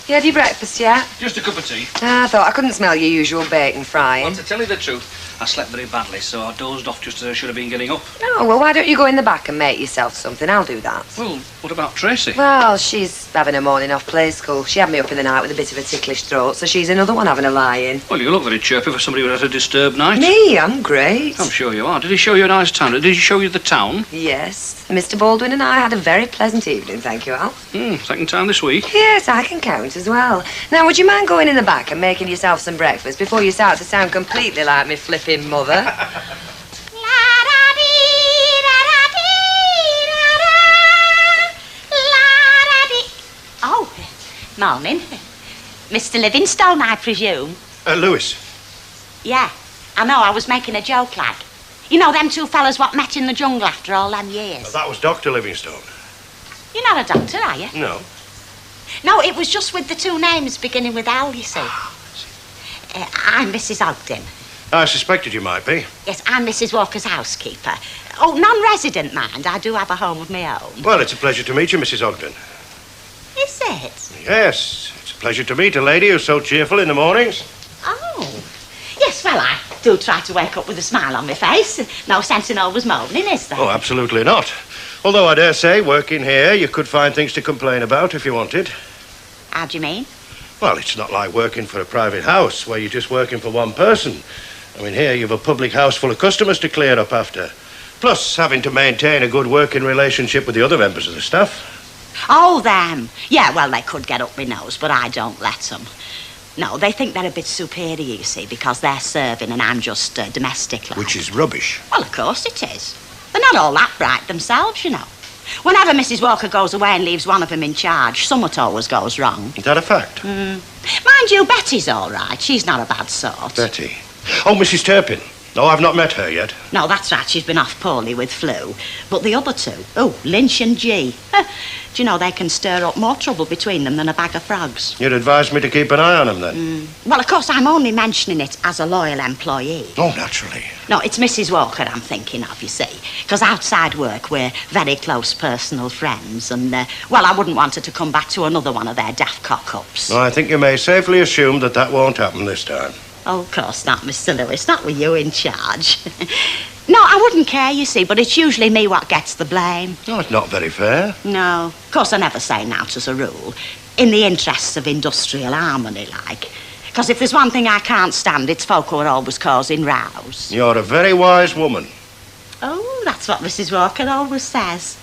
Speaker 12: You had your breakfast yet?
Speaker 3: Just a cup of tea.
Speaker 12: I thought I couldn't smell your usual bacon frying.
Speaker 3: Well, to tell you the truth, I slept very badly, so I dozed off just as I should have been getting up.
Speaker 12: Oh, well, why don't you go in the back and make yourself something? I'll do that.
Speaker 3: Well, what about Tracy?
Speaker 12: Well, she's having a morning off play school. She had me up in the night with a bit of a ticklish throat, so she's another one having a lie-in.
Speaker 3: Well, you look very chirpy for somebody who had a disturbed night.
Speaker 12: Me? I'm great.
Speaker 3: I'm sure you are. Did he show you a nice town? Did he show you the town?
Speaker 12: Yes. Mr. Baldwin and I had a very pleasant evening, thank you, Al.
Speaker 3: Second time this week.
Speaker 12: Yes, I can count as well. Now, would you mind going in the back and making yourself some breakfast before you start to sound completely like me flipping mother?
Speaker 4: Oh, morning. Mr. Livingstone, I presume.
Speaker 17: Lewis.
Speaker 4: Yeah, I know, I was making a joke like. You know, them two fellas what met in the jungle after all them years.
Speaker 17: That was Dr. Livingstone.
Speaker 4: You're not a doctor, are you?
Speaker 17: No.
Speaker 4: No, it was just with the two names beginning with L, you see. I'm Mrs. Ogden.
Speaker 17: I suspected you might be.
Speaker 4: Yes, I'm Mrs. Walker's housekeeper. Oh, non-resident, mind. I do have a home of my own.
Speaker 17: Well, it's a pleasure to meet you, Mrs. Ogden.
Speaker 4: Is it?
Speaker 17: Yes, it's a pleasure to meet a lady who's so cheerful in the mornings.
Speaker 4: Oh. Yes, well, I do try to wake up with a smile on my face. No sense in always moaning, is there?
Speaker 17: Oh, absolutely not. Although I dare say, working here, you could find things to complain about if you wanted.
Speaker 4: How do you mean?
Speaker 17: Well, it's not like working for a private house where you're just working for one person. I mean, here you've a public house full of customers to clear up after. Plus, having to maintain a good working relationship with the other members of the staff.
Speaker 4: Oh, them. Yeah, well, they could get up my nose, but I don't let them. No, they think they're a bit superior, you see, because they're serving and I'm just domestic.
Speaker 17: Which is rubbish.
Speaker 4: Well, of course it is. They're not all that bright themselves, you know. Whenever Mrs. Walker goes away and leaves one of them in charge, somewhat always goes wrong.
Speaker 17: Is that a fact?
Speaker 4: Mind you, Betty's all right. She's not a bad sort.
Speaker 17: Betty. Oh, Mrs. Turpin. No, I've not met her yet.
Speaker 4: No, that's right, she's been off poorly with flu. But the other two, Lynch and G, do you know they can stir up more trouble between them than a bag of frogs?
Speaker 17: You'd advise me to keep an eye on them, then?
Speaker 4: Well, of course, I'm only mentioning it as a loyal employee.
Speaker 17: Oh, naturally.
Speaker 4: No, it's Mrs. Walker I'm thinking of, you see. Because outside work, we're very close personal friends. And, well, I wouldn't want her to come back to another one of their daft cock-ups.
Speaker 17: No, I think you may safely assume that won't happen this time.
Speaker 4: Oh, of course not, Mr. Lewis. Not with you in charge. No, I wouldn't care, you see, but it's usually me what gets the blame.
Speaker 17: No, it's not very fair.
Speaker 4: No. Of course, I never say naught as a rule. In the interests of industrial harmony, like. Because if there's one thing I can't stand, it's folk who are always causing rows.
Speaker 17: You're a very wise woman.
Speaker 4: Oh, that's what Mrs. Walker always says.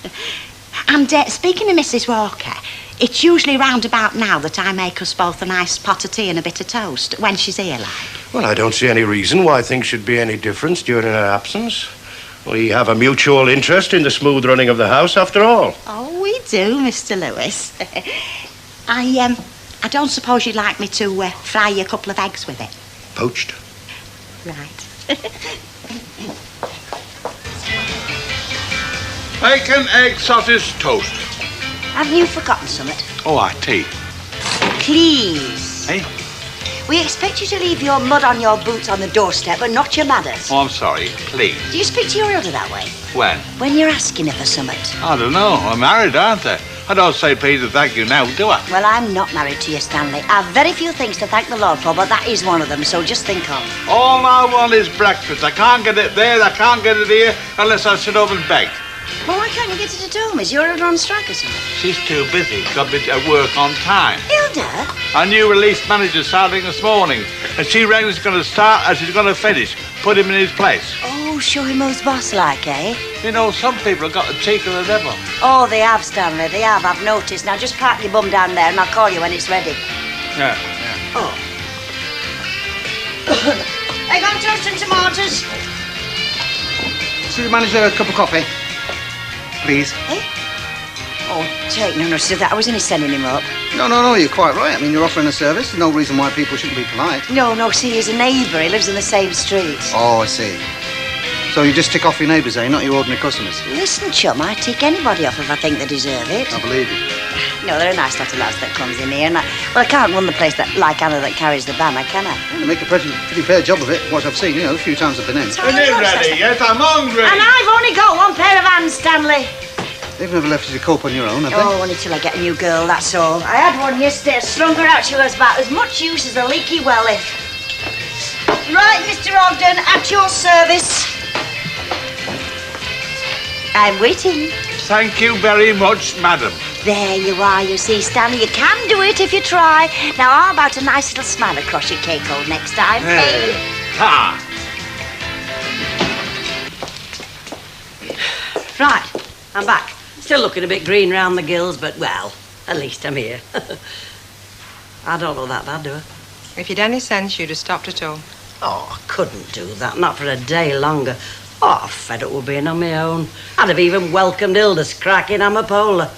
Speaker 4: And speaking of Mrs. Walker, it's usually round about now that I make us both a nice pot of tea and a bit of toast, when she's here, like.
Speaker 17: Well, I don't see any reason why things should be any different during her absence. We have a mutual interest in the smooth running of the house, after all.
Speaker 4: Oh, we do, Mr. Lewis. I don't suppose you'd like me to fry you a couple of eggs with it?
Speaker 17: Poached.
Speaker 4: Right.
Speaker 14: Bacon, egg, sausage, toast.
Speaker 18: Haven't you forgotten something?
Speaker 14: Oh, tea.
Speaker 18: Please.
Speaker 14: Hey?
Speaker 18: We expect you to leave your mud on your boots on the doorstep, but not your ladders.
Speaker 14: Oh, I'm sorry. Please.
Speaker 18: Do you speak to your elder that way?
Speaker 14: When?
Speaker 18: When you're asking her for something.
Speaker 14: I don't know. I'm married, aren't I? I don't say please and thank you now, do I?
Speaker 18: Well, I'm not married to you, Stanley. I've very few things to thank the Lord for, but that is one of them, so just think of.
Speaker 14: All I want is breakfast. I can't get it there, I can't get it here, unless I sit over and beg.
Speaker 18: Well, why can't you get it at home? Is your elder on strike or something?
Speaker 14: She's too busy. Got to be at work on time.
Speaker 18: Hilda?
Speaker 14: Our new release manager's starting this morning, and she reckons he's going to start as he's going to finish. Put him in his place.
Speaker 18: Oh, show him who's boss like, eh?
Speaker 14: You know, some people have got the cheek of the devil.
Speaker 18: Oh, they have, Stanley, they have. I've noticed. Now, just park your bum down there and I'll call you when it's ready.
Speaker 14: Yeah.
Speaker 18: Oh. They got toast and tomatoes?
Speaker 2: So you manage a cup of coffee? Please.
Speaker 18: Eh? Oh, take no notice of that. I was only sending him up.
Speaker 2: No, you're quite right. I mean, you're offering a service. There's no reason why people shouldn't be polite.
Speaker 18: No, see, he's a neighbour. He lives in the same street.
Speaker 2: Oh, I see. So you just tick off your neighbours, eh? Not your ordinary customers?
Speaker 18: Listen, chum, I tick anybody off if I think they deserve it.
Speaker 2: I believe you.
Speaker 18: No, they're a nice lot of lads that comes in here, and I can't run the place like Anna that carries the banner, can I?
Speaker 2: They make a pretty fair job of it, what I've seen, a few times I've been in.
Speaker 14: Is it ready? Yes, I'm hungry.
Speaker 18: And I've only got one pair of hands, Stanley.
Speaker 2: They've never left you to cope on your own, have they?
Speaker 18: Oh, only till I get a new girl, that's all. I had one yesterday, strung her out. She was about as much use as a leaky welly. Right, Mr. Ogden, at your service. I'm waiting.
Speaker 14: Thank you very much, madam.
Speaker 18: There you are, you see, Stanley. You can do it if you try. Now, how about a nice little smile across your cake hole next time?
Speaker 14: Hey. Ha!
Speaker 6: Right, I'm back. Still looking a bit green round the gills, but, well, at least I'm here. I don't look that bad, do I?
Speaker 20: If you'd any sense, you'd have stopped at home.
Speaker 6: Oh, I couldn't do that, not for a day longer. Oh, I'm fed up with being on my own. I'd have even welcomed Hilda's cracking amapola.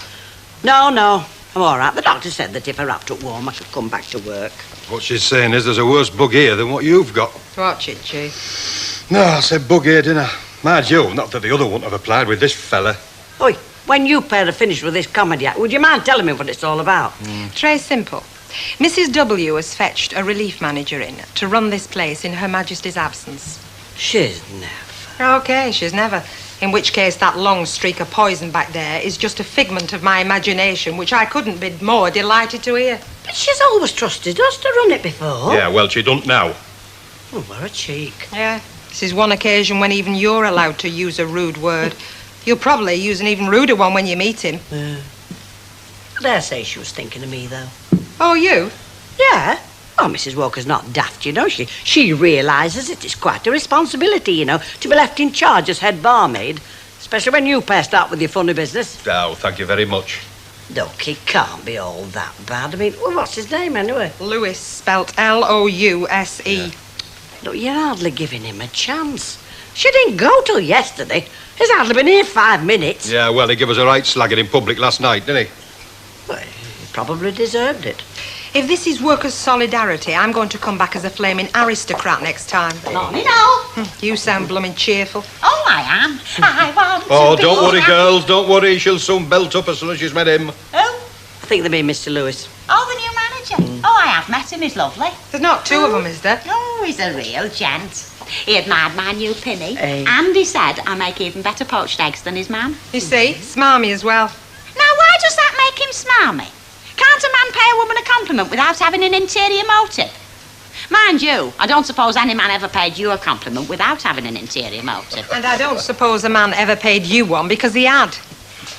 Speaker 6: No, I'm all right. The doctor said that if I wrapped up warm, I could come back to work.
Speaker 11: What she's saying is there's a worse bug here than what you've got.
Speaker 20: Watch it, G.
Speaker 11: No, I said bug here, didn't I? Mind you, not that the other wouldn't have applied with this fella.
Speaker 6: Oi, when you pair are finished with this comedy act, would you mind telling me what it's all about?
Speaker 20: Trey's simple. Mrs. W has fetched a relief manager in to run this place in Her Majesty's absence.
Speaker 6: She's never.
Speaker 20: OK, she's never. In which case, that long streak of poison back there is just a figment of my imagination, which I couldn't be more delighted to hear.
Speaker 6: But she's always trusted us to run it before.
Speaker 11: Yeah, well, she don't now.
Speaker 6: Oh, what a cheek.
Speaker 20: Yeah, this is one occasion when even you're allowed to use a rude word. You'll probably use an even ruder one when you meet him.
Speaker 6: Yeah. I dare say she was thinking of me, though.
Speaker 20: Oh, you?
Speaker 6: Yeah. Oh, Mrs. Walker's not daft, you know. She realises it is quite a responsibility, you know, to be left in charge as head barmaid. Especially when you pair start with your funny business.
Speaker 11: Oh, thank you very much.
Speaker 6: Look, he can't be all that bad. I mean, well, what's his name, anyway?
Speaker 20: Lewis, spelt L-O-U-S-E.
Speaker 6: Yeah. Look, you're hardly giving him a chance. She didn't go till yesterday. He's hardly been here 5 minutes.
Speaker 11: Yeah, well, he gave us a right slagging in public last night, didn't he?
Speaker 6: Well, he probably deserved it.
Speaker 20: If this is workers' solidarity, I'm going to come back as a flaming aristocrat next time.
Speaker 18: Morning, all.
Speaker 20: You sound blooming cheerful.
Speaker 18: Oh, I am. I want
Speaker 11: Oh,
Speaker 18: to
Speaker 11: don't
Speaker 18: be
Speaker 11: worry, girls, don't worry. She'll soon belt up as soon as she's met him.
Speaker 18: Oh,
Speaker 4: I think they mean Mr. Lewis.
Speaker 18: oh, the new manager. Oh, I have met him. He's lovely.
Speaker 20: There's not two of them, is there?
Speaker 18: Oh, he's a real gent. He admired my new pinny.
Speaker 4: Hey.
Speaker 18: And he said I make even better poached eggs than his man.
Speaker 20: You see, smarmy as well.
Speaker 18: Now, why does that make him smarmy? Can't a man pay a woman a compliment without having an interior motive? Mind you, I don't suppose any man ever paid you a compliment without having an interior motive.
Speaker 20: And I don't suppose a man ever paid you one because he had.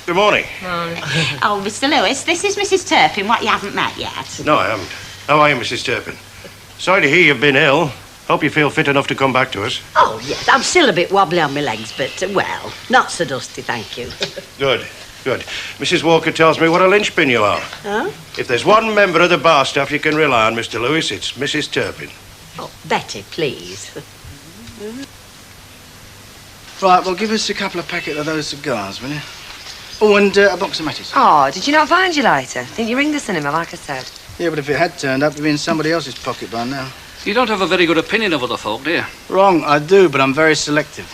Speaker 17: Good morning.
Speaker 18: Oh, Mr. Lewis, this is Mrs. Turpin, what you haven't met yet.
Speaker 17: No, I haven't. How are you, Mrs. Turpin? Sorry to hear you've been ill. Hope you feel fit enough to come back to us.
Speaker 4: Oh, yes, I'm still a bit wobbly on my legs, but, well, not so dusty, thank you.
Speaker 17: Good, good. Mrs. Walker tells me what a linchpin you are.
Speaker 4: Huh?
Speaker 17: If there's one member of the bar staff you can rely on, Mr. Lewis, it's Mrs. Turpin.
Speaker 4: Oh, Betty, please.
Speaker 7: Right, well, give us a couple of packets of those cigars, will you? Oh, and a box of matches.
Speaker 12: Oh, did you not find your lighter? Didn't you ring the cinema, like I said?
Speaker 7: Yeah, but if it had turned up, it'd be in somebody else's pocket by now.
Speaker 3: You don't have a very good opinion of other folk, do you?
Speaker 7: Wrong, I do, but I'm very selective.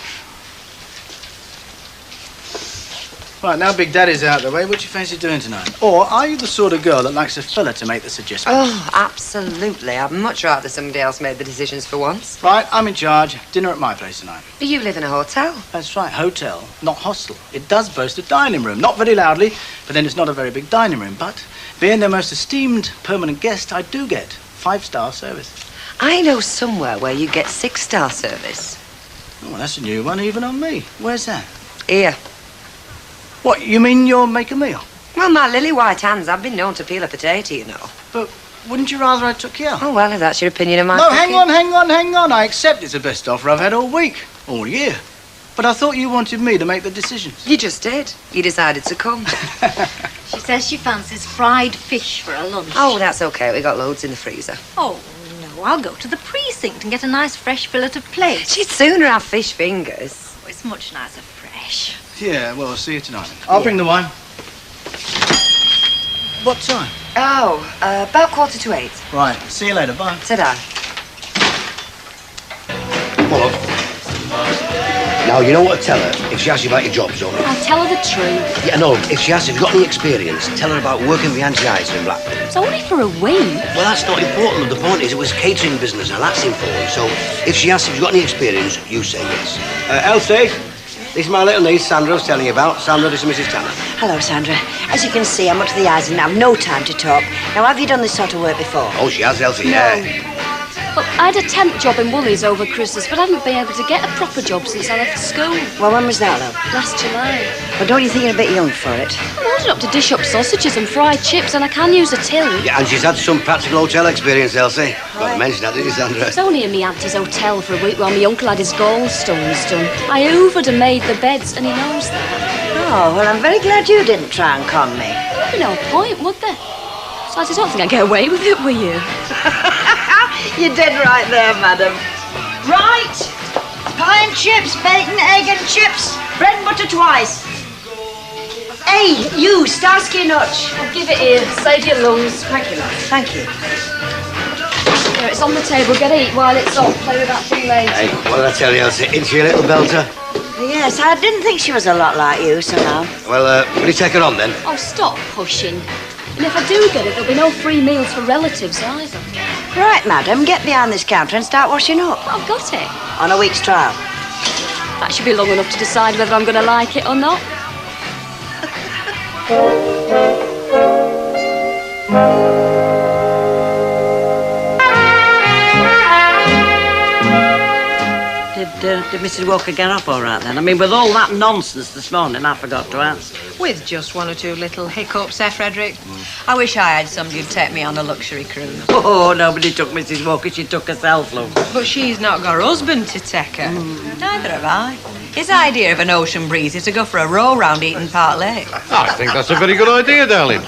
Speaker 7: Right, now Big Daddy's out of the way, what do you fancy doing tonight? Or are you the sort of girl that likes a fella to make the suggestion?
Speaker 12: Oh, absolutely. I'd much rather somebody else made the decisions for once.
Speaker 7: Right, I'm in charge. Dinner at my place tonight.
Speaker 12: But you live in a hotel.
Speaker 7: That's right, hotel, not hostel. It does boast a dining room, not very loudly, but then it's not a very big dining room. But being their most esteemed permanent guest, I do get 5-star service.
Speaker 12: I know somewhere where you get 6-star service.
Speaker 7: Oh, well, that's a new one, even on me. Where's that?
Speaker 12: Here.
Speaker 7: What, you mean you'll make a meal?
Speaker 12: Well, my lily white hands, I've been known to peel a potato, you know.
Speaker 7: But wouldn't you rather I took you out?
Speaker 12: Oh, well, if that's your opinion of my
Speaker 7: No,
Speaker 12: cooking.
Speaker 7: hang on. I accept it's the best offer I've had all week, all year. But I thought you wanted me to make the decisions.
Speaker 12: You just did. You decided to come.
Speaker 1: She says she fancies fried fish for her lunch.
Speaker 12: Oh, that's okay. We got loads in the freezer.
Speaker 1: Oh, no, I'll go to the precinct and get a nice fresh fillet of plate.
Speaker 12: She'd sooner have fish fingers.
Speaker 1: Oh, it's much nicer fresh.
Speaker 7: Yeah, well, I'll see you tonight. I'll bring the wine. What time?
Speaker 12: Oh, about 7:45.
Speaker 7: Right, see you later, bye.
Speaker 12: Ta-da.
Speaker 22: Well, now, you know what to tell her if she asks you about your jobs, don't you?
Speaker 13: I'll tell her the truth.
Speaker 22: Yeah, no, if she asks if you've got any experience, tell her about working for anti-ice in Blackpool.
Speaker 13: It's only for a week.
Speaker 22: Well, that's not important. The point is it was catering business, now that's important. So, if she asks if you've got any experience, you say yes. Elsie, this is my little niece, Sandra, I was telling you about. Sandra, this is Mrs. Tanner.
Speaker 18: Hello, Sandra. As you can see, I'm up to the eyes and have no time to talk. Now, have you done this sort of work before?
Speaker 22: Oh, she has, Elsie,
Speaker 13: No.
Speaker 22: yeah.
Speaker 13: Well, I had a temp job in Woolies over Christmas, but I haven't been able to get a proper job since I left school.
Speaker 18: Well, when was that, love?
Speaker 13: Last July.
Speaker 18: Well, don't you think you're a bit young for it?
Speaker 13: I'm old enough to dish up sausages and fried chips, and I can use a till.
Speaker 22: Yeah, and she's had some practical hotel experience, Elsie. Got to mention that, didn't you, Sandra?
Speaker 13: I was only in my auntie's hotel for a week while my uncle had his gallstones done. I hoovered and made the beds, and he knows that.
Speaker 18: Oh, well, I'm very glad you didn't try and con me.
Speaker 13: There'd be no point, would there? Besides, I don't think I'd get away with it, will you?
Speaker 18: You did right there, madam. Right. Pie and chips, bacon, egg and chips, bread and butter twice. Hey, you, Starsky Nutch.
Speaker 13: I'll give it here. Save your lungs.
Speaker 18: Thank you, love. Thank you.
Speaker 13: Here, it's on the table. Get it while it's on. Play with that thing later.
Speaker 22: Hey, what did I tell you, Elsie? Isn't she a little belter?
Speaker 18: Yes, I didn't think she was a lot like you, so now.
Speaker 22: Well, will you take her on, then?
Speaker 13: Oh, stop pushing. And if I do get it, there'll be no free meals for relatives either.
Speaker 18: Right, madam, get behind this counter and start washing up.
Speaker 13: I've got it.
Speaker 18: On a week's trial.
Speaker 13: That should be long enough to decide whether I'm going to like it or not.
Speaker 4: Did Mrs. Walker get up all right then? I mean, with all that nonsense this morning, I forgot to ask.
Speaker 20: With just one or two little hiccups, Frederick? I wish I had somebody who'd take me on a luxury cruise.
Speaker 4: Oh, nobody took Mrs. Walker. She took herself, love.
Speaker 20: But she's not got her husband to take her. Neither have I. His idea of an ocean breeze is to go for a row round Eaton Park Lake.
Speaker 11: I think that's a very good idea, darling.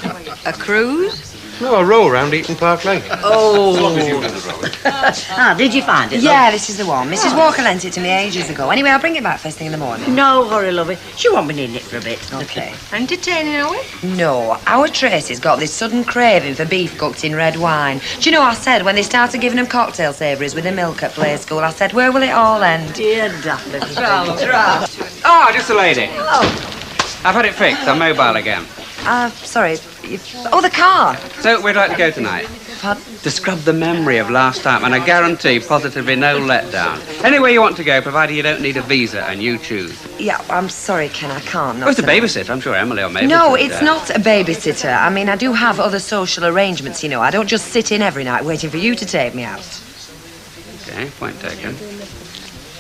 Speaker 20: A cruise?
Speaker 22: No, a row around Eaton Park Lane.
Speaker 18: Oh.
Speaker 22: As long as you do the road.
Speaker 18: Did you find it?
Speaker 12: Yeah,
Speaker 18: love?
Speaker 12: this is the one. Mrs. Walker lent it to me ages ago. Anyway, I'll bring it back first thing in the morning.
Speaker 18: No hurry, lovey. She won't be needing it for a bit.
Speaker 12: Okay.
Speaker 20: Entertaining, are we?
Speaker 12: No, our Tracy's got this sudden craving for beef cooked in red wine. Do you know, I said when they started giving them cocktail savouries with the milk at play school, I said, where will it all end?
Speaker 18: Dear Daphne.
Speaker 9: Oh, just a lady. I've had it fixed. I'm mobile again.
Speaker 12: Sorry. Oh, the car.
Speaker 9: So, where'd you like to go tonight?
Speaker 12: Pardon?
Speaker 9: To scrub the memory of last time, and I guarantee positively no letdown. Anywhere you want to go, provided you don't need a visa and you choose.
Speaker 12: Yeah, I'm sorry, Ken, I can't.
Speaker 9: Oh, it's a babysitter. I'm sure Emily or maybe.
Speaker 12: No, it's not a babysitter. I mean, I do have other social arrangements, you know. I don't just sit in every night waiting for you to take me out.
Speaker 9: Okay, point taken.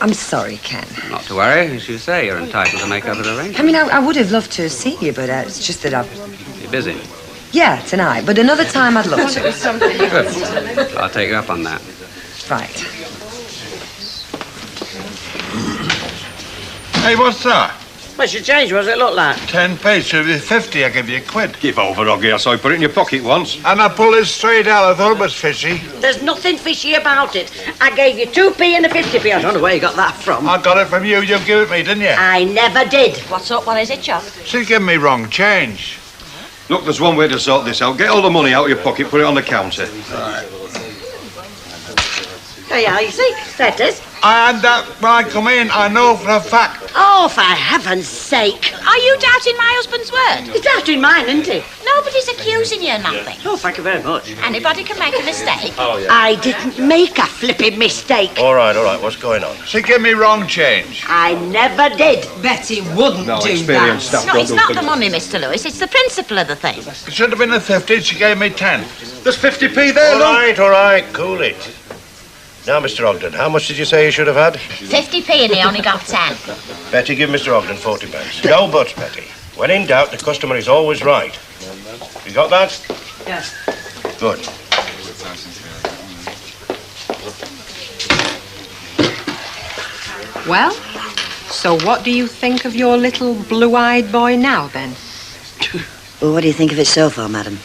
Speaker 12: I'm sorry, Ken.
Speaker 9: Not to worry. As you say, you're entitled to make other arrangements.
Speaker 12: I mean, I would have loved to see you, but it's just that I've...
Speaker 9: You're busy.
Speaker 12: Yeah, tonight, but another time I'd love to.
Speaker 9: Good. I'll take you up on that.
Speaker 12: Right.
Speaker 14: Hey, what's that?
Speaker 22: What's your change? What does it look like?
Speaker 14: 10p, so with 50, I give you a quid.
Speaker 11: Give over, Oggy. I saw you put it in your pocket once.
Speaker 14: And I pulled it straight out. I thought it was fishy.
Speaker 18: There's nothing fishy about it. I gave you 2p and a 50p. I don't know where you got that from.
Speaker 14: I got it from you. You give it me, didn't you?
Speaker 18: I never did. What's up? What is it, Chuck?
Speaker 14: She's giving me wrong change.
Speaker 11: Look, there's one way to sort this out. Get all the money out of your pocket, put it on the counter.
Speaker 18: There you are, you see? There it is.
Speaker 14: And when I come in, I know for a fact.
Speaker 18: Oh, for heaven's sake.
Speaker 15: Are you doubting my husband's word?
Speaker 18: He's doubting mine, isn't he?
Speaker 15: Nobody's accusing you of nothing.
Speaker 18: Oh, thank you very much.
Speaker 15: Anybody can make a mistake.
Speaker 22: Oh, yeah.
Speaker 18: I didn't make a flipping mistake.
Speaker 22: All right. What's going on?
Speaker 14: She gave me wrong change.
Speaker 18: I never did.
Speaker 6: Betty wouldn't
Speaker 11: No,
Speaker 6: do
Speaker 11: experienced
Speaker 6: that.
Speaker 11: staff
Speaker 15: No,
Speaker 11: don't
Speaker 15: it's
Speaker 11: do
Speaker 15: not
Speaker 11: things.
Speaker 15: the money, Mr. Lewis. It's the principle of the thing.
Speaker 14: It should have been a 50. She gave me 10.
Speaker 11: There's 50p there, look.
Speaker 22: All right. Cool it. Now, Mr. Ogden, how much did you say you should have had?
Speaker 15: 50p and he only got 10.
Speaker 22: Betty, give Mr. Ogden 40 pence. No buts, Betty. When in doubt, the customer is always right. You got that?
Speaker 18: Yes.
Speaker 22: Good.
Speaker 20: Well, so what do you think of your little blue-eyed boy now, then?
Speaker 18: Well, what do you think of it so far, madam?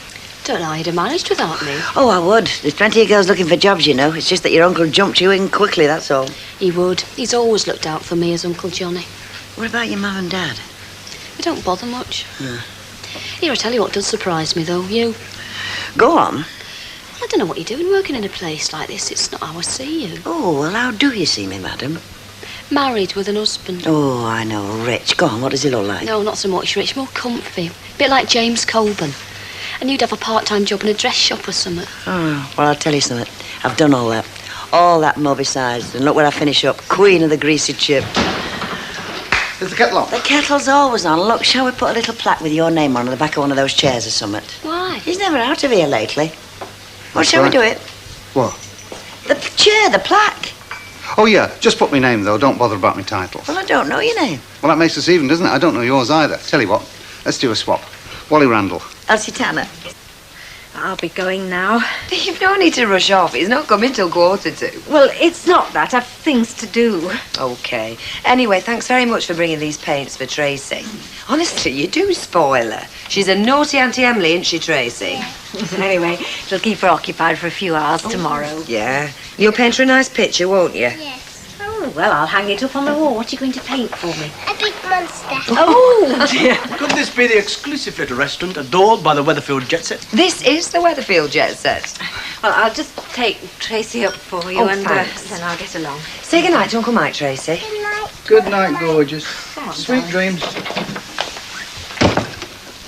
Speaker 13: Don't know how you'd have managed without me.
Speaker 18: Oh, I would. There's plenty of girls looking for jobs, you know. It's just that your uncle jumped you in quickly, that's all.
Speaker 13: He would. He's always looked out for me as Uncle Johnny.
Speaker 18: What about your mum and dad?
Speaker 13: They don't bother much.
Speaker 18: Yeah.
Speaker 13: Here, I tell you what does surprise me, though. You.
Speaker 18: Go on.
Speaker 13: I don't know what you're doing working in a place like this. It's not how I see you.
Speaker 18: Oh, well, how do you see me, madam?
Speaker 13: Married with an husband.
Speaker 18: Oh, I know. Rich. Go on, what does he look like?
Speaker 13: No, not so much rich. More comfy. Bit like James Colburn. And you'd have a part-time job in a dress shop or something.
Speaker 18: Oh, well, I'll tell you something. I've done all that. All that more besides. And look where I finish up. Queen of the greasy chip.
Speaker 2: Is the kettle on?
Speaker 18: The kettle's always on. Look, shall we put a little plaque with your name on the back of one of those chairs or something?
Speaker 13: Why?
Speaker 18: He's never out of here lately. Well, shall
Speaker 2: right.
Speaker 18: we do it?
Speaker 2: What?
Speaker 18: The chair, the plaque.
Speaker 2: Oh, yeah. Just put my name, though. Don't bother about my title.
Speaker 18: Well, I don't know your name.
Speaker 2: Well, that makes us even, doesn't it? I don't know yours either. Tell you what. Let's do a swap. Wally Randall.
Speaker 18: Elsie Tanner.
Speaker 16: I'll be going now.
Speaker 12: You've no need to rush off. He's not coming till 1:45.
Speaker 16: Well, it's not that. I've things to do.
Speaker 12: Okay. Anyway, thanks very much for bringing these paints for Tracy. Honestly, you do spoil her. She's a naughty Auntie Emily, isn't she, Tracy?
Speaker 16: Anyway, it'll keep her occupied for a few hours tomorrow.
Speaker 12: Yeah. You'll paint her a nice picture, won't you?
Speaker 21: Yes.
Speaker 16: Oh, well, I'll hang it up on the wall. What are you going to paint for me?
Speaker 21: A big monster.
Speaker 16: Oh, dear.
Speaker 19: Could this be the exclusive little restaurant adored by the Weatherfield jet set?
Speaker 12: This is the Weatherfield jet set.
Speaker 16: Well, I'll just take Tracy up for you and
Speaker 12: thanks.
Speaker 16: then I'll get along.
Speaker 12: Say goodnight to Uncle Mike, Tracy.
Speaker 2: Good night, gorgeous. Sweet dreams.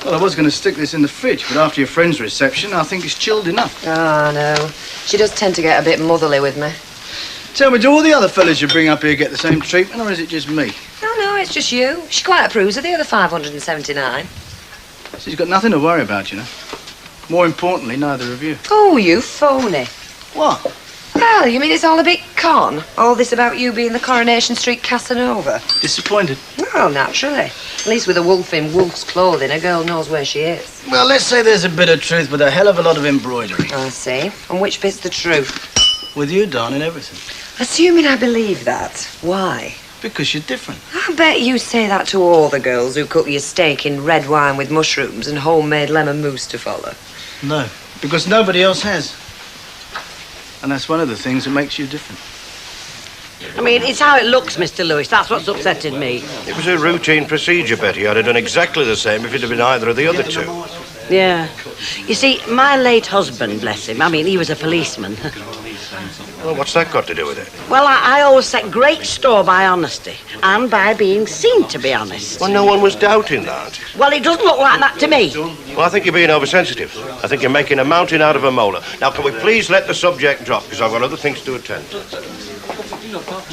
Speaker 2: Well, I was going to stick this in the fridge, but after your friend's reception, I think it's chilled enough.
Speaker 12: Oh, no. She does tend to get a bit motherly with me.
Speaker 2: Tell me, do all the other fellas you bring up here get the same treatment, or is it just me?
Speaker 12: No, it's just you. She quite approves of the other 579.
Speaker 2: She's got nothing to worry about, you know. More importantly, neither of you.
Speaker 12: Oh, you phony.
Speaker 2: What?
Speaker 12: Well, you mean it's all a bit con? All this about you being the Coronation Street Casanova?
Speaker 2: Disappointed?
Speaker 12: Well, naturally. At least with a wolf in wolf's clothing, a girl knows where she is.
Speaker 19: Well, let's say there's a bit of truth with a hell of a lot of embroidery.
Speaker 12: I see. And which bit's the truth?
Speaker 19: With you, darling, everything.
Speaker 12: Assuming I believe that, why?
Speaker 19: Because you're different.
Speaker 12: I bet you say that to all the girls who cook your steak in red wine with mushrooms and homemade lemon mousse to follow.
Speaker 19: No.
Speaker 7: Because nobody else has. And that's one of the things that makes you different.
Speaker 4: I mean, it's how it looks, Mr. Lewis. That's what's upsetting me.
Speaker 17: It was a routine procedure, Betty. I'd have done exactly the same if it had been either of the other two.
Speaker 4: Yeah. You see, my late husband, bless him, I mean, he was a policeman.
Speaker 17: Well, what's that got to do with it?
Speaker 4: Well, I always set great store by honesty and by being seen to be honest.
Speaker 17: Well, no one was doubting that.
Speaker 4: Well, it doesn't look like that to me.
Speaker 17: Well, I think you're being oversensitive. I think you're making a mountain out of a molehill. Now, can we please let the subject drop, because I've got other things to attend to.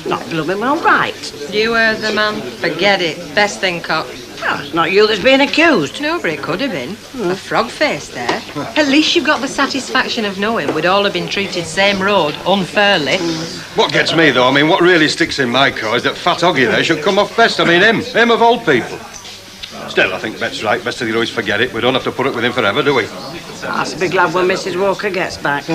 Speaker 4: Not blooming well right.
Speaker 20: You heard the man. Forget it. Best thing, Cock.
Speaker 4: Well, it's not you that's being accused.
Speaker 20: No, but it could have been. A frog face there. At least you've got the satisfaction of knowing we'd all have been treated same road, unfairly.
Speaker 11: What gets me, though, I mean, what really sticks in my car is that fat Hoggy there should come off best. I mean, him of all people. Still, I think Bet's right. Best to always forget it. We don't have to put up with him forever, do we?
Speaker 4: I'll be glad when Mrs. Walker gets back.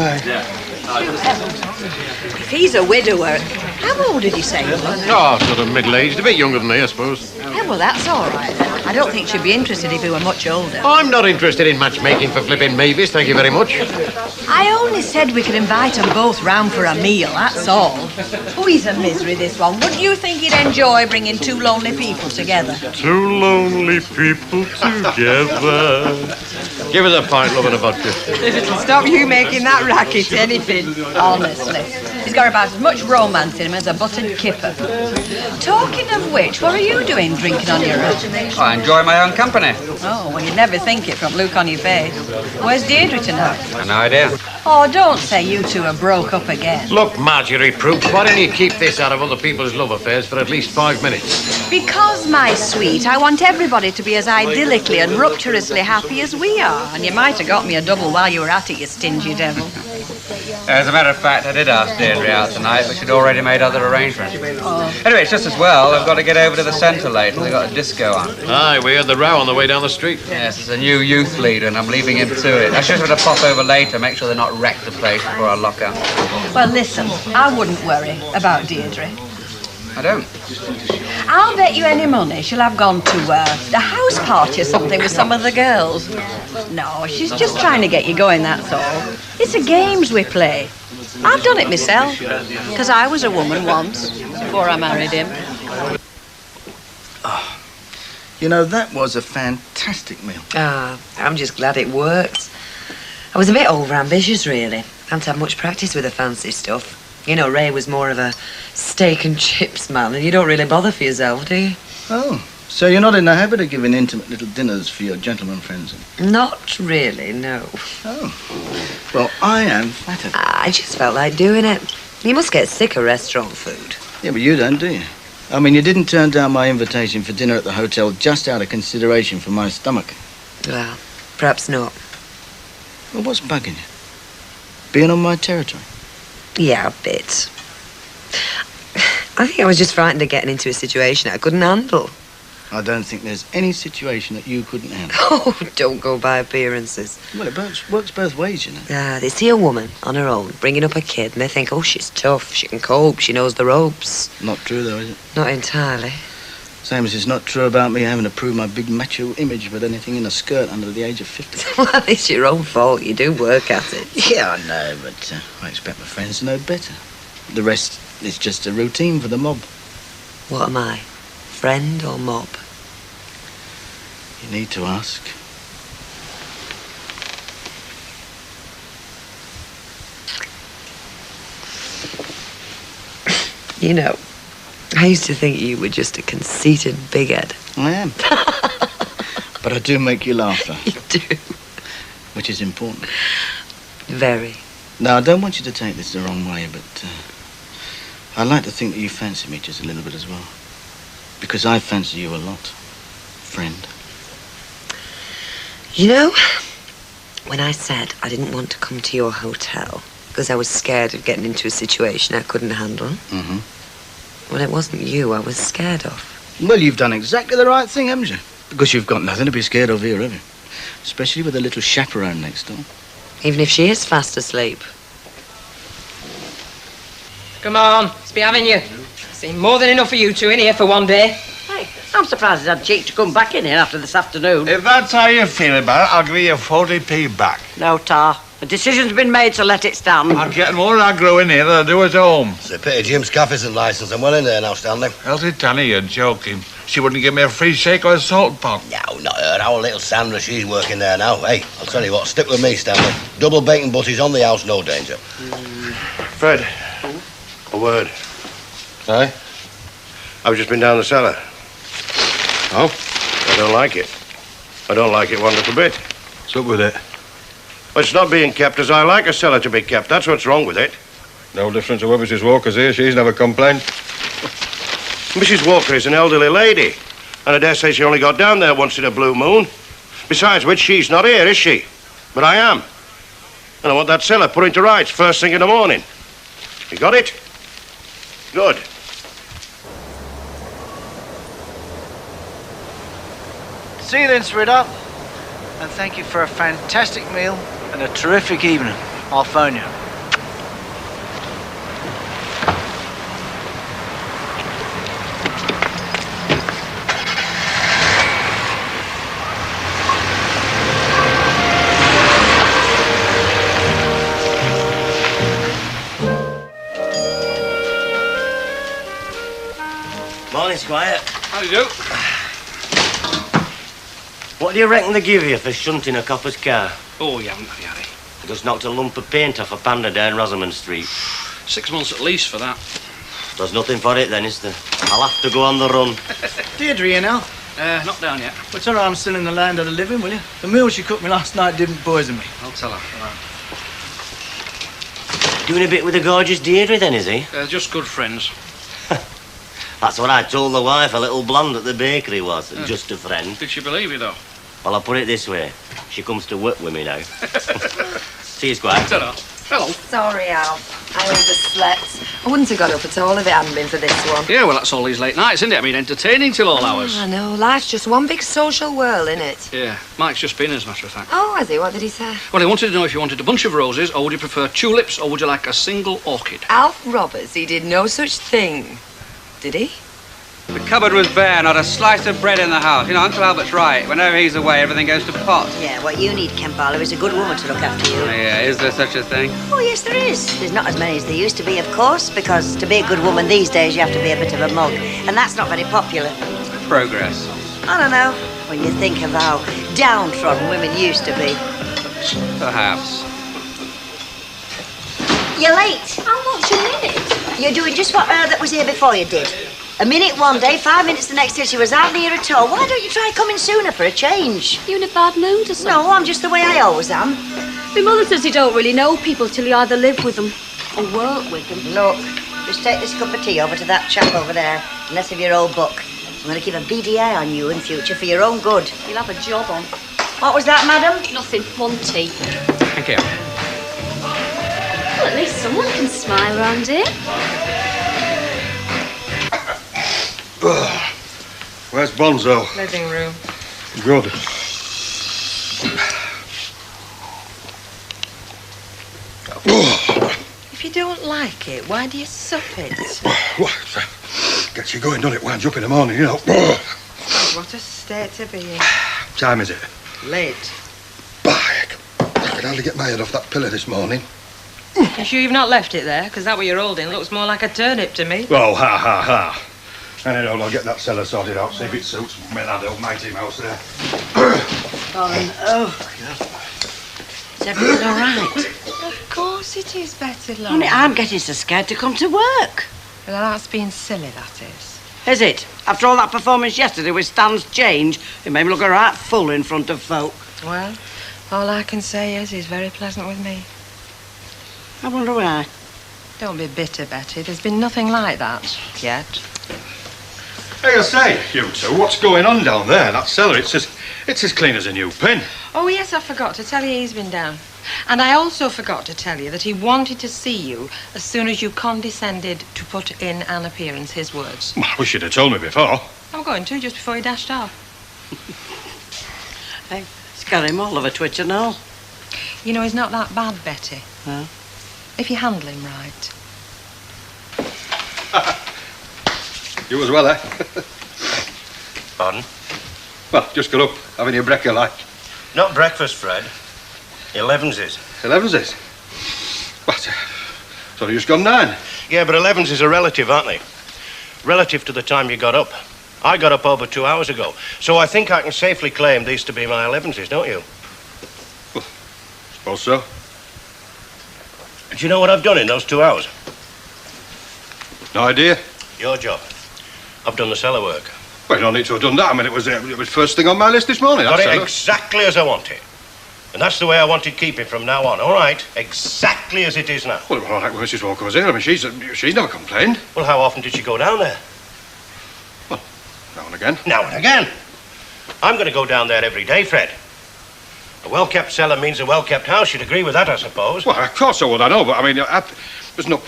Speaker 6: If he's a widower, how old did you say he was?
Speaker 5: Oh, sort of middle-aged. A bit younger than me, I suppose.
Speaker 20: Yeah, well, that's all right then. I don't think she'd be interested if he were much older.
Speaker 5: I'm not interested in matchmaking for flipping Mavis, thank you very much.
Speaker 20: I only said we could invite them both round for a meal, that's all. Oh, he's a misery, this one. Wouldn't you think he'd enjoy bringing two lonely people together?
Speaker 5: Two lonely people together. Give us a pint, love, and a vodka.
Speaker 20: If it'll stop you making that racket, anything. Honestly. He's got about as much romance in him as a buttered kipper. Talking of which, what are you doing drinking on your own?
Speaker 9: Oh, I enjoy my own company.
Speaker 20: Oh, well, you'd never think it from look on your face. Where's Deirdre tonight?
Speaker 9: I've no idea.
Speaker 20: Oh, don't say you two are broke up again.
Speaker 5: Look, Marjorie Proops, why don't you keep this out of other people's love affairs for at least 5 minutes?
Speaker 20: Because, my sweet, I want everybody to be as idyllically and rapturously happy as we are. And you might have got me a double while you were at it, you stingy devil.
Speaker 9: As a matter of fact, I did ask Deirdre out tonight, but she'd already made other arrangements.
Speaker 20: Oh.
Speaker 9: Anyway, it's just as well. I've got to get over to the centre later. They've got a disco on.
Speaker 5: Aye, we heard the row on the way down the street.
Speaker 9: Yes, there's a new youth leader, and I'm leaving him to it. I should have to pop over later, make sure they're not wrecked the place before I lock up.
Speaker 20: Well, listen, I wouldn't worry about Deirdre.
Speaker 9: I don't.
Speaker 20: I'll bet you any money she'll have gone to a house party or something with some of the girls. No, she's just trying to get you going, that's all. It's a games we play. I've done it myself, because I was a woman once, before I married him.
Speaker 7: Oh, you know, that was a fantastic meal.
Speaker 12: Ah, I'm just glad it worked. I was a bit over-ambitious, really. I hadn't had much practice with the fancy stuff. You know, Ray was more of a steak and chips man, and you don't really bother for yourself, do you?
Speaker 7: Oh, so you're not in the habit of giving intimate little dinners for your gentleman friends?
Speaker 12: Not really, no.
Speaker 7: Oh. Well, I am flattered.
Speaker 12: I just felt like doing it. You must get sick of restaurant food.
Speaker 7: Yeah, but you don't, do you? I mean, you didn't turn down my invitation for dinner at the hotel just out of consideration for my stomach.
Speaker 12: Well, perhaps not.
Speaker 7: Well, what's bugging you? Being on my territory?
Speaker 12: Yeah, a bit. I think I was just frightened of getting into a situation I couldn't handle.
Speaker 7: I don't think there's any situation that you couldn't handle.
Speaker 12: Oh, don't go by appearances.
Speaker 7: Well, it works both ways, you know.
Speaker 12: They see a woman on her own, bringing up a kid, and they think, oh, she's tough, she can cope, she knows the ropes.
Speaker 7: Not true, though, is it?
Speaker 12: Not entirely.
Speaker 7: Same as it's not true about me having to prove my big macho image with anything in a skirt under the age of 50.
Speaker 12: Well, it's your own fault. You do work at it.
Speaker 7: Yeah, I know, but I expect my friends to know better. The rest is just a routine for the mob.
Speaker 12: What am I? Friend or mob?
Speaker 7: You need to ask.
Speaker 12: You know, I used to think you were just a conceited big head.
Speaker 7: I am. But I do make you laugh, though.
Speaker 12: You do.
Speaker 7: Which is important.
Speaker 12: Very.
Speaker 7: Now, I don't want you to take this the wrong way, but I like to think that you fancy me just a little bit as well. Because I fancy you a lot, friend.
Speaker 12: You know, when I said I didn't want to come to your hotel because I was scared of getting into a situation I couldn't handle, well, it wasn't you I was scared of.
Speaker 7: Well, you've done exactly the right thing, haven't you? Because you've got nothing to be scared of here, have you? Especially with a little chaperone next door.
Speaker 12: Even if she is fast asleep.
Speaker 6: Come on, it's be having you. Seen more than enough of you two in here for one day.
Speaker 4: Hey, I'm surprised he's had cheek to come back in here after this afternoon.
Speaker 14: If that's how you feel about it, I'll give you 40p back.
Speaker 4: No, Tar.
Speaker 18: The decision's been made to let it stand.
Speaker 14: I'd get more aggro in here than I do at home.
Speaker 22: It's a pity Jim's cafe isn't licensed and well in there now, Stanley.
Speaker 14: Elsie Tanny, you're joking. She wouldn't give me a free shake or a salt pot.
Speaker 22: No, not her. Our little Sandra, she's working there now. Hey, I'll tell you what, stick with me, Stanley. Double bacon butties on the house, no danger.
Speaker 17: Fred, a word.
Speaker 22: Aye?
Speaker 17: I've just been down the cellar.
Speaker 22: Oh?
Speaker 17: I don't like it. I don't like it one little bit.
Speaker 22: What's up with it?
Speaker 17: Well, it's not being kept as I like a cellar to be kept. That's what's wrong with it.
Speaker 11: No different to whoever Mrs. Walker's here. She's never complained.
Speaker 17: Mrs. Walker is an elderly lady, and I dare say she only got down there once in a blue moon. Besides which, she's not here, is she? But I am. And I want that cellar put into rights first thing in the morning. You got it? Good.
Speaker 2: See you then, sweetheart. And thank you for a fantastic meal and a terrific evening. I'll phone you.
Speaker 22: Morning, Squire.
Speaker 3: How do you do?
Speaker 22: What do you reckon they give you for shunting a copper's car?
Speaker 3: Oh, you haven't, have you, Harry?
Speaker 22: I just knocked a lump of paint off a panda down Rosamond Street.
Speaker 3: 6 months at least for that.
Speaker 22: There's nothing for it then, is there? I'll have to go on the run.
Speaker 2: Deirdre here now.
Speaker 3: Not down yet.
Speaker 2: Well, tell her I'm still in the land of the living, will you? The meal she cooked me last night didn't poison me.
Speaker 3: I'll tell her.
Speaker 22: Doing a bit with the gorgeous Deirdre then, is he?
Speaker 3: Just good friends.
Speaker 22: That's what I told the wife, a little blonde at the bakery was. Just a friend.
Speaker 3: Did she believe you, though?
Speaker 22: Well, I'll put it this way. She comes to work with me now. See you, Squire.
Speaker 3: Ta-ra. Hello.
Speaker 12: Sorry, Al. I overslept. I wouldn't have got up at all if it hadn't been for this one.
Speaker 3: Yeah, well, that's all these late nights, isn't it? I mean, entertaining till all hours.
Speaker 12: I know. Life's just one big social whirl, isn't it?
Speaker 3: Yeah. Mike's just been, as a matter of fact.
Speaker 12: Oh, has he? What did he say?
Speaker 3: Well, he wanted to know if you wanted a bunch of roses, or would you prefer tulips, or would you like a single orchid?
Speaker 12: Alf Roberts, he did no such thing. Did he?
Speaker 9: The cupboard was bare, not a slice of bread in the house. You know, Uncle Albert's right. Whenever he's away, everything goes to pot.
Speaker 18: Yeah, what you need, Ken Barlow, is a good woman to look after you.
Speaker 9: Oh, yeah, is there such a thing?
Speaker 18: Oh, yes, there is. There's not as many as there used to be, of course, because to be a good woman these days, you have to be a bit of a mug. And that's not very popular.
Speaker 9: Progress.
Speaker 18: I don't know, when you think of how downtrodden women used to be.
Speaker 9: Perhaps.
Speaker 18: You're late.
Speaker 13: How much a minute?
Speaker 18: You're doing just what her that was here before you did. A minute one day, 5 minutes the next day, she was hardly here at all. Why don't you try coming sooner for a change?
Speaker 13: You in a bad mood or something?
Speaker 18: No, I'm just the way I always am.
Speaker 13: My mother says you don't really know people till you either live with them or work with them.
Speaker 18: Look, just take this cup of tea over to that chap over there, and let's have your old book. I'm going to keep a beady eye on you in future for your own good.
Speaker 13: You'll have a job on.
Speaker 18: What was that, madam?
Speaker 13: Nothing. One tea.
Speaker 9: Thank you.
Speaker 13: Well, at least someone can smile around here.
Speaker 11: Where's Bonzo?
Speaker 20: Living room.
Speaker 11: Good.
Speaker 20: If you don't like it, why do you sup it?
Speaker 11: What? Gets you going, doesn't it? Winds you up in the morning, you know.
Speaker 20: What a state to be in.
Speaker 11: Time is it?
Speaker 20: Late.
Speaker 11: I could hardly get my head off that pillow this morning.
Speaker 20: You sure you've not left it there? Because that what you're holding looks more like a turnip to me.
Speaker 11: Oh, ha, ha, ha. Anyhow, I'll get that cellar sorted out, see if it suits me lad, almighty mouse there.
Speaker 18: Is everything all right?
Speaker 20: Of course it is, Betty, love.
Speaker 18: Honey, I'm getting so scared to come to work.
Speaker 20: Well, that's being silly, that is.
Speaker 18: Is it? After all that performance yesterday with Stan's change, it made me look a right fool in front of folk.
Speaker 20: Well, all I can say is he's very pleasant with me.
Speaker 18: I wonder why.
Speaker 20: Don't be bitter, Betty. There's been nothing like that yet.
Speaker 11: Hey, I say, you two, what's going on down there? That cellar, it's as clean as a new pin.
Speaker 20: Oh, yes, I forgot to tell you he's been down. And I also forgot to tell you that he wanted to see you as soon as you condescended to put in an appearance, his words.
Speaker 11: I wish you'd have told me before.
Speaker 20: I'm going to, just before he dashed off.
Speaker 18: Hey, it's got him all of a twitch and all.
Speaker 20: You know, he's not that bad, Betty.
Speaker 18: Huh?
Speaker 20: If you handle him right.
Speaker 11: You as well, eh?
Speaker 22: Pardon?
Speaker 11: Well, just got up, having your breakfast, like.
Speaker 22: Not breakfast, Fred. 11's it.
Speaker 11: 11's is? What? So you just gone 9?
Speaker 17: Yeah, but 11's is a relative, aren't they? Relative to the time you got up. I got up over 2 hours ago, so I think I can safely claim these to be my 11's, don't you?
Speaker 11: Well, suppose so.
Speaker 17: Do you know what I've done in those 2 hours?
Speaker 11: No idea.
Speaker 17: Your job. I've done the cellar work.
Speaker 11: Well, you don't need to have done that. I mean, it was first thing on my list this morning.
Speaker 17: Got
Speaker 11: That's
Speaker 17: it
Speaker 11: cellar.
Speaker 17: exactly as I want it. And that's the way I wanted keeping from now on, all right? Exactly as it is now.
Speaker 11: Well, all right, well, Mrs. Walker was here. I mean, she's never complained.
Speaker 17: Well, how often did she go down there?
Speaker 11: Well, now and again.
Speaker 17: Now and again. I'm going to go down there every day, Fred. A well-kept cellar means a well-kept house. You'd agree with that, I suppose.
Speaker 11: Well, of course I would, I know, but I mean, there's no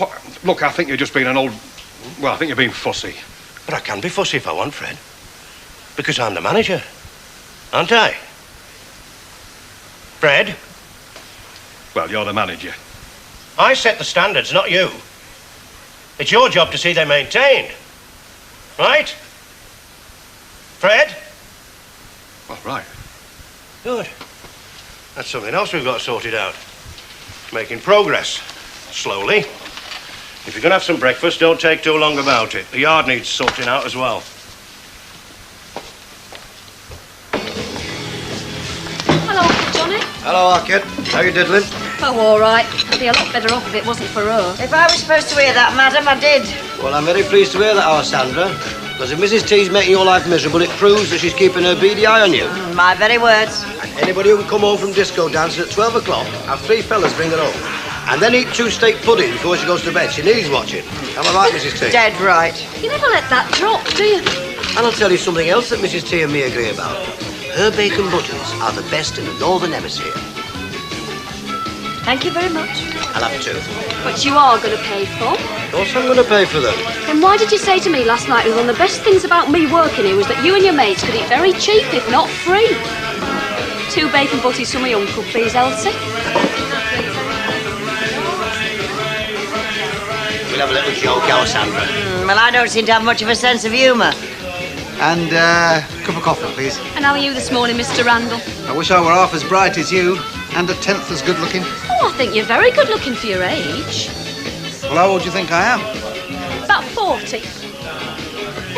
Speaker 11: look, I think you're just being an old... Well, I think you're being fussy.
Speaker 17: But I can be fussy if I want, Fred. Because I'm the manager, aren't I? Fred?
Speaker 11: Well, you're the manager.
Speaker 17: I set the standards, not you. It's your job to see they're maintained. Right? Fred?
Speaker 11: Well, right.
Speaker 17: Good. That's something else we've got sorted out. Making progress. Slowly. If you're going to have some breakfast, don't take too long about it. The yard needs sorting out as well.
Speaker 1: Hello, Johnny.
Speaker 7: Hello, Kid. How you diddling?
Speaker 1: Oh, all right. I'd be a lot better off if it wasn't for her.
Speaker 18: If I was supposed to hear that, madam, I did.
Speaker 7: Well, I'm very pleased to hear that, our Sandra. Because if Mrs. T's making your life miserable, it proves that she's keeping her beady eye on you.
Speaker 18: My very words.
Speaker 7: Anybody who can come home from disco dancing at 12 o'clock, have 3 fellas bring her home. And then eat 2 steak pudding before she goes to bed. She needs watching. Am I right, Mrs. T?
Speaker 18: Dead right.
Speaker 1: You never let that drop, do you?
Speaker 7: And I'll tell you something else that Mrs. T and me agree about. Her bacon butters are the best in the Northern Hemisphere.
Speaker 1: Thank you very much.
Speaker 7: I'll have 2.
Speaker 1: But you are going to pay for.
Speaker 7: Of course I'm going to pay for them.
Speaker 1: Then why did you say to me last night that one of the best things about me working here was that you and your mates could eat very cheap, if not free? 2 bacon butties for my uncle, please, Elsie.
Speaker 7: We'll have a little joke, our Sandra.
Speaker 18: Well, I don't seem to have much of a sense of humour.
Speaker 7: And a cup of coffee, please.
Speaker 1: And how are you this morning, Mr. Randall?
Speaker 7: I wish I were half as bright as you, and 1/10 as good looking.
Speaker 1: Oh, I think you're very good looking for your age.
Speaker 7: Well, how old do you think I am?
Speaker 1: About 40.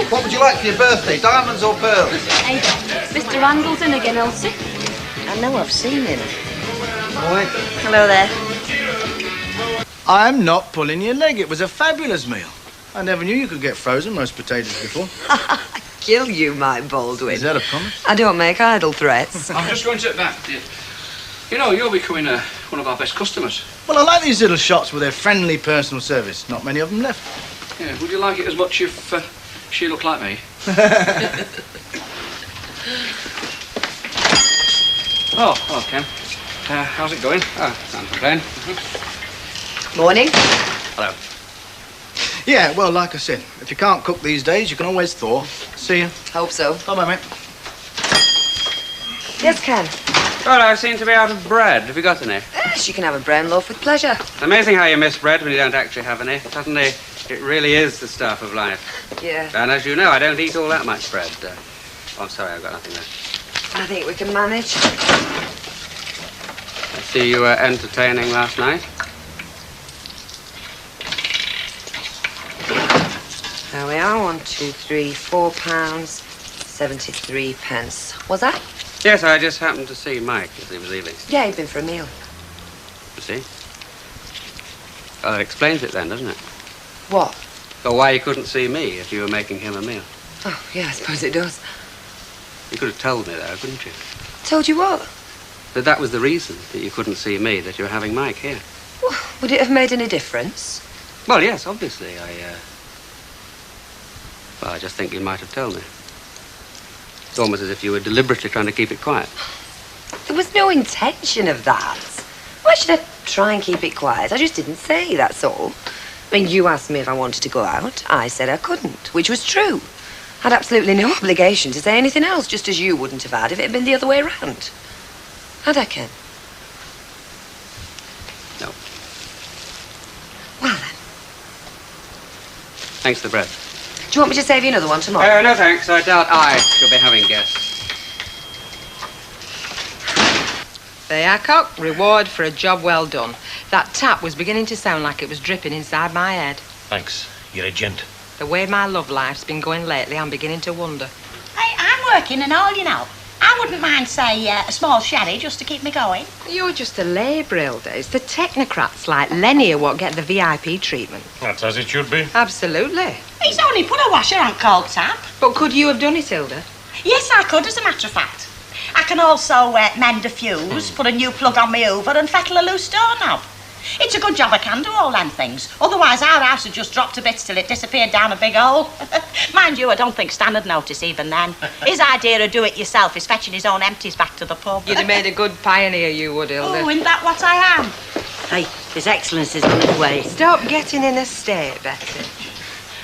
Speaker 7: What would you like for your birthday, diamonds or pearls?
Speaker 1: Hey, Mr. Randall's in again, Elsie.
Speaker 18: I know I've seen him.
Speaker 7: Boy.
Speaker 18: Hello there.
Speaker 7: I'm not pulling your leg. It was a fabulous meal. I never knew you could get frozen roast potatoes before.
Speaker 12: Kill you, my Baldwin.
Speaker 7: Is that a promise?
Speaker 12: I don't make idle threats.
Speaker 3: I'm just going to that. You know, you're becoming one of our best customers.
Speaker 7: Well, I like these little shops with their friendly personal service. Not many of them left.
Speaker 3: Yeah, would you like it as much if she looked like me? Oh, hello, Ken. How's it going? Oh, can't complain.
Speaker 12: Morning.
Speaker 3: Hello.
Speaker 7: Yeah, well, like I said, if you can't cook these days, you can always thaw. See you.
Speaker 12: Hope so.
Speaker 7: Bye-bye, mate.
Speaker 12: Yes, Ken.
Speaker 9: Well, I seem to be out of bread. Have you got any?
Speaker 12: Yes, you can have a brown loaf with pleasure.
Speaker 9: It's amazing how you miss bread when you don't actually have any. Suddenly, it really is the stuff of life.
Speaker 12: Yeah.
Speaker 9: And as you know, I don't eat all that much bread. Oh, I'm sorry, I've got nothing there.
Speaker 12: I think we can manage.
Speaker 9: I see you were entertaining last night.
Speaker 12: There we are. 1, 2, 3, £4.73. Was that?
Speaker 9: Yes, I just happened to see Mike as he was leaving.
Speaker 12: Yeah, he'd been for a meal.
Speaker 9: You see? Well, that explains it then, doesn't it?
Speaker 12: What?
Speaker 9: Or why you couldn't see me if you were making him a meal.
Speaker 12: Oh, yeah, I suppose it does.
Speaker 9: You could have told me that, couldn't you?
Speaker 12: Told you what?
Speaker 9: That was the reason that you couldn't see me, that you were having Mike here.
Speaker 12: Well, would it have made any difference?
Speaker 9: Well, yes, obviously. I just think you might have told me. It's almost as if you were deliberately trying to keep it quiet.
Speaker 12: There was no intention of that. Why should I try and keep it quiet? I just didn't say, that's all. I mean, you asked me if I wanted to go out. I said I couldn't, which was true. I had absolutely no obligation to say anything else, just as you wouldn't have had if it had been the other way around. Had I, Ken?
Speaker 9: No.
Speaker 12: Well, then.
Speaker 9: Thanks for the bread.
Speaker 12: Do you want me to save you another one tomorrow?
Speaker 9: No, thanks. I doubt I shall be having guests.
Speaker 20: There you are, Cock. Reward for a job well done. That tap was beginning to sound like it was dripping inside my head.
Speaker 17: Thanks. You're a gent.
Speaker 20: The way my love life's been going lately, I'm beginning to wonder.
Speaker 16: Hey, I'm working and all, you know. I wouldn't mind, say, a small sherry just to keep me going.
Speaker 20: You're just a labourer, Hilda. It's the technocrats like Lenny who won't get the VIP treatment.
Speaker 5: That's as it should be.
Speaker 20: Absolutely.
Speaker 16: He's only put a washer on cold tap.
Speaker 20: But could you have done it, Hilda?
Speaker 16: Yes, I could, as a matter of fact. I can also mend a fuse, put a new plug on my Hoover and fettle a loose doorknob. It's a good job I can do all them things. Otherwise, our house had just dropped to bits till it disappeared down a big hole. Mind you, I don't think Stan would notice even then. His idea of do it yourself is fetching his own empties back to the pub.
Speaker 20: You'd have made a good pioneer, you would, Hilda.
Speaker 16: Oh, isn't that what I am?
Speaker 4: Hey, His Excellency's on his way.
Speaker 20: Stop getting in a state, Betty.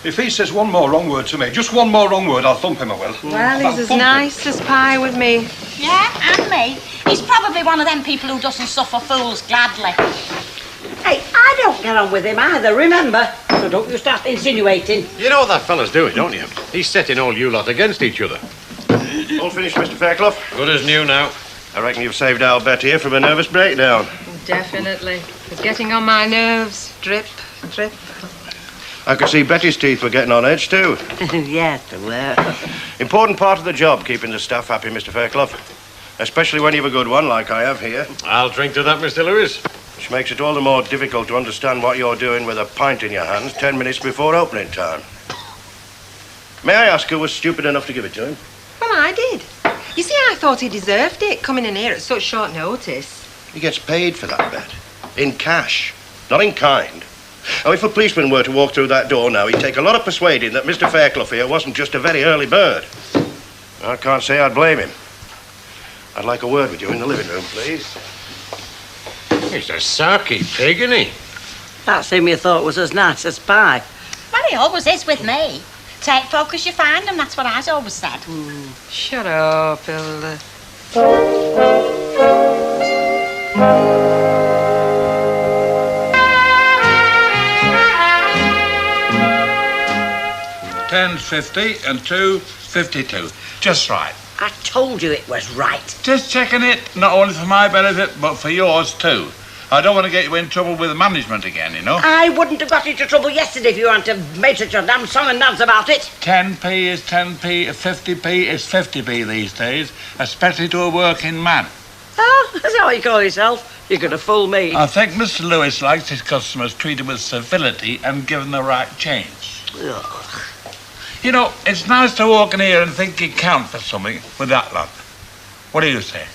Speaker 11: If he says one more wrong word to me, just one more wrong word, I'll thump him, I will.
Speaker 20: Well,
Speaker 11: I'll
Speaker 20: he's as
Speaker 11: thump him.
Speaker 20: nice as pie with me.
Speaker 16: Yeah, and me. He's probably one of them people who doesn't suffer fools gladly.
Speaker 4: Hey, I don't get on with him either, remember? So don't you start insinuating.
Speaker 17: You know what that fella's doing, don't you? He's setting all you lot against each other. All finished, Mr. Fairclough?
Speaker 5: Good as new now.
Speaker 17: I reckon you've saved our Bet here from a nervous breakdown.
Speaker 20: Definitely. It's getting on my nerves. Drip, drip.
Speaker 17: I could see Betty's teeth were getting on edge, too.
Speaker 4: Yes, they were.
Speaker 17: Important part of the job, keeping the staff happy, Mr. Fairclough. Especially when you've a good one, like I have here.
Speaker 5: I'll drink to that, Mr. Lewis.
Speaker 17: Which makes it all the more difficult to understand what you're doing with a pint in your hands 10 minutes before opening time. May I ask who was stupid enough to give it to him?
Speaker 20: Well, I did. You see, I thought he deserved it, coming in here at such short notice.
Speaker 17: He gets paid for that bet. In cash, not in kind. Now, if a policeman were to walk through that door now, he'd take a lot of persuading that Mr. Fairclough here wasn't just a very early bird. I can't say I'd blame him. I'd like a word with you in the living room, please.
Speaker 5: He's a sarky pig, isn't he?
Speaker 4: That's him you thought was as nice as pie.
Speaker 16: Well, he always is with me. Take folk as you find them, that's what I've always said.
Speaker 20: Shut up, Hilda.
Speaker 14: Ten's 50 and 2's 52. Just right.
Speaker 4: I told you it was right.
Speaker 14: Just checking it, not only for my benefit, but for yours too. I don't want to get you in trouble with management again, you know.
Speaker 4: I wouldn't have got into trouble yesterday if you hadn't have made such a damn song and dance about it.
Speaker 14: 10p is 10p, 50p is 50p these days, especially to a working man.
Speaker 4: Oh, that's how you call yourself. You're going to fool me.
Speaker 14: I think Mr. Lewis likes his customers treated with civility and given the right change.
Speaker 4: Ugh.
Speaker 14: You know, it's nice to walk in here and think you count for something with that lot. What do you say?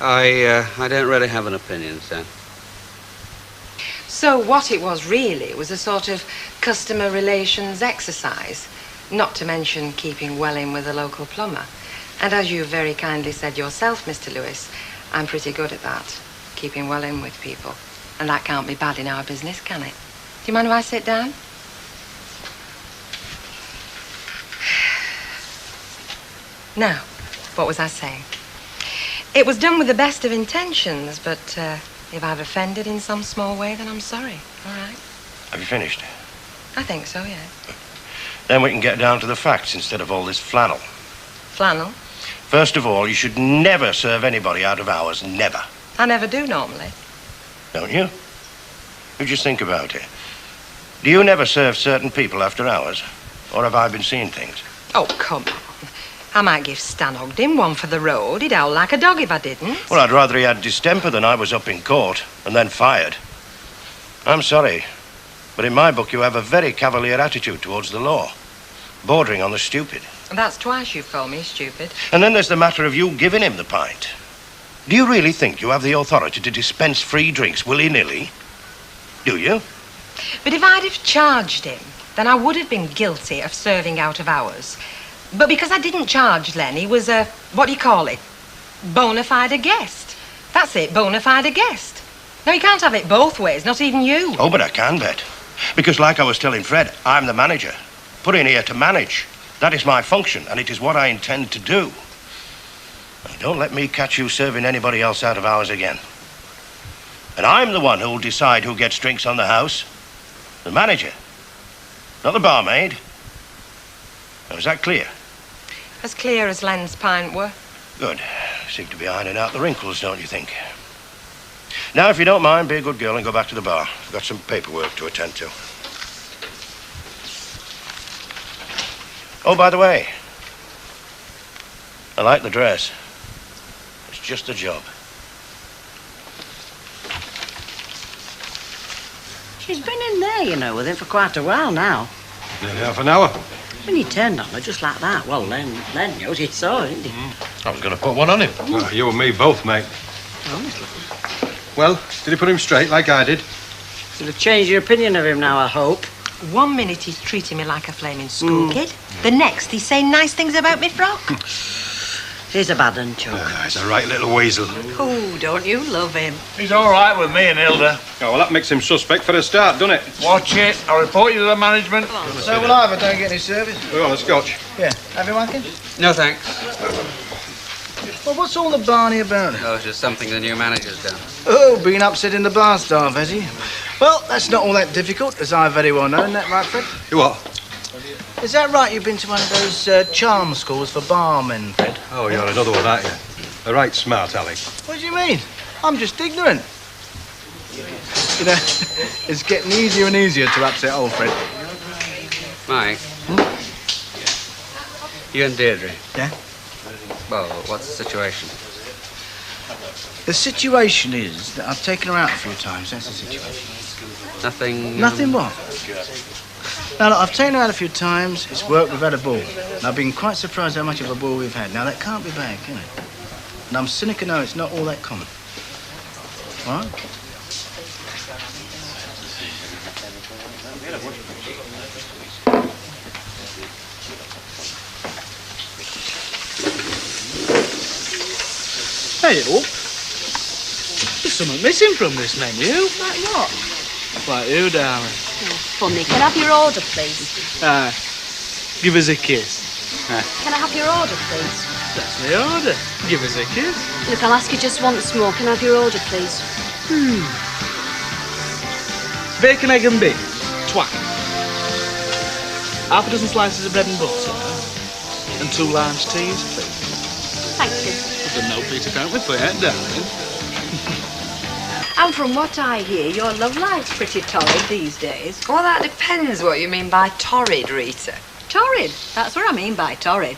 Speaker 9: I don't really have an opinion, sir.
Speaker 20: So what it was really was a sort of customer relations exercise, not to mention keeping well in with a local plumber. And as you very kindly said yourself, Mr. Lewis, I'm pretty good at that, keeping well in with people. And that can't be bad in our business, can it? Do you mind if I sit down? Now, what was I saying? It was done with the best of intentions, but if I've offended in some small way, then I'm sorry, all right?
Speaker 17: Have you finished?
Speaker 20: I think so, yeah.
Speaker 17: Then we can get down to the facts instead of all this flannel.
Speaker 20: Flannel?
Speaker 17: First of all, you should never serve anybody out of hours. Never.
Speaker 20: I never do normally.
Speaker 17: Don't you? You just think about it. Do you never serve certain people after hours? Or have I been seeing things?
Speaker 20: Oh, come on. I might give Stan Ogden one for the road. He'd howl like a dog if I didn't.
Speaker 17: Well, I'd rather he had distemper than I was up in court and then fired. I'm sorry, but in my book you have a very cavalier attitude towards the law, bordering on the stupid.
Speaker 20: That's twice you've called me stupid.
Speaker 17: And then there's the matter of you giving him the pint. Do you really think you have the authority to dispense free drinks willy-nilly? Do you?
Speaker 20: But if I'd have charged him, then I would have been guilty of serving out of hours. But because I didn't charge Len, he was a, what do you call it? Bona fide guest. That's it, bona fide guest. No, you can't have it both ways, not even you.
Speaker 17: Oh, but I can, Bet. Because like I was telling Fred, I'm the manager. Put in here to manage. That is my function, and it is what I intend to do. Now, don't let me catch you serving anybody else out of hours again. And I'm the one who'll decide who gets drinks on the house. The manager, not the barmaid. Now, is that clear?
Speaker 20: As clear as Len's pint were.
Speaker 17: Good. seem to be ironing out the wrinkles, don't you think? Now, if you don't mind, be a good girl and go back to the bar. I've got some paperwork to attend to. Oh, by the way, I like the dress. It's just the job.
Speaker 4: She's been in there, you know, with him for quite a while now.
Speaker 11: Nearly half an hour.
Speaker 4: When he turned on her just like that, well, Len knows he saw, didn't he?
Speaker 11: I was going to put one on him. Well, you and me both, mate.
Speaker 4: Honestly.
Speaker 11: Well, did he put him straight like I did?
Speaker 4: You'd have changed your opinion of him now, I hope.
Speaker 20: 1 minute he's treating me like a flaming school kid. The next he's saying nice things about me frock.
Speaker 4: He's a bad un, Chuck.
Speaker 11: He's a right little weasel.
Speaker 20: Oh, don't you love him?
Speaker 14: He's all right with me and Hilda.
Speaker 11: Oh, well, that makes him suspect for a start, doesn't it?
Speaker 14: Watch it. I'll report you to the management.
Speaker 2: So will I if I don't get any service.
Speaker 11: Oh, the scotch.
Speaker 2: Yeah. Have you, Watkins?
Speaker 9: No, thanks.
Speaker 2: Well, what's all the Barney about?
Speaker 9: Oh, it's just something the new manager's done.
Speaker 2: Oh, been upsetting the bar staff, has he? Well, that's not all that difficult, as I very well know. Isn't that right, Fred?
Speaker 11: You what?
Speaker 2: Is that right? You've been to one of those charm schools for barmen, Fred?
Speaker 11: Oh, you're another one, aren't you? A right smart, Alec.
Speaker 2: What do you mean? I'm just ignorant. You know, it's getting easier and easier to upset old Fred.
Speaker 9: Mike. You and Deirdre.
Speaker 2: Yeah?
Speaker 9: Well, what's the situation?
Speaker 2: The situation is that I've taken her out a few times. That's the situation.
Speaker 9: Nothing...
Speaker 2: Nothing what? Now, look, I've taken her out a few times. It's worked. We've had a ball. And I've been quite surprised how much of a ball we've had. Now, that can't be bad, can it? And I'm cynical now. It's not all that common. All right?
Speaker 19: Hey, up. There's something missing from this menu.
Speaker 1: Like what?
Speaker 19: Like you, darling.
Speaker 1: Oh, funny. Can I have your order, please?
Speaker 19: Give us a kiss.
Speaker 1: Can I have your order, please?
Speaker 19: That's the order. Give us a kiss.
Speaker 1: Look, I'll ask you just once more. Can I have your order, please?
Speaker 19: Bacon, egg and beans. Twat. Half a dozen slices of bread and butter. And 2 large teas, please.
Speaker 1: Thank you.
Speaker 19: There's no Peter Count with it, darling.
Speaker 6: And from what I hear, your love life's pretty torrid these days.
Speaker 12: Well, that depends what you mean by torrid, Rita.
Speaker 6: Torrid? That's what I mean by torrid.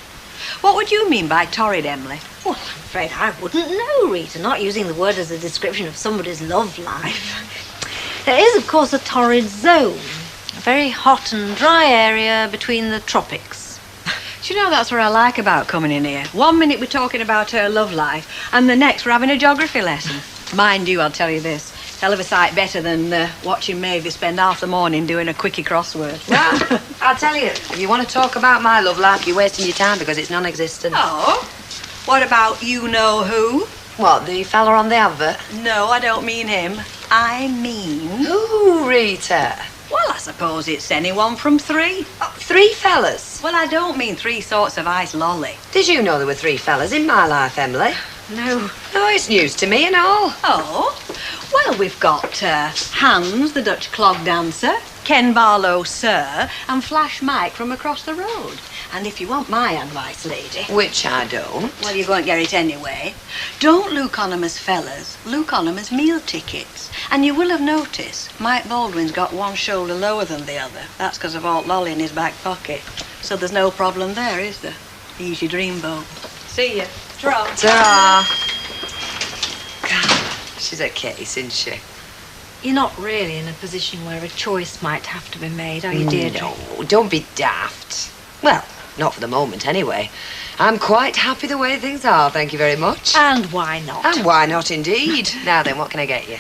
Speaker 6: What would you mean by torrid, Emily?
Speaker 16: Well, I'm afraid I wouldn't know, Rita, not using the word as a description of somebody's love life. There is, of course, a torrid zone. A very hot and dry area between the tropics.
Speaker 6: Do you know, that's what I like about coming in here. 1 minute we're talking about her love life, and the next we're having a geography lesson. Mind you, I'll tell you this. Hell of a sight better than watching Mavis spend half the morning doing a quickie crossword.
Speaker 12: Well, I'll tell you, if you want to talk about my love life, you're wasting your time because it's non-existent.
Speaker 6: Oh? What about you-know-who?
Speaker 12: What, the fella on the advert?
Speaker 6: No, I don't mean him. I mean...
Speaker 12: Who, Rita?
Speaker 6: Well, I suppose it's anyone from 3.
Speaker 12: Oh, 3 fellas?
Speaker 6: Well, I don't mean 3 sorts of ice lolly.
Speaker 12: Did you know there were 3 fellas in my life, Emily?
Speaker 6: No.
Speaker 12: No, it's news to me and all.
Speaker 6: Oh? Well, we've got Hans, the Dutch clog dancer, Ken Barlow, sir, and Flash Mike from across the road. And if you want my advice, lady...
Speaker 12: Which I don't.
Speaker 6: Well, you won't get it anyway. Don't look on them as fellas. Look on them as meal tickets. And you will have noticed Mike Baldwin's got one shoulder lower than the other. That's because of Alt Lolly in his back pocket. So there's no problem there, is there? He's your dreamboat. See ya. Ta-ra.
Speaker 12: Ta-ra. God, she's a case, isn't she?
Speaker 15: You're not really in a position where a choice might have to be made, are you, Deirdre?
Speaker 12: No, don't be daft. Well, not for the moment, anyway. I'm quite happy the way things are, thank you very much.
Speaker 15: And why not?
Speaker 12: And why not, indeed? Now then, what can I get you?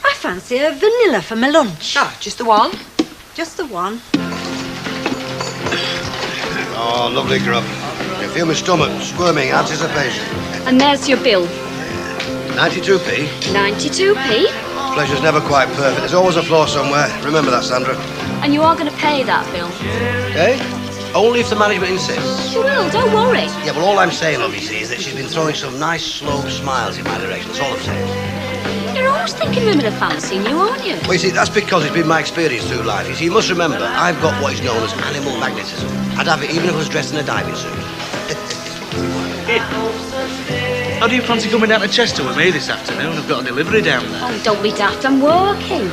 Speaker 15: I fancy a vanilla for my lunch.
Speaker 12: Oh, just the one?
Speaker 15: Just the one.
Speaker 22: Oh, lovely grub. I feel my stomach squirming anticipation.
Speaker 1: And there's your bill.
Speaker 22: 92p.
Speaker 1: 92p.
Speaker 22: Pleasure's never quite perfect. There's always a flaw somewhere. Remember that, Sandra.
Speaker 1: And you are going to pay that bill.
Speaker 22: Eh? Only if the management insists.
Speaker 1: You will, don't worry.
Speaker 22: Yeah, well, all I'm saying, obviously, is that she's been throwing some nice, slow smiles in my direction. That's all I'm saying.
Speaker 1: You're always thinking women are fancying you, aren't you?
Speaker 22: Well, you see, that's because it's been my experience through life. You see, you must remember, I've got what is known as animal magnetism. I'd have it even if I was dressed in a diving suit.
Speaker 19: How do you fancy coming down to Chester with me this afternoon? I've got a delivery down there.
Speaker 1: Oh, don't be daft, I'm working.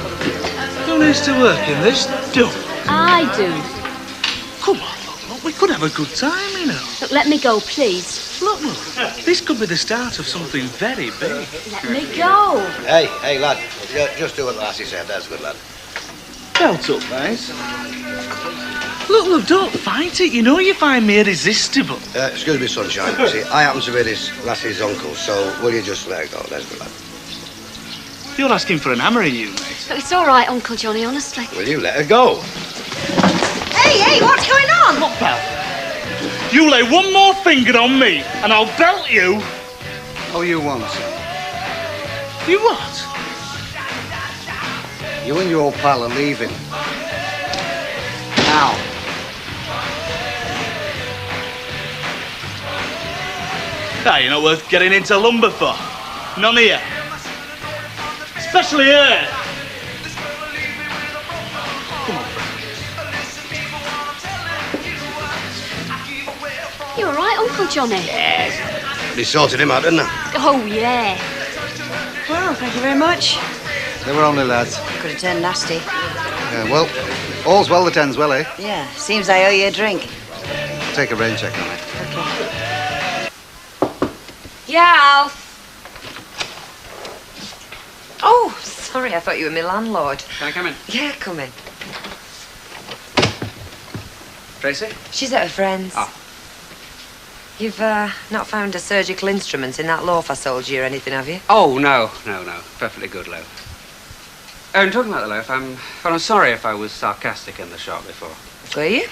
Speaker 19: Who needs to work in this? Do.
Speaker 1: I do.
Speaker 19: Come on, look, we could have a good time, you know.
Speaker 1: Look, let me go, please.
Speaker 19: Look, this could be the start of something very big.
Speaker 1: Let me go.
Speaker 17: Hey, lad. Just do what the lassie said. That's good, lad.
Speaker 19: Belt up, mate. Look, don't fight it. You know you find me irresistible.
Speaker 17: Excuse me, sunshine. See, I happen to be this lassie's uncle, so will you just let her go? That's good, lad.
Speaker 19: You're asking for an hammer, you, mate.
Speaker 1: Look, it's all right, Uncle Johnny, honestly.
Speaker 17: Will you let her go?
Speaker 18: Hey, what's going on?
Speaker 19: What, pal? You lay one more finger on me, and I'll belt you.
Speaker 7: Oh, you won't, sir.
Speaker 19: You what?
Speaker 7: You and your old pal are leaving. Now.
Speaker 19: Ah, you're not worth getting into lumber for. None of you. Especially her. Come on.
Speaker 1: You all right, Uncle Johnny?
Speaker 17: Yes. They sorted him out, didn't they?
Speaker 1: Oh, yeah.
Speaker 18: Well, thank you very much.
Speaker 7: They were only lads.
Speaker 18: Could have turned nasty.
Speaker 7: Yeah, well, all's well that ends well, eh?
Speaker 18: Yeah, seems I owe you a drink.
Speaker 7: Take a rain check on it.
Speaker 12: Yeah, Alf. Oh, sorry, I thought you were my landlord.
Speaker 9: Can I come in?
Speaker 12: Yeah, come in.
Speaker 9: Tracy?
Speaker 12: She's at her friend's.
Speaker 9: Oh.
Speaker 12: You've not found a surgical instrument in that loaf I sold you or anything, have you?
Speaker 9: Oh, no. Perfectly good loaf. Oh, and talking about the loaf, I'm sorry if I was sarcastic in the shop before.
Speaker 12: Were you?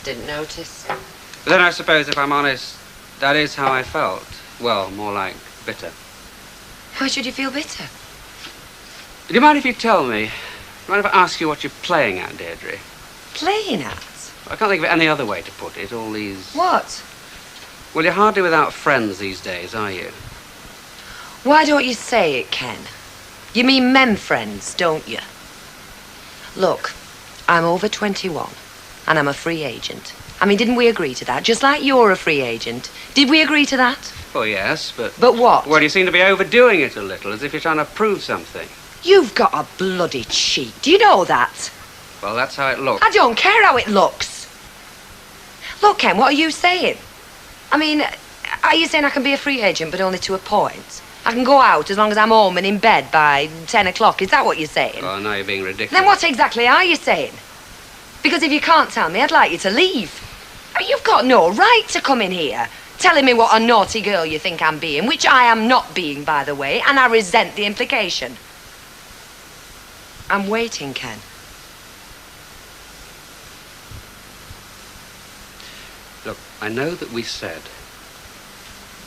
Speaker 12: Didn't notice.
Speaker 9: But then I suppose, if I'm honest, that is how I felt. Well, more like bitter.
Speaker 12: Why should you feel bitter?
Speaker 9: Do you mind if you tell me? Do you mind if I ask you what you're playing at, Deirdre?
Speaker 12: Playing at?
Speaker 9: I can't think of any other way to put it. All these...
Speaker 12: What?
Speaker 9: Well, you're hardly without friends these days, are you?
Speaker 12: Why don't you say it, Ken? You mean men friends, don't you? Look, I'm over 21, and I'm a free agent. I mean, didn't we agree to that? Just like you're a free agent. Did we agree to that?
Speaker 9: Well, yes, but...
Speaker 12: But what?
Speaker 9: Well, you seem to be overdoing it a little, as if you're trying to prove something.
Speaker 12: You've got a bloody cheek. Do you know that?
Speaker 9: Well, that's how it looks.
Speaker 12: I don't care how it looks. Look, Ken, what are you saying? I mean, are you saying I can be a free agent, but only to a point? I can go out as long as I'm home and in bed by 10 o'clock. Is that what you're saying?
Speaker 9: Oh, now you're being ridiculous.
Speaker 12: Then what exactly are you saying? Because if you can't tell me, I'd like you to leave. I mean, you've got no right to come in here telling me what a naughty girl you think I'm being, which I am not being, by the way, and I resent the implication. I'm waiting, Ken.
Speaker 9: Look, I know that we said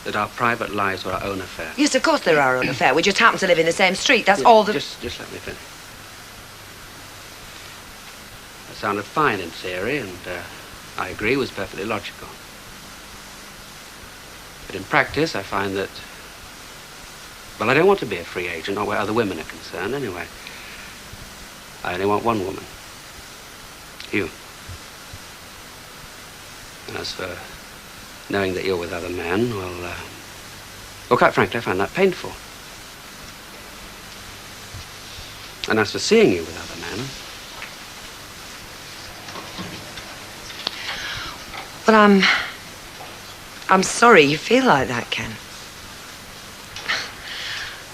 Speaker 9: that our private lives were our own affair.
Speaker 12: Yes, of course they're our own affair. We just happen to live in the same street. That's all the...
Speaker 9: Just let me finish. That sounded fine in theory, and I agree was perfectly logical. But in practice, I find that... Well, I don't want to be a free agent, not where other women are concerned, anyway. I only want one woman. You. And as for knowing that you're with other men, well, quite frankly, I find that painful. And as for seeing you with other men...
Speaker 12: Well, I'm sorry you feel like that, Ken.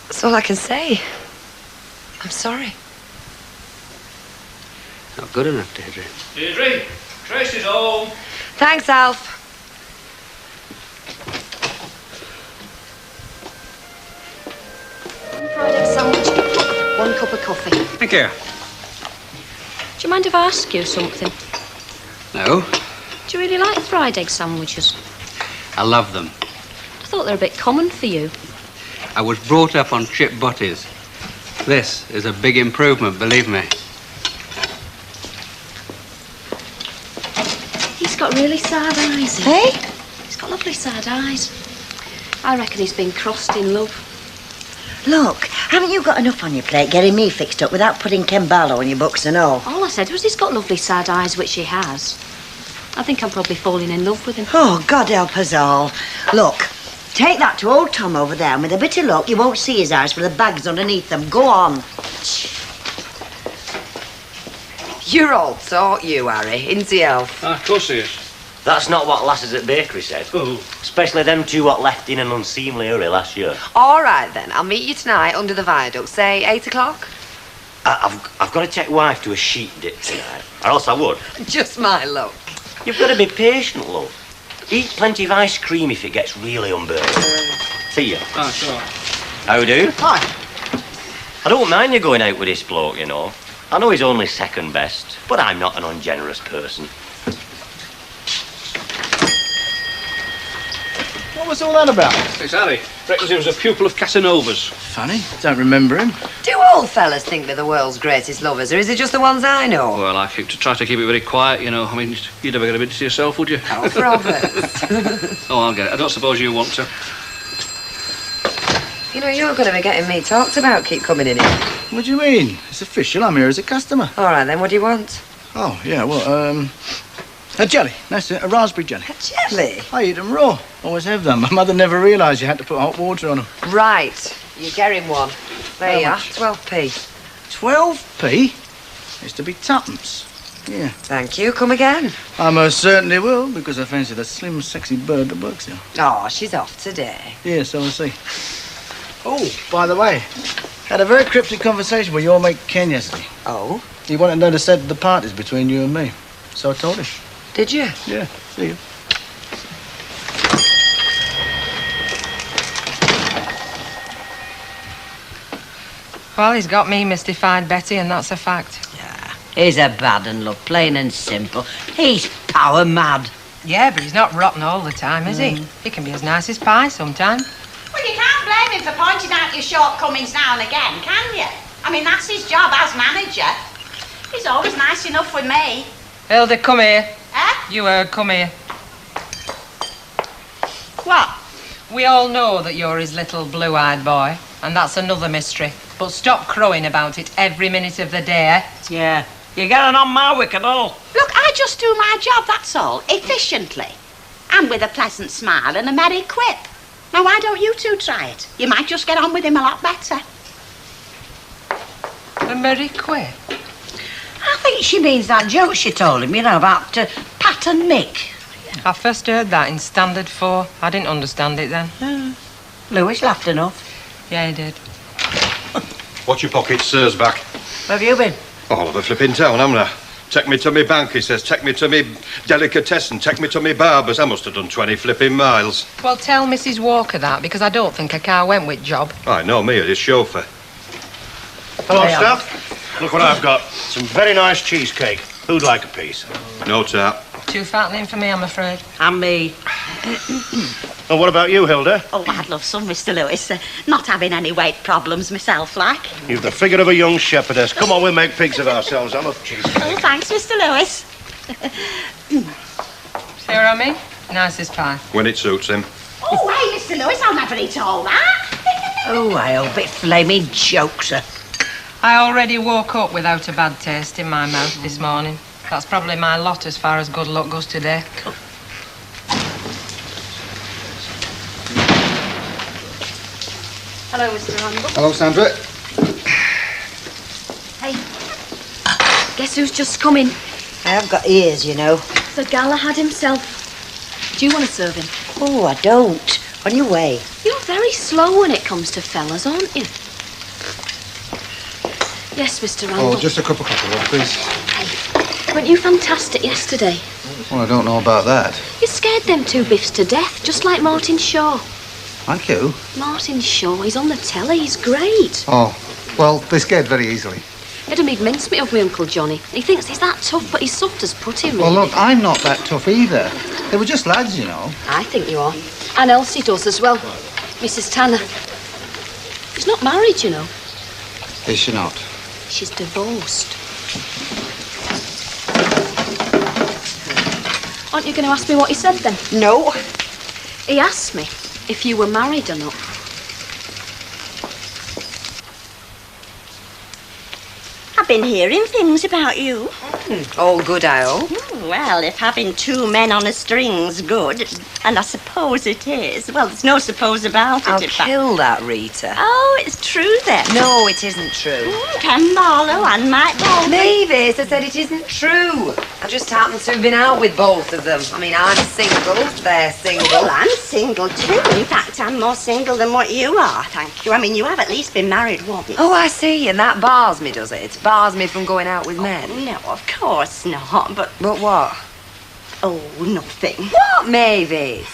Speaker 12: That's all I can say. I'm sorry.
Speaker 9: Not good enough, Deirdre.
Speaker 3: Deirdre, Tracy's home.
Speaker 12: Thanks, Alf.
Speaker 1: Fried egg sandwich, 1 cup of coffee.
Speaker 9: Thank you.
Speaker 1: Do you mind if I ask you something?
Speaker 9: No,
Speaker 1: Do you really like fried egg sandwiches?
Speaker 9: I love them.
Speaker 1: I thought they were a bit common for you.
Speaker 9: I was brought up on chip butties. This is a big improvement, believe me.
Speaker 1: He's got really sad eyes.
Speaker 18: Hey?
Speaker 1: He's got lovely sad eyes. I reckon he's been crossed in love.
Speaker 18: Look, haven't you got enough on your plate getting me fixed up without putting Ken Barlow in your books and all?
Speaker 1: All I said was he's got lovely sad eyes, which he has. I think I'm probably falling in love with him.
Speaker 18: Oh, God help us all. Look, Take that to old Tom over there, and with a bit of luck, you won't see his eyes for the bags underneath them. Go on.
Speaker 12: You're all taught, you, Harry, into the elf.
Speaker 3: Of course he is.
Speaker 8: That's not what lasses at bakery said. Especially them two what left in an unseemly hurry last year.
Speaker 12: All right, then. I'll meet you tonight under the viaduct, say 8 o'clock.
Speaker 8: I've got to take wife to a sheep dip tonight, or else I would.
Speaker 12: Just my luck.
Speaker 8: You've got to be patient, love. Eat plenty of ice cream if it gets really unbearable. See ya.
Speaker 3: Ah, sure.
Speaker 8: How do?
Speaker 18: Hi.
Speaker 8: I don't mind you going out with this bloke, you know. I know he's only second best, but I'm not an ungenerous person.
Speaker 2: What was all that about?
Speaker 3: It's Harry. Reckons he was a pupil of Casanova's.
Speaker 2: Funny. Don't remember him.
Speaker 12: Do all fellas think they're the world's greatest lovers, or is it just the ones I know?
Speaker 3: Well, I try to keep it very quiet, you know. I mean, you'd never get a bit to yourself, would you?
Speaker 12: Oh, Robert.
Speaker 3: Oh, I'll get it. I don't suppose you want to.
Speaker 12: You know, you're going to be getting me talked about, keep coming in here.
Speaker 2: What do you mean? It's official. I'm here as a customer.
Speaker 12: All right, then, what do you want?
Speaker 2: Oh, yeah, well, a jelly. That's it, a raspberry jelly.
Speaker 12: A jelly?
Speaker 2: I eat them raw. Always have done. My mother never realised you had to put hot water on them.
Speaker 12: Right. You're getting one. There
Speaker 2: How
Speaker 12: you are,
Speaker 2: much?
Speaker 12: 12p.
Speaker 2: 12p? It's to be tuppence. Yeah.
Speaker 12: Thank you. Come again.
Speaker 2: I most certainly will, because I fancy the slim, sexy bird that works here.
Speaker 12: Oh, she's off today.
Speaker 2: Yeah, so I see. Oh, by the way, had a very cryptic conversation with your mate Ken yesterday.
Speaker 12: Oh?
Speaker 2: He wanted to know the set of the parties between you and me. So I told him.
Speaker 12: Did you?
Speaker 2: Yeah, see you.
Speaker 20: Well, he's got me mystified, Betty, and that's a fact.
Speaker 18: He's a bad and love, plain and simple. He's power mad.
Speaker 20: Yeah, but he's not rotten all the time, is he? He can be as nice as pie sometime.
Speaker 4: Well, you can't blame him for pointing out your shortcomings now and again, can you? I mean, that's his job as manager. He's always nice enough with me.
Speaker 20: Hilda, come here.
Speaker 4: Eh?
Speaker 20: You, come here.
Speaker 4: What?
Speaker 20: We all know that you're his little blue-eyed boy, and that's another mystery. But stop crowing about it every minute of the day, eh?
Speaker 18: Yeah. You're getting on my wick and all.
Speaker 4: Look, I just do my job, that's all, efficiently. And with a pleasant smile and a merry quip. Now, why don't you two try it? You might just get on with him a lot better.
Speaker 20: A merry quip?
Speaker 18: I think she means that joke she told him, you know, about Pat and Mick.
Speaker 20: I first heard that in Standard 4. I didn't understand it then.
Speaker 18: Lewis laughed enough.
Speaker 20: Yeah, he did.
Speaker 11: Watch your pockets, sir's back.
Speaker 18: Where have you been?
Speaker 11: All over flipping town, haven't I? Take me to me bank, he says. Take me to me delicatessen. Take me to me barber's. I must have done 20 flipping miles.
Speaker 20: Well, tell Mrs. Walker that, because I don't think a car went with job.
Speaker 11: I know me, his chauffeur.
Speaker 17: Hello, staff. Look what I've got. Some very nice cheesecake. Who'd like a piece?
Speaker 11: No tap.
Speaker 20: Too fattening for me, I'm afraid.
Speaker 18: And me.
Speaker 17: And what about you, Hilda?
Speaker 4: Oh, I'd love some, Mr. Lewis. Not having any weight problems myself, like.
Speaker 17: You've the figure of a young shepherdess. Come on, we'll make pigs of ourselves. I'm a cheesecake.
Speaker 4: Oh, thanks, Mr. Lewis.
Speaker 20: See what I mean? Nice as pie.
Speaker 11: When it suits him.
Speaker 4: Oh, hey, Mr. Lewis, I'll never eat all that.
Speaker 18: Oh, I hope it flaming jokes her.
Speaker 20: I already woke up without a bad taste in my mouth this morning. That's probably my lot as far as good luck goes today.
Speaker 1: Hello, Mr. Randall.
Speaker 7: Hello, Sandra.
Speaker 1: Hey, guess who's just come in?
Speaker 18: I have got ears, you know.
Speaker 1: Sir Galahad himself. Do you want to serve him?
Speaker 18: Oh, I don't. On your way.
Speaker 1: You're very slow when it comes to fellas, aren't you? Yes, Mr. Randall.
Speaker 7: Oh, just a cup of coffee, love, please.
Speaker 1: Weren't you fantastic yesterday?
Speaker 7: Well, I don't know about that.
Speaker 1: You scared them two biffs to death, just like Martin Shaw.
Speaker 7: Thank you.
Speaker 1: Martin Shaw, he's on the telly, he's great.
Speaker 7: Oh, well, they scared very easily.
Speaker 1: He had a big mincemeat of my Uncle Johnny. He thinks he's that tough, but he's soft as putty, really.
Speaker 7: Well, look, I'm not that tough either. They were just lads, you know.
Speaker 1: I think you are. And Elsie does as well. Mrs. Tanner. She's not married, you know.
Speaker 7: Is she not?
Speaker 1: She's divorced. Aren't you going to ask me what he said then?
Speaker 18: No.
Speaker 1: He asked me if you were married or not.
Speaker 16: I've been hearing things about you.
Speaker 12: then. All good, I hope.
Speaker 16: Well, if having two men on a string's good, and I suppose it is, well, there's no suppose about it.
Speaker 12: I'll kill that, Rita.
Speaker 16: Oh, it's true then.
Speaker 12: No, it isn't true.
Speaker 16: Ken Barlow and Mike Baldwin.
Speaker 12: Mavis, I said it isn't true. I just happen to have been out with both of them. I mean, I'm single, they're single.
Speaker 16: Well, I'm single too. In fact, I'm more single than what you are, thank you. I mean, you have at least been married once.
Speaker 12: Oh, I see, and that bars me, does it? Bars me from going out with men?
Speaker 16: Oh, no, of course not, but...
Speaker 12: But what?
Speaker 16: Oh, nothing.
Speaker 12: What, Mavis?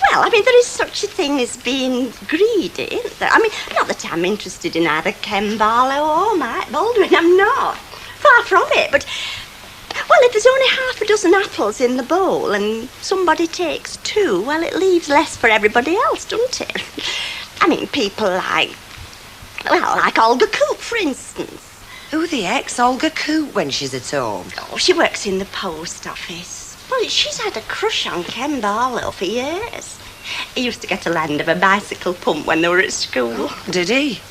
Speaker 16: Well, I mean, there is such a thing as being greedy, isn't there? I mean, not that I'm interested in either Ken Barlow or Mike Baldwin. I'm not. Far from it, but... Well, if there's only half a dozen apples in the bowl and somebody takes two, well, it leaves less for everybody else, doesn't it? I mean, people like... Well, like Olga Coop, for instance.
Speaker 12: Who the heck's Olga Coop when she's at home?
Speaker 16: Oh, she works in the post office. Well, she's had a crush on Ken Barlow for years. He used to get a land of a bicycle pump when they were at school.
Speaker 12: Did he?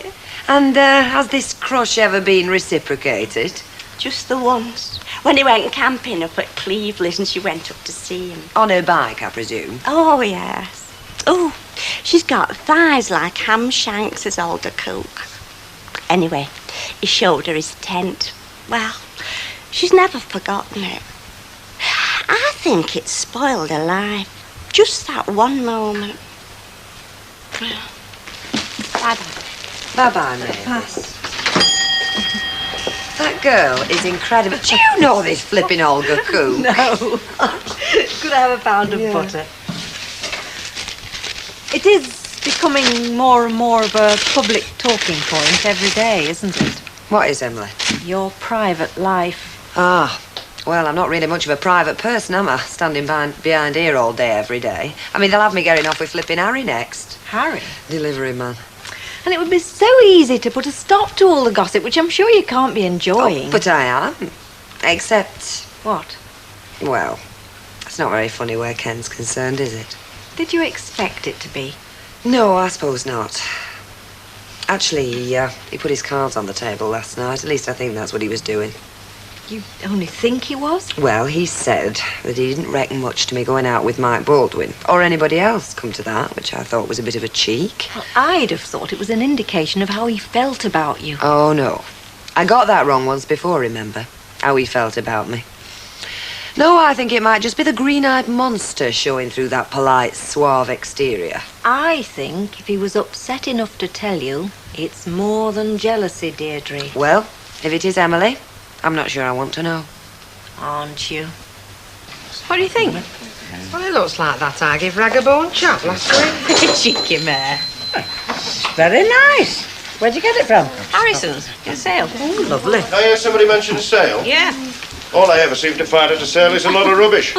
Speaker 12: And has this crush ever been reciprocated?
Speaker 16: Just the once. When he went camping up at Cleveland and she went up to see him.
Speaker 12: On her bike, I presume?
Speaker 16: Oh, yes. Oh, she's got thighs like ham shanks, as Olga Coop. Anyway, he showed her his tent. Well, she's never forgotten it. I think it spoiled her life. Just that one moment.
Speaker 12: Bye-bye. Bye-bye, Mavis. That girl is incredible. Do you know this flipping Olga Coop?
Speaker 15: No. Could I have a pound of butter? It is becoming more and more of a public talking point every day, isn't it?
Speaker 12: What is, Emily?
Speaker 15: Your private life.
Speaker 12: Ah, well, I'm not really much of a private person, am I? Standing behind here all day, every day. I mean, they'll have me getting off with flipping Harry next.
Speaker 15: Harry?
Speaker 12: Delivery man.
Speaker 15: And it would be so easy to put a stop to all the gossip, which I'm sure you can't be enjoying.
Speaker 12: Oh, but I am. Except...
Speaker 15: What?
Speaker 12: Well, it's not very funny where Ken's concerned, is it?
Speaker 15: Did you expect it to be?
Speaker 12: No, I suppose not. Actually, he put his cards on the table last night. At least I think that's what he was doing.
Speaker 15: You only think he was?
Speaker 12: Well, he said that he didn't reckon much to me going out with Mike Baldwin. Or anybody else, come to that, which I thought was a bit of a cheek.
Speaker 15: Well, I'd have thought it was an indication of how he felt about you.
Speaker 12: Oh, no. I got that wrong once before, remember? How he felt about me. No, I think it might just be the green-eyed monster showing through that polite, suave exterior.
Speaker 15: I think if he was upset enough to tell you, it's more than jealousy, Deirdre.
Speaker 12: Well, if it is Emily, I'm not sure I want to know.
Speaker 15: Aren't you?
Speaker 20: What do you think? Well, it looks like that I gave Ragabone chap last week.
Speaker 18: Cheeky mare. Very nice. Where'd you get it from?
Speaker 15: Harrison's. Get a sale.
Speaker 18: Oh, lovely.
Speaker 17: I hear somebody mention sale.
Speaker 15: Yeah.
Speaker 17: All I ever seem to find at a sale is a lot of rubbish.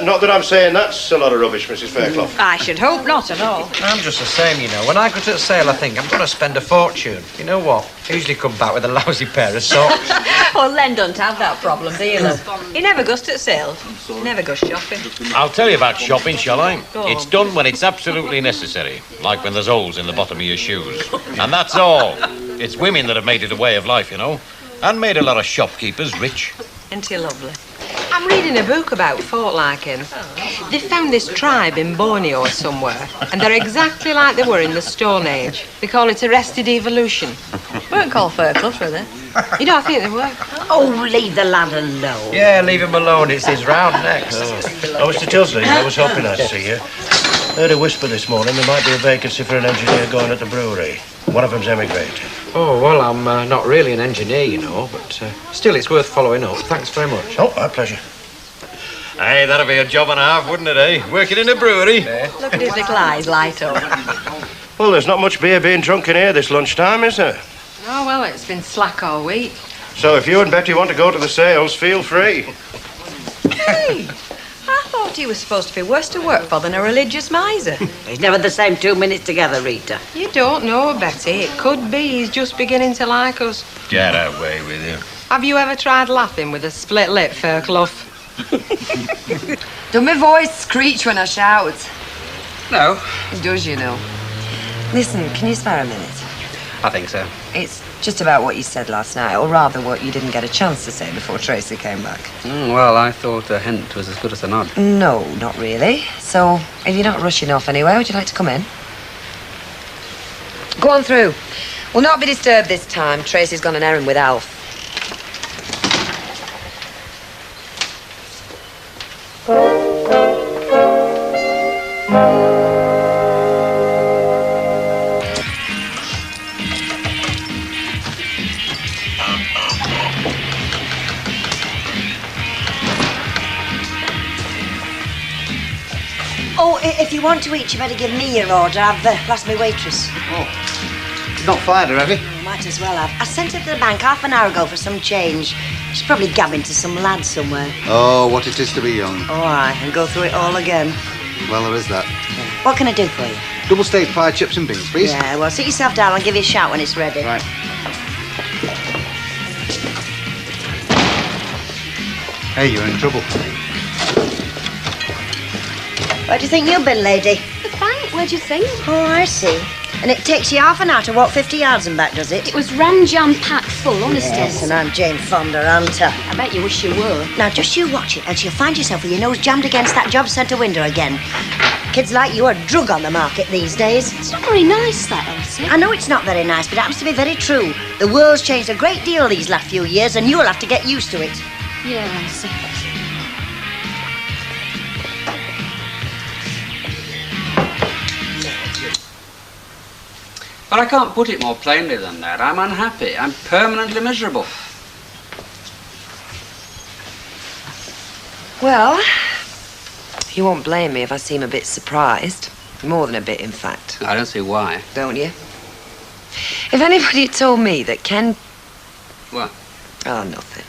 Speaker 17: Not that I'm saying that's a lot of rubbish, Mrs. Fairclough.
Speaker 15: I should hope not at all.
Speaker 10: I'm just the same, you know. When I go to a sale, I think I'm going to spend a fortune. You know what? I usually come back with a lousy pair of socks.
Speaker 15: Well, Len don't have that problem, do you, love? He never goes to sales. He never goes shopping.
Speaker 5: I'll tell you about shopping, shall I?
Speaker 15: Go on.
Speaker 5: It's done when it's absolutely necessary, like when there's holes in the bottom of your shoes. And that's all. It's women that have made it a way of life, you know, and made a lot of shopkeepers rich.
Speaker 15: Ain't he lovely?
Speaker 20: I'm reading a book about folk like him. They found this tribe in Borneo or somewhere, and they're exactly like they were in the Stone Age. They call it arrested evolution.
Speaker 15: Weren't called Fairclough, were they?
Speaker 20: You don't think they were?
Speaker 18: Oh, leave the lad alone.
Speaker 10: Yeah, leave him alone. It's his round next.
Speaker 17: Oh, Mr. Tilsley, I was hoping I'd see you. Heard a whisper this morning there might be a vacancy for an engineer going at the brewery. One of them's emigrated.
Speaker 10: Oh, well, I'm not really an engineer, you know, but still, it's worth following up. Thanks very much.
Speaker 17: Oh, my pleasure.
Speaker 5: Hey, that'd be a job and a half, wouldn't it, eh? Working in a brewery.
Speaker 15: Look at his little eyes light up.
Speaker 17: Well, there's not much beer being drunk in here this lunchtime, is there?
Speaker 20: Oh, well, it's been slack all week.
Speaker 17: So if you and Betty want to go to the sales, feel free.
Speaker 20: Hey, I thought he was supposed to be worse to work for than a religious miser.
Speaker 18: He's never the same 2 minutes together, Rita.
Speaker 20: You don't know, Betty. It could be he's just beginning to like us.
Speaker 5: Get away with you.
Speaker 20: Have you ever tried laughing with a split lip, Fairclough?
Speaker 12: Does my voice screech when I shout?
Speaker 10: No.
Speaker 12: It does, you know. Listen, can you spare a minute?
Speaker 10: I think so.
Speaker 12: It's Just about what you said last night, or rather what you didn't get a chance to say before Tracy came back.
Speaker 9: Well, I thought a hint was as good as a nod.
Speaker 12: No, not really. So, if you're not rushing off anywhere, would you like to come in? Go on through. We'll not be disturbed this time. Tracy's gone an errand with Alf.
Speaker 18: Oh, if you want to eat, you better give me your order. I've lost my waitress.
Speaker 2: Oh, you've not fired her, have you?
Speaker 18: Might as well have. I sent her to the bank half an hour ago for some change. She's probably gabbing to some lad somewhere.
Speaker 2: Oh, what it is to be young.
Speaker 18: All right, and go through it all again.
Speaker 2: Well, there is that.
Speaker 18: What can I do for you?
Speaker 2: Double stage pie, chips and beans, please.
Speaker 18: Yeah, well, sit yourself down. I'll give you a shout when it's ready.
Speaker 2: Right. Hey, you're in trouble.
Speaker 18: Where do you think you've been, lady?
Speaker 1: The bank, where'd you think?
Speaker 18: Oh, I see. And it takes you half an hour to walk 50 yards and back, does it?
Speaker 1: It was ram-jam-packed full, honest.
Speaker 18: Yes, and I'm Jane Fonda, aren't I?
Speaker 1: I bet you wish you were.
Speaker 18: Now, just you watch it, else you'll find yourself with your nose jammed against that job centre window again. Kids like you are a drug on the market these days.
Speaker 1: It's not very nice, that, Elsie.
Speaker 18: I know it's not very nice, but it happens to be very true. The world's changed a great deal these last few years, and you'll have to get used to it.
Speaker 1: Yeah, Elsie.
Speaker 9: But I can't put it more plainly than that. I'm unhappy. I'm permanently miserable.
Speaker 12: Well, you won't blame me if I seem a bit surprised. More than a bit, in fact.
Speaker 9: I don't see why.
Speaker 12: Don't you? If anybody had told me that Ken...
Speaker 9: What?
Speaker 12: Oh, nothing.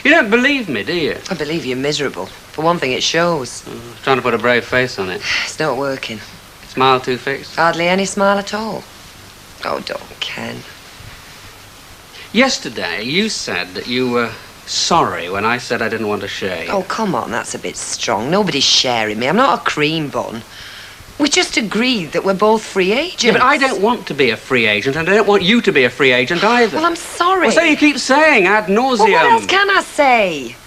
Speaker 9: You don't believe me, do you?
Speaker 12: I believe you're miserable. For one thing, it shows.
Speaker 9: Trying to put a brave face on it.
Speaker 12: It's not working.
Speaker 9: Smile too fixed?
Speaker 12: Hardly any smile at all. Oh, don't, Ken.
Speaker 9: Yesterday, you said that you were sorry when I said I didn't want to share you.
Speaker 12: Oh, come on, that's a bit strong. Nobody's sharing me. I'm not a cream bun. We just agreed that we're both free agents.
Speaker 9: Yeah, but I don't want to be a free agent, and I don't want you to be a free agent either.
Speaker 12: Well, I'm sorry.
Speaker 9: Well, so you keep saying ad nauseum.
Speaker 12: Well, what else can I say?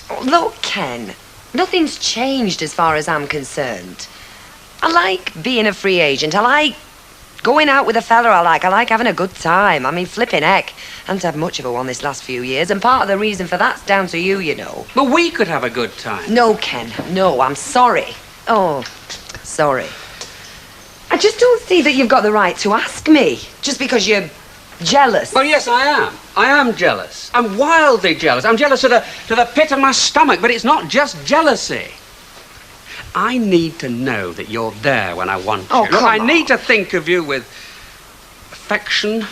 Speaker 12: Oh, look, Ken, nothing's changed as far as I'm concerned. I like being a free agent. I like going out with a fella I like having a good time. I mean, flipping heck. I haven't had much of a one this last few years, and part of the reason for that's down to you, you know.
Speaker 9: But we could have a good time.
Speaker 12: No, Ken, no, I'm sorry. Oh, sorry. I just don't see that you've got the right to ask me, just because you're jealous.
Speaker 9: Well, yes, I am. I am jealous. I'm wildly jealous. I'm jealous to the pit of my stomach, but it's not just jealousy. I need to know that you're there when I want you.
Speaker 12: Oh, come
Speaker 9: I
Speaker 12: on.
Speaker 9: need to think of you with affection,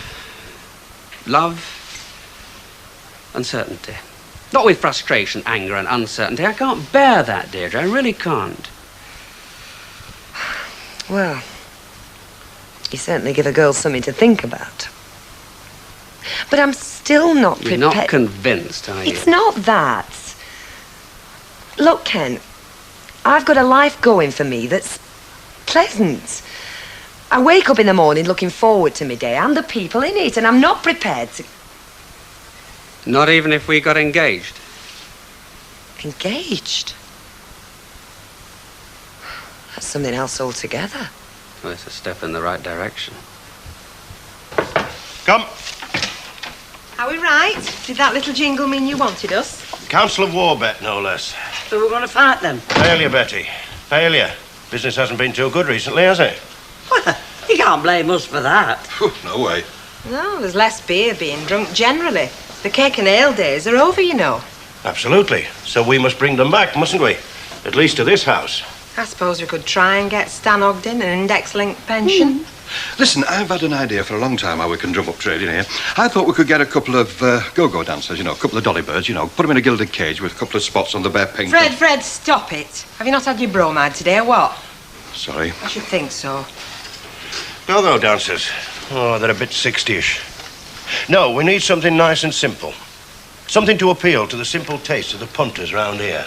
Speaker 9: love, and certainty. Not with frustration, anger, and uncertainty. I can't bear that, Deirdre. I really can't.
Speaker 12: Well, you certainly give a girl something to think about. But I'm still not prepared.
Speaker 9: You're not convinced, are you?
Speaker 12: It's not that. Look, Ken, I've got a life going for me that's pleasant. I wake up in the morning looking forward to my day and the people in it, and I'm not prepared to...
Speaker 9: Not even if we got engaged?
Speaker 12: Engaged? That's something else altogether.
Speaker 9: Well, it's a step in the right direction.
Speaker 17: Come.
Speaker 20: Are we right? Did that little jingle mean you wanted us?
Speaker 17: Council of War bet, no less.
Speaker 18: So we're going to fight them?
Speaker 17: Failure, Betty. Failure. Business hasn't been too good recently, has it?
Speaker 18: Well, you can't blame us for that.
Speaker 11: No way.
Speaker 20: No, there's less beer being drunk generally. The cake and ale days are over, you know.
Speaker 17: Absolutely. So we must bring them back, mustn't we? At least to this house.
Speaker 20: I suppose we could try and get Stan Ogden an index-linked pension.
Speaker 11: Listen, I've had an idea for a long time how we can drum up trade in here. I thought we could get a couple of go-go dancers, a couple of dolly birds, put them in a gilded cage with a couple of spots on the bare paint.
Speaker 20: Fred, stop it. Have you not had your bromide today, or what?
Speaker 11: Sorry.
Speaker 20: I should think so.
Speaker 17: Go-go dancers. Oh, they're a bit 60-ish. No, we need something nice and simple. Something to appeal to the simple taste of the punters round here.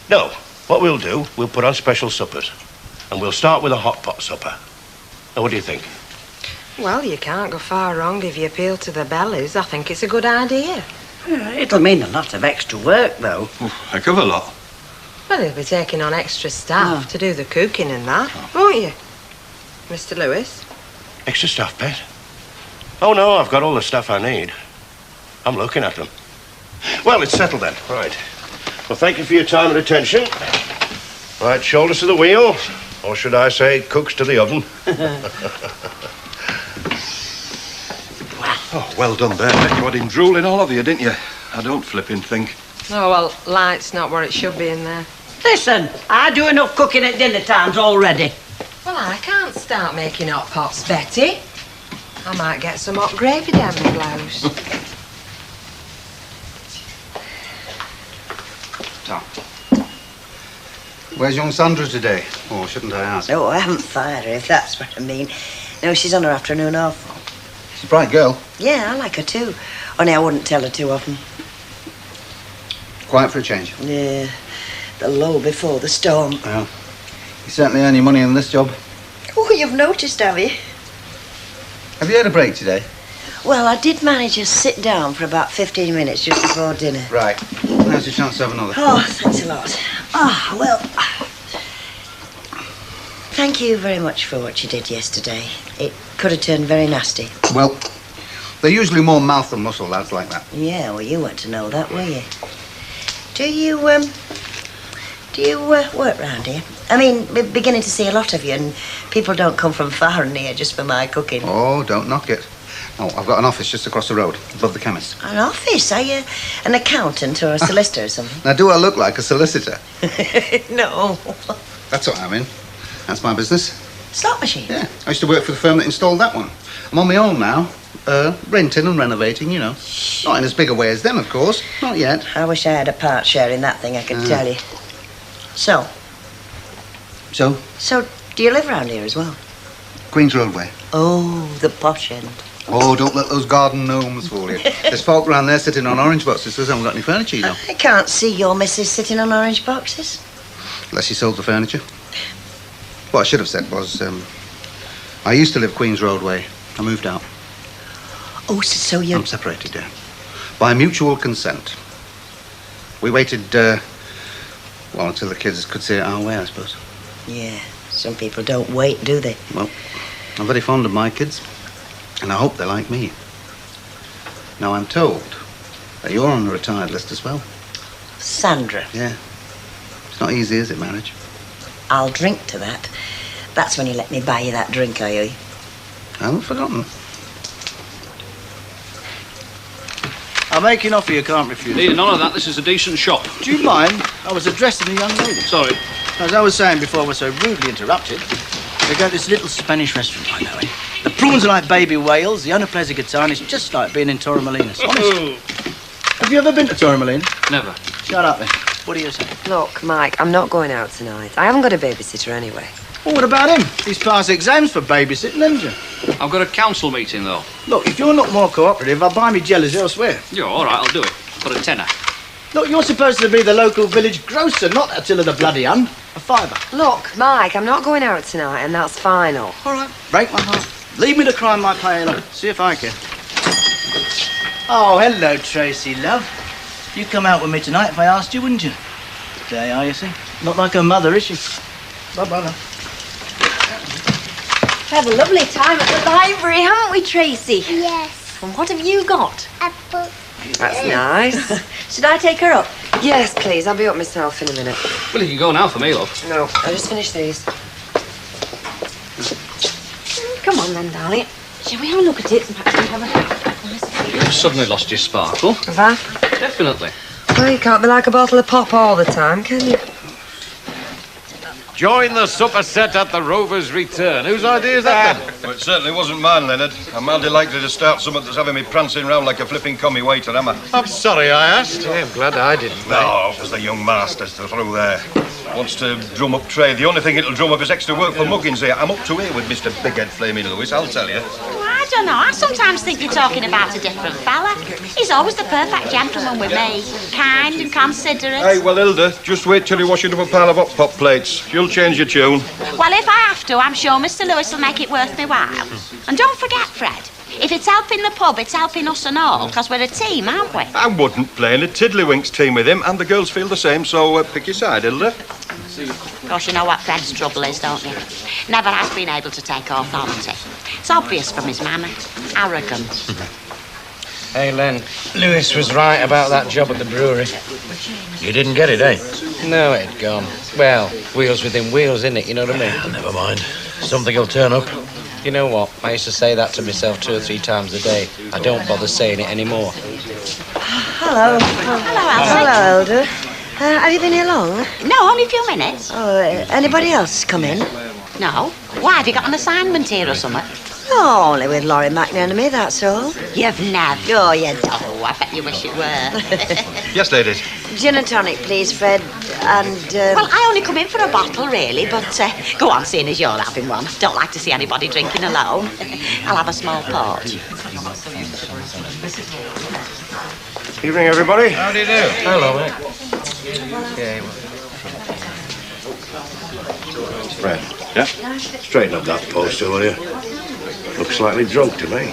Speaker 17: No, what we'll do, we'll put on special suppers. And we'll start with a hot pot supper. Now, what do you think?
Speaker 20: Well, you can't go far wrong if you appeal to the bellies. I think it's a good idea.
Speaker 18: Yeah, it'll mean a lot of extra work, though.
Speaker 11: Heck of a lot.
Speaker 20: Well, he'll be taking on extra staff to do the cooking and that, won't you, Mr. Lewis?
Speaker 17: Extra stuff, Pet? Oh, no, I've got all the stuff I need. I'm looking at them. Well, it's settled then. Right. Well, thank you for your time and attention. Right, shoulders to the wheel. Or should I say, cooks to the oven.
Speaker 11: Oh, well done there, Nick. You had him drooling all over you, didn't you? I don't flipping think.
Speaker 20: Oh, well, light's not where it should be in there.
Speaker 18: Listen, I do enough cooking at dinner times already.
Speaker 20: Well, I can't start making hot pots, Betty. I might get some hot gravy down my blouse.
Speaker 13: Tom. Where's young Sandra today? Or shouldn't I ask?
Speaker 18: No, I haven't fired her, if that's what I mean. No, she's on her afternoon off.
Speaker 13: She's a bright girl.
Speaker 18: Yeah, I like her too. Only I wouldn't tell her too often.
Speaker 13: Quiet for a change.
Speaker 18: Yeah, the lull before the storm.
Speaker 13: Well, you certainly earn your money in this job.
Speaker 18: Oh, you've noticed, have you?
Speaker 13: Have you had a break today?
Speaker 18: Well, I did manage to sit down for about 15 minutes just before dinner.
Speaker 13: Right. Now's your chance to have another.
Speaker 18: Oh, thanks a lot. Ah, well, thank you very much for what you did yesterday. It could have turned very nasty.
Speaker 13: Well, they're usually more mouth than muscle, lads like that.
Speaker 18: Yeah, well, you weren't to know that, were you? Do you work round here? I mean, we're beginning to see a lot of you, and people don't come from far and near just for my cooking.
Speaker 13: Oh, don't knock it. Oh, I've got an office just across the road, above the chemist.
Speaker 18: An office? Are you an accountant or a solicitor or something?
Speaker 13: Now, do I look like a solicitor?
Speaker 18: No.
Speaker 13: That's what I'm in. That's my business.
Speaker 18: Slot machine?
Speaker 13: Yeah. I used to work for the firm that installed that one. I'm on my own now. Renting and renovating, you know. Not in as big a way as them, of course. Not yet.
Speaker 18: I wish I had a part share in that thing, I can tell you. So, do you live around here as well?
Speaker 13: Queen's Road way.
Speaker 18: Oh, the posh end.
Speaker 13: Oh, don't let those garden gnomes fool you. There's folk around there sitting on orange boxes because they haven't got any furniture, you know.
Speaker 18: I can't see your missus sitting on orange boxes.
Speaker 13: Unless she sold the furniture. What I should have said was, I used to live Queen's Road way. I moved out.
Speaker 18: Oh, so you...
Speaker 13: I'm separated, yeah. By mutual consent. We waited, well, until the kids could see it our way, I suppose.
Speaker 18: Yeah, some people don't wait, do they?
Speaker 13: Well, I'm very fond of my kids, and I hope they like me. Now, I'm told that you're on the retired list as well.
Speaker 18: Sandra.
Speaker 13: Yeah. It's not easy, is it, marriage?
Speaker 18: I'll drink to that. That's when you let me buy you that drink, are you?
Speaker 13: I haven't forgotten.
Speaker 2: I'll make an offer you can't refuse.
Speaker 3: Need none of that. This is a decent shop.
Speaker 2: Do you mind? I was addressing a young lady.
Speaker 3: Sorry.
Speaker 2: As I was saying before I was so rudely interrupted, we go to this little Spanish restaurant, I know it. The prawns are like baby whales, the owner plays a guitar, and it's just like being in Torremolinos. Honest. Have you ever been to Torremolinos?
Speaker 3: Never.
Speaker 2: Shut up then. What do you say?
Speaker 12: Look, Mike, I'm not going out tonight. I haven't got a babysitter anyway.
Speaker 2: Well, what about him? He's passed exams for babysitting, hasn't you?
Speaker 3: I've got a council meeting, though.
Speaker 2: Look, if you're not more cooperative, I'll buy me jellies elsewhere.
Speaker 3: Yeah, all right, I'll do it. For a tenner.
Speaker 2: Look, you're supposed to be the local village grocer, not Attila the Bloody Hun. A fiver.
Speaker 12: Look, Mike, I'm not going out tonight, and that's final.
Speaker 2: All right, break my heart. Leave me to cry my pail. See if I can. Oh, hello, Tracy, love. You'd come out with me tonight if I asked you, wouldn't you? There you are, you see. Not like her mother, is she? Bye-bye, love.
Speaker 15: Had a lovely time at the library, haven't we, Tracy?
Speaker 21: Yes.
Speaker 15: And what have you got?
Speaker 21: A book.
Speaker 12: That's nice.
Speaker 15: Should I take her up?
Speaker 12: Yes, please. I'll be up myself in a minute.
Speaker 3: Well, you can go now for me, love.
Speaker 12: No, I'll just finish these.
Speaker 15: Come on then, darling. Shall we have a look at it and perhaps we have a...
Speaker 3: You've suddenly lost your sparkle.
Speaker 12: Have I?
Speaker 3: Definitely.
Speaker 12: Well, you can't be like a bottle of pop all the time, can you?
Speaker 5: Join the supper set at the Rover's Return. Whose idea is that, then?
Speaker 11: Well, it certainly wasn't mine, Leonard. I'm hardly likely to start something that's having me prancing round like a flipping commie waiter, am I?
Speaker 5: I'm sorry I asked. Yeah, I'm glad I didn't.
Speaker 11: No, it was the young masters through there. Wants to drum up trade. The only thing it'll drum up is extra work for muggins here. I'm up to here with Mr. Bighead Flaming Lewis, I'll tell you.
Speaker 18: Oh, I
Speaker 4: I don't know. I sometimes think you're talking about a different fella. He's always the perfect gentleman with me. Kind and considerate.
Speaker 11: Hey, well, Hilda, just wait till you're washing up a pile of hot pot plates. You'll change your tune.
Speaker 4: Well, if I have to, I'm sure Mr. Lewis will make it worth my while. And don't forget, Fred, if it's helping the pub, it's helping us and all, because we're a team, aren't we?
Speaker 11: I wouldn't play in a tiddlywinks team with him, and the girls feel the same, so pick your side, Hilda.
Speaker 4: Of course, you know what Fred's trouble is, don't you? Never has been able to take authority. It's obvious from his manner. Arrogant.
Speaker 10: Hey, Len, Lewis was right about that job at the brewery.
Speaker 5: You didn't get it, eh?
Speaker 10: No, it had gone. Well, wheels within wheels, innit? You know what I mean?
Speaker 5: Never mind. Something will turn up.
Speaker 10: You know what? I used to say that to myself 2 or 3 times a day. I don't bother saying it anymore.
Speaker 18: Hello. Hello, Elder. Have you been here long?
Speaker 4: No, only a few minutes.
Speaker 18: Oh, anybody else come in?
Speaker 4: No. Why, have you got an assignment here or something?
Speaker 18: Oh, only with Laurie McNenemy, that's all.
Speaker 4: You've never.
Speaker 18: Oh, you don't.
Speaker 4: Oh, I bet you wish you were.
Speaker 11: Yes, ladies.
Speaker 18: Gin and tonic, please, Fred. And,
Speaker 4: Well, I only come in for a bottle, really, but go on, seeing as you're having one. Don't like to see anybody drinking alone. I'll have a small port.
Speaker 17: Evening, everybody.
Speaker 10: How do you do? Hello, mate. Yeah,
Speaker 17: Fred. Yeah? Straighten up that poster, will you? Looks slightly drunk to me.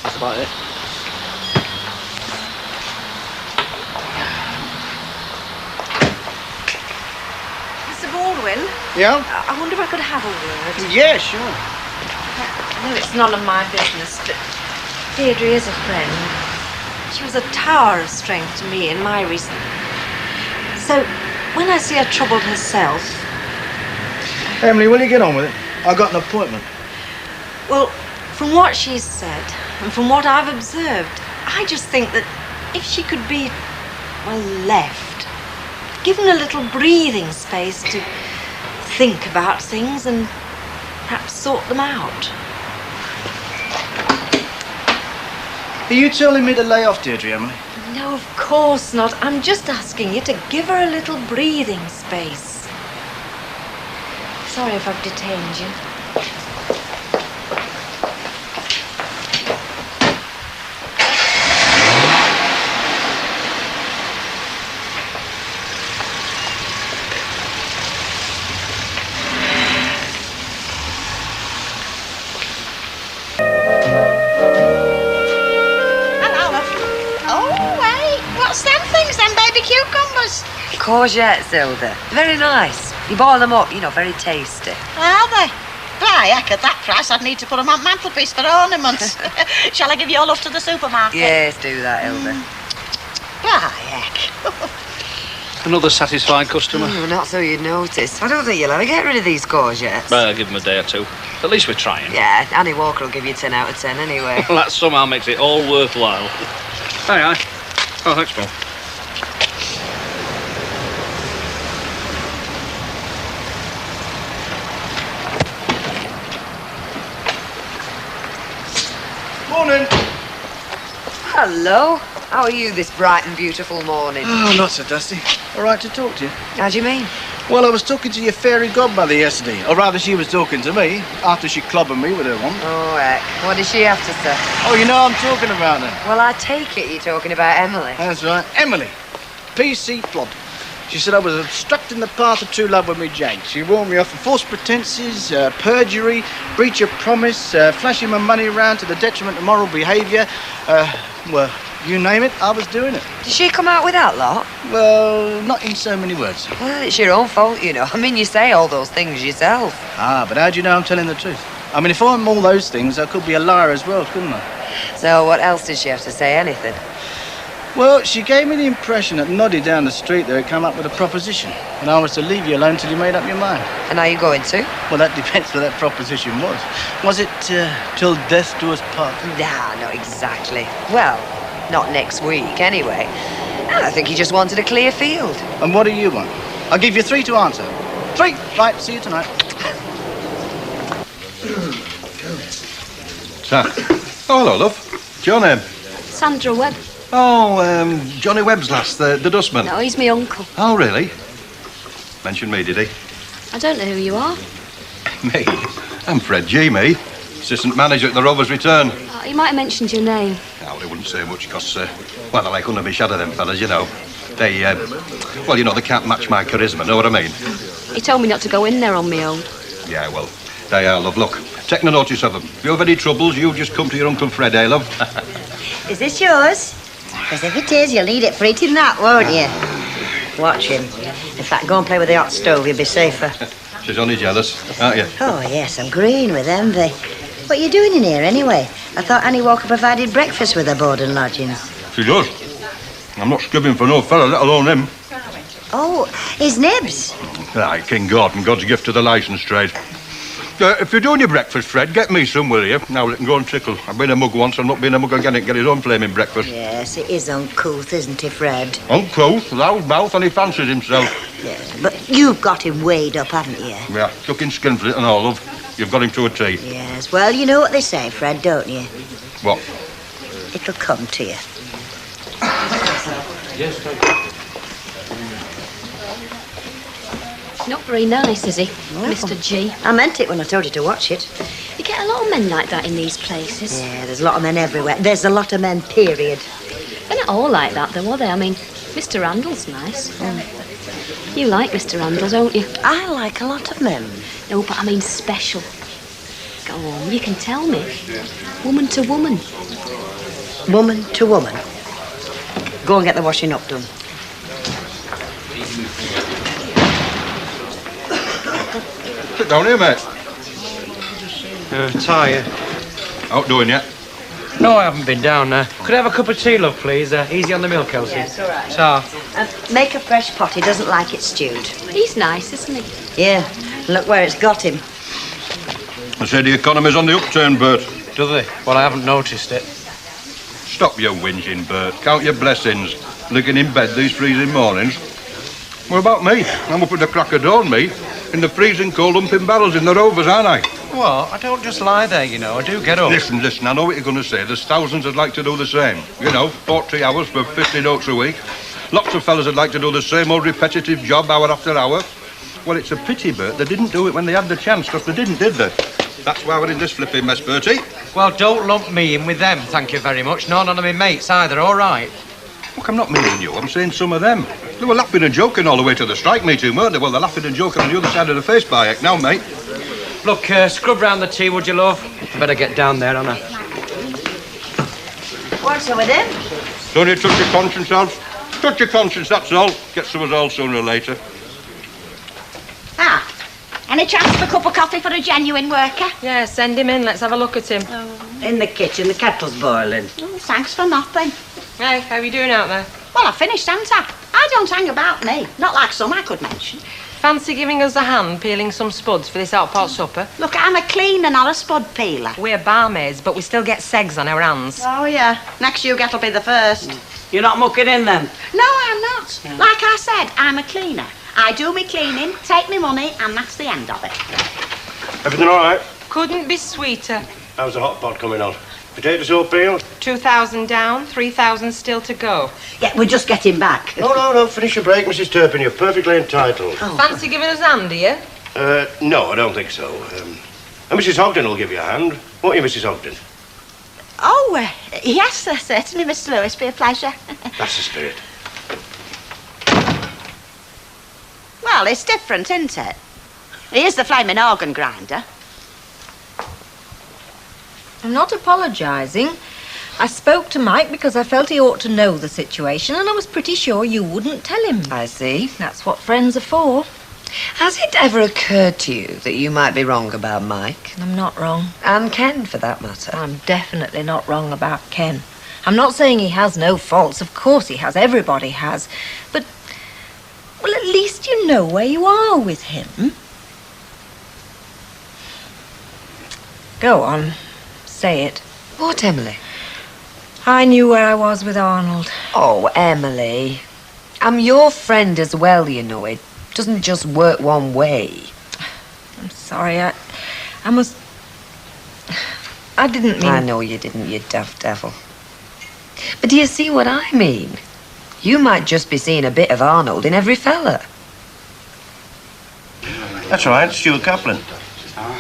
Speaker 2: That's about it.
Speaker 20: Mr. Baldwin?
Speaker 2: Yeah?
Speaker 20: I wonder if I could have a word.
Speaker 2: Yeah, sure.
Speaker 20: I know it's none of my business, but Deirdre is a friend. She was a tower of strength to me in my recent... So, when I see her troubled herself...
Speaker 2: Emily, will you get on with it? I've got an appointment.
Speaker 20: Well, from what she's said, and from what I've observed, I just think that if she could be, well, left, given a little breathing space to think about things and perhaps sort them out.
Speaker 2: Are you telling me to lay off, Deirdre, Emily?
Speaker 20: No, of course not. I'm just asking you to give her a little breathing space. Sorry if I've detained you.
Speaker 12: Courgettes, Hilda. Very nice. You boil them up, you know, very tasty.
Speaker 4: Are they? Why, heck, at that price, I'd need to put them on mantelpiece for ornaments. Shall I give your love to the supermarket?
Speaker 12: Yes, do that, Hilda.
Speaker 4: Why, heck.
Speaker 3: Another satisfied customer.
Speaker 12: Not so you'd notice. I don't think you'll ever get rid of these courgettes.
Speaker 3: Well, give them a day or two. At least we're trying.
Speaker 12: Yeah, Annie Walker will give you 10 out of 10 anyway.
Speaker 3: Well, that somehow makes it all worthwhile. Aye. Oh, thanks, Paul.
Speaker 2: Morning.
Speaker 12: Hello. How are you this bright and beautiful morning?
Speaker 2: Oh, not so dusty. All right to talk to you.
Speaker 12: How do you mean?
Speaker 2: Well, I was talking to your fairy godmother yesterday. Or rather, she was talking to me after she clobbered me with her one.
Speaker 12: Oh, heck. What did she have to say?
Speaker 2: Oh, you know I'm talking about her.
Speaker 12: Well, I take it you're talking about Emily.
Speaker 2: That's right. Emily. PC Plod. She said I was obstructing the path of true love with me Jane. She warned me off for false pretences, perjury, breach of promise, flashing my money around to the detriment of moral behaviour. Well, you name it, I was doing it.
Speaker 12: Did she come out with that lot?
Speaker 2: Well, not in so many words.
Speaker 12: Well, it's your own fault, you know. I mean, you say all those things yourself.
Speaker 2: Ah, but how do you know I'm telling the truth? I mean, if I'm all those things, I could be a liar as well, couldn't I?
Speaker 12: So what else did she have to say? Anything?
Speaker 2: Well, she gave me the impression that Noddy down the street there had come up with a proposition, and I was to leave you alone till you made up your mind.
Speaker 12: And are you going to?
Speaker 2: Well, that depends what that proposition was. Was it till death do us part?
Speaker 12: Nah, not exactly. Well, not next week, anyway. I think he just wanted a clear field.
Speaker 2: And what do you want? I'll give you 3 to answer. 3! Right, see you tonight.
Speaker 11: Oh, hello, love. What's your name?
Speaker 1: Sandra Webb.
Speaker 11: Oh, Johnny Webb's lass, the dustman.
Speaker 1: No, he's my uncle.
Speaker 11: Oh, really? Mentioned me, did he?
Speaker 1: I don't know who you are.
Speaker 11: Me? I'm Fred G, me. Assistant manager at the Rovers Return.
Speaker 1: Oh, he might have mentioned your name.
Speaker 11: No, they wouldn't say much because, well, they're like under my shadow, them fellas, you know. They, well, you know, they can't match my charisma, know what I mean?
Speaker 1: He told me not to go in there on my own.
Speaker 11: Yeah, well, they are, love. Look, take no notice of them. If you have any troubles, you just come to your Uncle Fred, eh, love?
Speaker 18: Is this yours? Because if it is, you'll need it for eating that, won't you? Watch him. In fact, go and play with the hot stove, you'll be safer.
Speaker 11: She's only jealous, aren't you?
Speaker 18: Oh, yes, I'm green with envy. What are you doing in here, anyway? I thought Annie Walker provided breakfast with her board and lodgings.
Speaker 11: She does. I'm not skipping for no fella, let alone him.
Speaker 18: Oh, his nibs.
Speaker 11: Aye, King Gordon, God's gift to the licence trade. If you're doing your breakfast, Fred, get me some, will you? Now let him go and tickle. I've been a mug once, I'm not being a mug again. Get his own flaming breakfast.
Speaker 18: Yes, it is uncouth, isn't he, Fred?
Speaker 11: Uncouth, loud mouth, and he fancies himself.
Speaker 18: Yes, but you've got him weighed up, haven't you?
Speaker 11: Yeah, chucking skin for it and all, love. You've got him to a T.
Speaker 18: Yes, well, you know what they say, Fred, don't you?
Speaker 11: What?
Speaker 18: It'll come to you.
Speaker 8: Yes, thank you.
Speaker 1: Not very nice, is he, Mr. G?
Speaker 18: I meant it when I told you to watch it.
Speaker 1: You get a lot of men like that in these places.
Speaker 18: Yeah, there's a lot of men everywhere. There's a lot of men, period.
Speaker 1: They're not all like that, though, are they? I mean, Mr. Randall's nice. You like Mr. Randall, don't you?
Speaker 18: I like a lot of men.
Speaker 1: No, but I mean special. Go on, you can tell me. Woman to woman.
Speaker 18: Woman to woman. Go and get the washing up done.
Speaker 11: Sit down here, mate.
Speaker 10: Tired.
Speaker 11: Out doing yet?
Speaker 10: No, I haven't been down there. Could I have a cup of tea, love, please? Easy on the milk, Elsie.
Speaker 18: Yes, all right.
Speaker 10: Ta.
Speaker 18: Make a fresh pot. He doesn't like it stewed.
Speaker 1: He's nice, isn't he?
Speaker 18: Yeah. Look where it's got him.
Speaker 11: I say the economy's on the upturn, Bert.
Speaker 10: Do they? Well, I haven't noticed it.
Speaker 11: Stop your whinging, Bert. Count your blessings. Licking in bed these freezing mornings. What about me? I'm up at the crack of dawn, me. In the freezing cold humping barrels in the Rovers, aren't I?
Speaker 10: Well, I don't just lie there, you know. I do get up.
Speaker 11: Listen, I know what you're going to say. There's thousands that'd like to do the same. You know, 40 hours for 50 notes a week. Lots of fellas would like to do the same old repetitive job hour after hour. Well, it's a pity, Bert, they didn't do it when they had the chance, because they didn't, did they? That's why we're in this flipping mess, Bertie.
Speaker 10: Well, don't lump me in with them, thank you very much. No, none of my mates either, all right?
Speaker 11: Look, I'm not meaning you. I'm saying some of them. They were laughing and joking all the way to the strike meeting, weren't they? Well, they're laughing and joking on the other side of the face by heck now, mate.
Speaker 10: Look, scrub round the tea, would you, love? Better get down there, Anna.
Speaker 18: What's with him?
Speaker 11: Don't you touch your conscience, Alf? Touch your conscience, that's all. Gets to us all sooner or later.
Speaker 16: Ah, any chance of a cup of coffee for a genuine worker?
Speaker 20: Yeah, send him in. Let's have a look at him.
Speaker 18: In the kitchen, the kettle's boiling.
Speaker 16: Oh, thanks for nothing.
Speaker 20: Hey, how are you doing out there?
Speaker 16: Well, I finished, haven't I? I don't hang about me. Not like some I could mention.
Speaker 20: Fancy giving us a hand peeling some spuds for this out-pot supper?
Speaker 16: Look, I'm a cleaner, not a spud peeler.
Speaker 20: We're barmaids, but we still get segs on our hands.
Speaker 16: Oh, yeah. Next you get'll be the first.
Speaker 4: You're not mucking in then?
Speaker 16: No, I'm not. Like I said, I'm a cleaner. I do me cleaning, take me money, and that's the end of it.
Speaker 17: Everything all right?
Speaker 20: Couldn't be sweeter.
Speaker 17: How's the hot pot coming on? Potatoes all peeled?
Speaker 20: 2,000 down, 3,000 still to go.
Speaker 18: Yeah, we're just getting back.
Speaker 17: No. Finish your break, Mrs. Turpin. You're perfectly entitled.
Speaker 20: Fancy giving us a hand, do you?
Speaker 17: No, I don't think so. And Mrs. Ogden will give you a hand. Won't you, Mrs. Ogden?
Speaker 16: Oh, yes, sir, certainly, Mr. Lewis. Be a pleasure.
Speaker 17: That's the spirit.
Speaker 16: Well, it's different, isn't it? Here's the flaming organ grinder.
Speaker 15: I'm not apologising. I spoke to Mike because I felt he ought to know the situation, and I was pretty sure you wouldn't tell him.
Speaker 12: I see.
Speaker 15: That's what friends are for.
Speaker 12: Has it ever occurred to you that you might be wrong about Mike?
Speaker 15: I'm not wrong.
Speaker 12: And Ken, for that matter.
Speaker 15: I'm definitely not wrong about Ken. I'm not saying he has no faults. Of course he has. Everybody has. But, well, at least you know where you are with him. Go on. Say it.
Speaker 12: What, Emily?
Speaker 15: I knew where I was with Arnold.
Speaker 12: Oh, Emily. I'm your friend as well, you know. It doesn't just work one way.
Speaker 15: I'm sorry, I must... I didn't mean...
Speaker 12: I know you didn't, you daft devil. But do you see what I mean? You might just be seeing a bit of Arnold in every fella.
Speaker 17: That's right, Stuart Kaplan.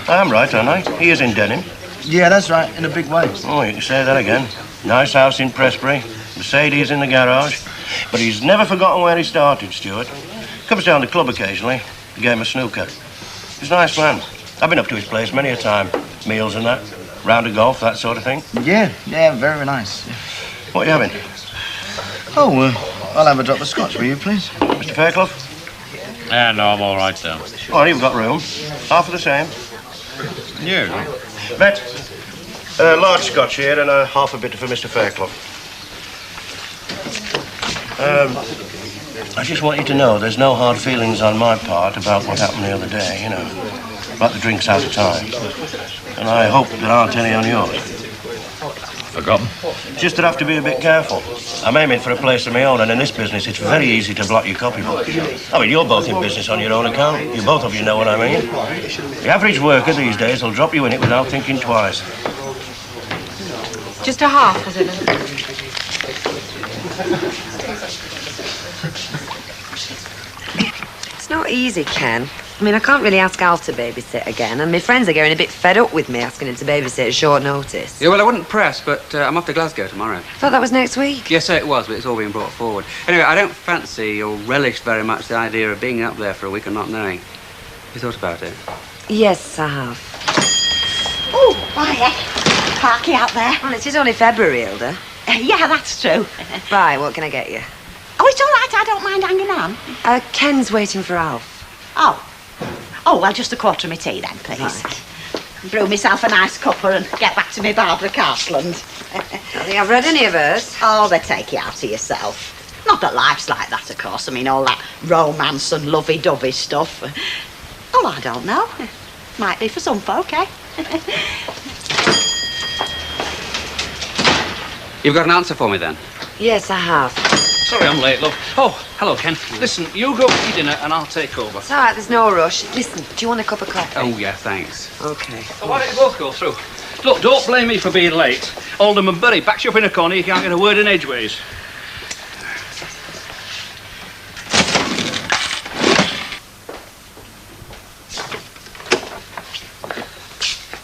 Speaker 17: I am right, aren't I? He is in Denham.
Speaker 2: Yeah, that's right, in a big way.
Speaker 17: Oh, you can say that again. Nice house in Prestbury. Mercedes in the garage. But he's never forgotten where he started, Stuart. Comes down the club occasionally. A game of snooker. He's a nice man. I've been up to his place many a time. Meals and that. Round of golf, that sort of thing.
Speaker 2: Yeah, very nice.
Speaker 17: What are you having?
Speaker 2: Oh, I'll have a drop of scotch, will you, please?
Speaker 17: Mr. Fairclough?
Speaker 5: No, I'm all right, sir.
Speaker 17: Oh, you've got room. Half of the same.
Speaker 5: You?
Speaker 17: Bet. Large scotch here and half a bitter for Mr. Fairclough. I just want you to know there's no hard feelings on my part about what happened the other day, you know. About the drinks out of time. And I hope there aren't any on yours.
Speaker 5: Forgotten?
Speaker 17: Just that I have to be a bit careful. I'm aiming for a place of my own, and in this business, it's very easy to block your copybook. I mean, you're both in business on your own account. You both of you know what I mean. The average worker these days will drop you in it without thinking twice.
Speaker 20: Just a half, was it then?
Speaker 12: It's not easy, Ken. I mean, I can't really ask Alf to babysit again, and my friends are getting a bit fed up with me asking him to babysit at short notice.
Speaker 9: Yeah, well, I wouldn't press, but I'm off to Glasgow tomorrow.
Speaker 12: I thought that was next week.
Speaker 9: Yes, it was, but it's all been brought forward. Anyway, I don't fancy or relish very much the idea of being up there for a week and not knowing. You thought about it?
Speaker 12: Yes, I have.
Speaker 4: Oh, hiya. Parky out there.
Speaker 12: Well, it is only February, Hilda.
Speaker 4: Yeah, that's true.
Speaker 12: Right, what can I get you?
Speaker 4: Oh, it's all right. I don't mind hanging on.
Speaker 12: Ken's waiting for Alf.
Speaker 4: Oh, well, just a quarter of my tea then, please.
Speaker 12: Right.
Speaker 4: Brew myself a nice cuppa and get back to me Barbara Cartland.
Speaker 12: I think I've read any of hers.
Speaker 4: Oh, they take you out of yourself. Not that life's like that, of course. I mean, all that romance and lovey-dovey stuff. Oh, I don't know. Might be for some folk, eh?
Speaker 9: You've got an answer for me, then?
Speaker 12: Yes, I have.
Speaker 3: Sorry I'm late, love. Oh, hello, Ken. Listen, you go for your dinner and I'll take over.
Speaker 12: It's all right, there's no rush. Listen, do you want a cup of coffee?
Speaker 9: Oh, yeah, thanks.
Speaker 12: OK.
Speaker 3: Oh, why don't you both go through? Look, don't blame me for being late. Alderman Bury backs you up in a corner, you can't get a word in edgeways.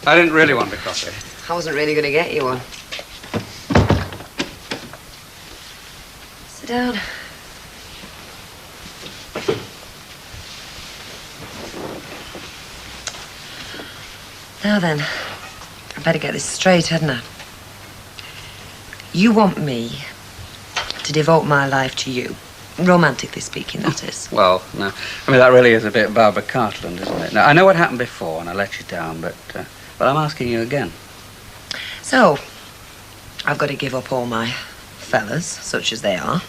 Speaker 9: I didn't really want a coffee.
Speaker 12: I wasn't really going to get you one. Sit down. Now then, I better get this straight, hadn't I? You want me to devote my life to you. Romantically speaking, that is.
Speaker 9: Well, no. I mean, that really is a bit Barbara Cartland, isn't it? Now, I know what happened before and I let you down, but I'm asking you again.
Speaker 12: So, I've got to give up all my fellas, such as they are,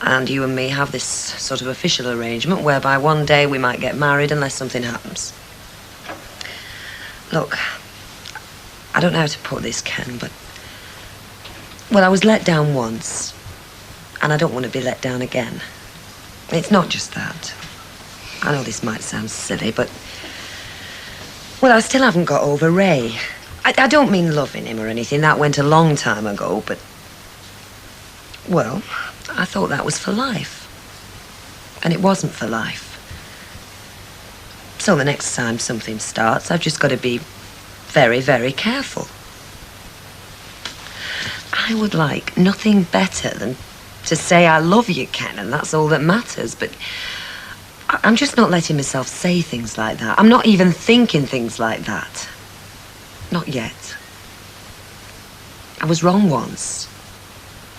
Speaker 12: and you and me have this sort of official arrangement whereby one day we might get married unless something happens. Look, I don't know how to put this, Ken, but... Well, I was let down once, and I don't want to be let down again. It's not just that. I know this might sound silly, but... Well, I still haven't got over Ray. I don't mean loving him or anything. That went a long time ago, but... Well, I thought that was for life. And it wasn't for life. So the next time something starts, I've just got to be very, very careful. I would like nothing better than to say I love you, Ken, and that's all that matters, but I'm just not letting myself say things like that. I'm not even thinking things like that. Not yet. I was wrong once,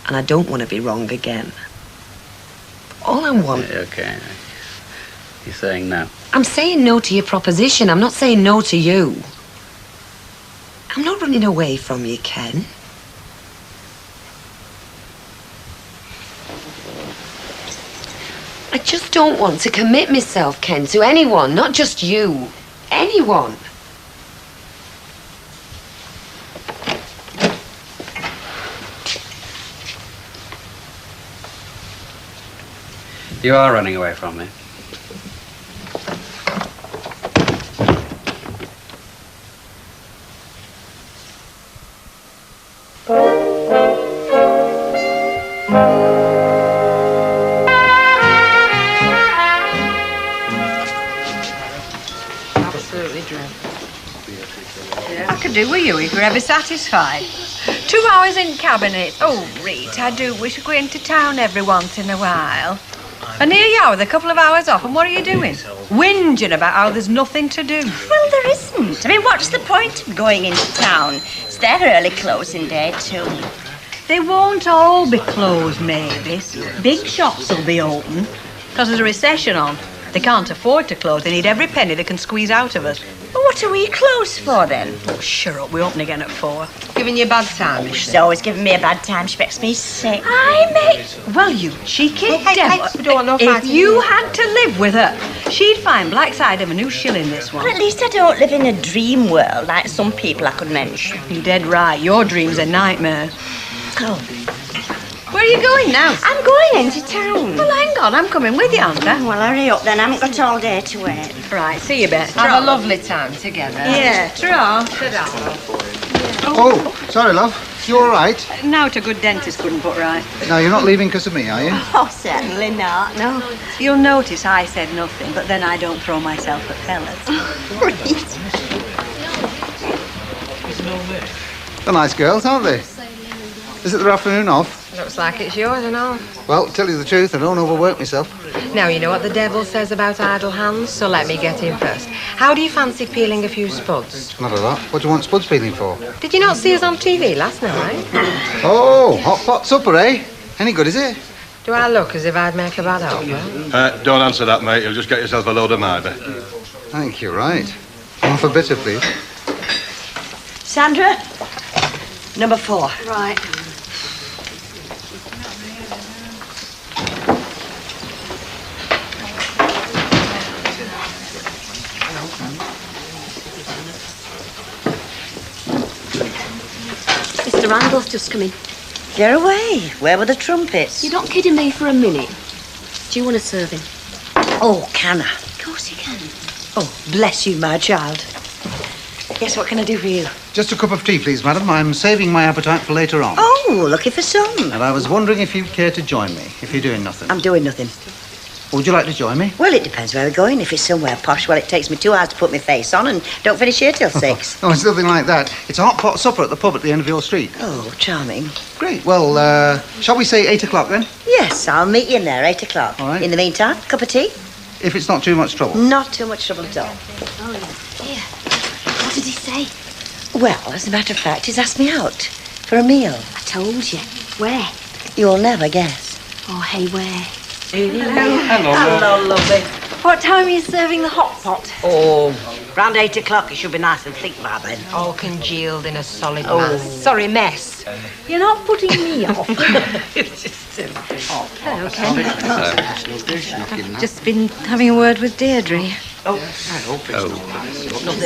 Speaker 12: and I don't want to be wrong again. All I want...
Speaker 9: Okay. You're saying no?
Speaker 12: I'm saying no to your proposition. I'm not saying no to you. I'm not running away from you, Ken. I just don't want to commit myself, Ken, to anyone, not just you. Anyone.
Speaker 9: You are running away from me.
Speaker 12: Absolutely dreadful.
Speaker 20: could do with you if you're ever satisfied. 2 hours in cabinet. Oh, Rita, I do wish we could go into town every once in a while. And here you are with a couple of hours off, and what are you doing? Whinging about how there's nothing to do.
Speaker 16: Well, there isn't. I mean, what's the point of going into town? It's their early closing day, too.
Speaker 20: They won't all be closed, maybe. Big shops will be open, because there's a recession on. They can't afford to close. They need every penny they can squeeze out of us.
Speaker 16: Well, what are we closed for, then?
Speaker 20: Oh, shut up. We open again at 4. Giving you a bad time, is she?
Speaker 16: She's always giving me a bad time. She makes me sick.
Speaker 20: I mate. Well, you cheeky devil.
Speaker 16: we don't want no
Speaker 20: If
Speaker 16: fighting.
Speaker 20: you had to live with her, she'd find black side of a new shilling, this one.
Speaker 16: Well, at least I don't live in a dream world like some people I could mention.
Speaker 20: You're dead right. Your dream's a nightmare.
Speaker 16: Oh.
Speaker 20: Where are you going now?
Speaker 16: I'm going into town.
Speaker 20: Well, hang on. I'm coming with you, aren't I?
Speaker 16: Well, hurry up then. I haven't got all day to wait.
Speaker 20: Right, see you, Bet.
Speaker 12: Have a lovely time together.
Speaker 20: Yeah, ta-ra.
Speaker 13: Oh, sorry, love. You all right?
Speaker 20: Now to a good dentist couldn't put right.
Speaker 13: No, you're not leaving because of me, are you?
Speaker 16: Oh, certainly not. No.
Speaker 20: You'll notice I said nothing, but then I don't throw myself at fellas.
Speaker 13: They're nice girls, aren't they? Is it their afternoon off?
Speaker 12: Looks like it's yours and all.
Speaker 13: Well, to tell you the truth, I don't overwork myself.
Speaker 12: Now, you know what the devil says about idle hands, so let me get in first. How do you fancy peeling a few spuds?
Speaker 13: Not a lot. What do you want spuds peeling for?
Speaker 12: Did you not see us on TV last night?
Speaker 13: Oh, hot pot supper, eh? Any good, is it?
Speaker 12: Do I look as if I'd make a bad offer?
Speaker 11: Don't answer that, mate. You'll just get yourself a load of Myber.
Speaker 13: I think you're right. Half a bitter, please.
Speaker 18: Sandra, number 4.
Speaker 1: Right. Mr. Randall's just come in.
Speaker 18: Get away. Where were the trumpets?
Speaker 1: You're not kidding me for a minute. Do you want to serve him?
Speaker 18: Oh, can I?
Speaker 1: Of course you can.
Speaker 18: Oh, bless you, my child. Yes, what can I do for you?
Speaker 13: Just a cup of tea, please, madam. I'm saving my appetite for later on.
Speaker 18: Oh, lucky for some.
Speaker 13: And I was wondering if you'd care to join me, if you're doing nothing.
Speaker 18: I'm doing nothing.
Speaker 13: Would you like to join me?
Speaker 18: Well, it depends where we're going. If it's somewhere posh, well, it takes me 2 hours to put my face on and don't finish here till 6.
Speaker 13: No, it's nothing like that. It's a hot pot supper at the pub at the end of your street.
Speaker 18: Oh, charming.
Speaker 13: Great. Well, shall we say 8 o'clock then?
Speaker 18: Yes, I'll meet you in there, 8 o'clock.
Speaker 13: All right.
Speaker 18: In the meantime, cup of tea?
Speaker 13: If it's not too much trouble.
Speaker 18: Not too much trouble at all.
Speaker 1: Oh, yeah. Here. What did he say?
Speaker 18: Well, as a matter of fact, he's asked me out for a meal.
Speaker 1: I told you. Where?
Speaker 18: You'll never guess.
Speaker 1: Oh, hey, where?
Speaker 18: Hello, lovely.
Speaker 15: What time are you serving the hot pot?
Speaker 18: Oh, round 8 o'clock. It should be nice and thick by then.
Speaker 12: All congealed in a solid
Speaker 18: Oh.
Speaker 12: mass. Sorry, mess.
Speaker 15: You're not putting me off. Just been having a word with Deirdre.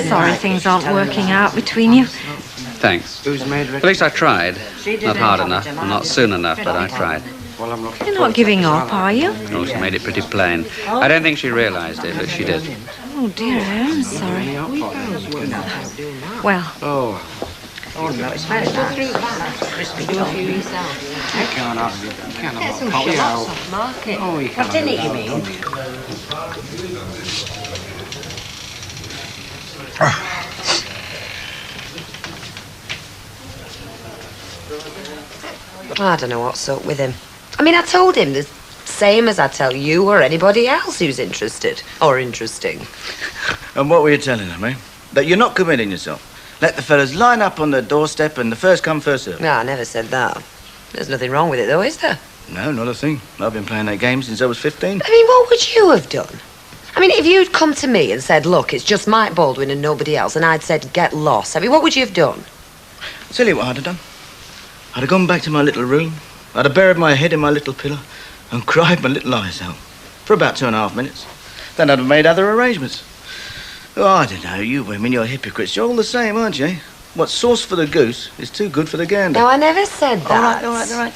Speaker 15: Sorry things aren't working out between you.
Speaker 3: Thanks. At least I tried. Not hard enough, and not soon enough, but I tried.
Speaker 15: You're not giving up, are you?
Speaker 3: Oh, she made it pretty plain. I don't think she realised it, but she did.
Speaker 15: Oh, dear, I'm sorry. Well,
Speaker 18: Oh, no, it's very nice. Crispy toffee.
Speaker 12: Get some shots off market.
Speaker 18: What in it, you mean?
Speaker 12: I don't know what's up with him. I mean, I told him the same as I tell you or anybody else who's interested. Or interesting.
Speaker 2: And what were you telling them, eh? That you're not committing yourself. Let the fellas line up on the doorstep and the first come, first serve.
Speaker 12: No, I never said that. There's nothing wrong with it, though, is there?
Speaker 2: No, not a thing. I've been playing that game since I was 15.
Speaker 12: I mean, what would you have done? I mean, if you'd come to me and said, look, it's just Mike Baldwin and nobody else, and I'd said, get lost, I mean, what would you have done?
Speaker 2: I'll tell you what I'd have done. I'd have gone back to my little room. I'd have buried my head in my little pillow and cried my little eyes out for about 2.5 minutes. Then I'd have made other arrangements. Oh, I don't know, you women, you're hypocrites. You're all the same, aren't you? What's sauce for the goose is too good for the gander.
Speaker 12: No, I never said that.
Speaker 2: All right.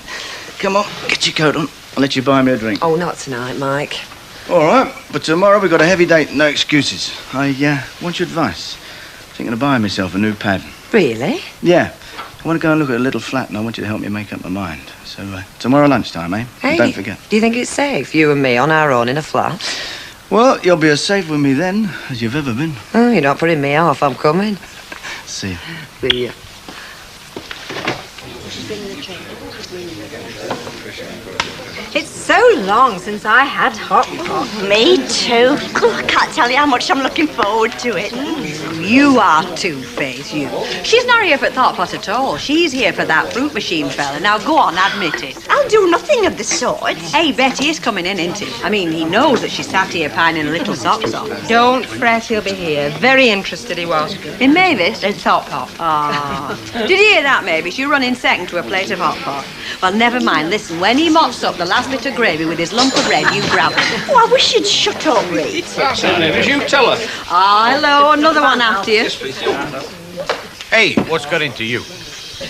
Speaker 2: Come on, get your coat on. I'll let you buy me a drink.
Speaker 12: Oh, not tonight, Mike.
Speaker 2: All right, but tomorrow we've got a heavy date, no excuses. I want your advice. I'm thinking of buying myself a new pad.
Speaker 12: Really?
Speaker 2: Yeah. I want to go and look at a little flat, and I want you to help me make up my mind. So, tomorrow lunchtime, eh?
Speaker 12: Hey,
Speaker 2: And don't forget.
Speaker 12: Do you think it's safe, you and me on our own in a flat?
Speaker 2: Well, you'll be as safe with me then as you've ever been.
Speaker 12: Oh, you're not putting me off. I'm coming.
Speaker 2: See you.
Speaker 6: See ya.
Speaker 15: It's so long since I had hot pot.
Speaker 16: Me too. I can't tell you how much I'm looking forward to it.
Speaker 6: You are two-faced, you. She's not here for the hot pot at all. She's here for that fruit machine fella. Now, go on, admit it.
Speaker 16: I'll do nothing of the sort.
Speaker 6: Hey, Betty is coming in, isn't he? I mean, he knows that she sat here pining her little socks off.
Speaker 20: Don't fret, he'll be here. Very interested he was.
Speaker 6: In Mavis, it's hot pot. Ah. Did you hear that, Mavis? You run in second to a plate of hot pot. Well, never mind. Listen, when he mops up the last bit of gravy with his lump of bread, you grab him.
Speaker 16: Oh, I wish you'd shut up, Reed.
Speaker 3: That's it, Mavis. You tell her.
Speaker 6: Ah, hello, another one after you.
Speaker 5: Hey, what's got into you?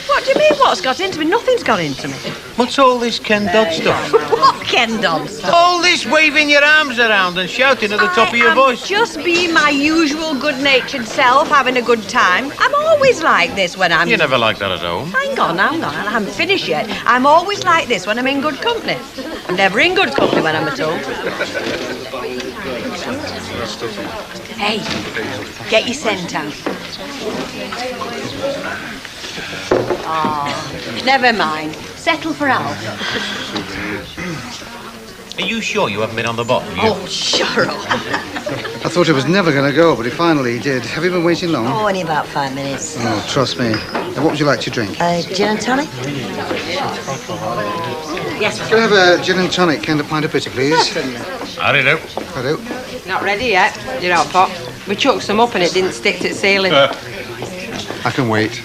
Speaker 6: What do you mean, what's got into me? Nothing's got into me.
Speaker 5: What's all this Ken Dodd stuff?
Speaker 6: What Ken Dodd stuff?
Speaker 5: All this waving your arms around and shouting at the top of your voice.
Speaker 6: Just being my usual good-natured self, having a good time. I'm always like this when I'm...
Speaker 5: You never like that at home.
Speaker 6: Hang on. I haven't finished yet. I'm always like this when I'm in good company. I'm never in good company when I'm at home. Hey, get your scent out. Oh, never mind. Settle for Alf.
Speaker 5: Are you sure you haven't been on the bottom?
Speaker 6: Oh, shut up.
Speaker 13: I thought he was never going to go, but he finally did. Have you been waiting long?
Speaker 18: Oh, only about 5 minutes.
Speaker 13: Oh, trust me. Now, what would you like to drink?
Speaker 18: Gin and tonic?
Speaker 6: Yes,
Speaker 13: Can I have a gin and tonic and a pint of bitter, please?
Speaker 5: How do you do?
Speaker 13: I do.
Speaker 20: Not ready yet, your hot pot. We chucked some up and it didn't stick to the ceiling.
Speaker 13: I can wait.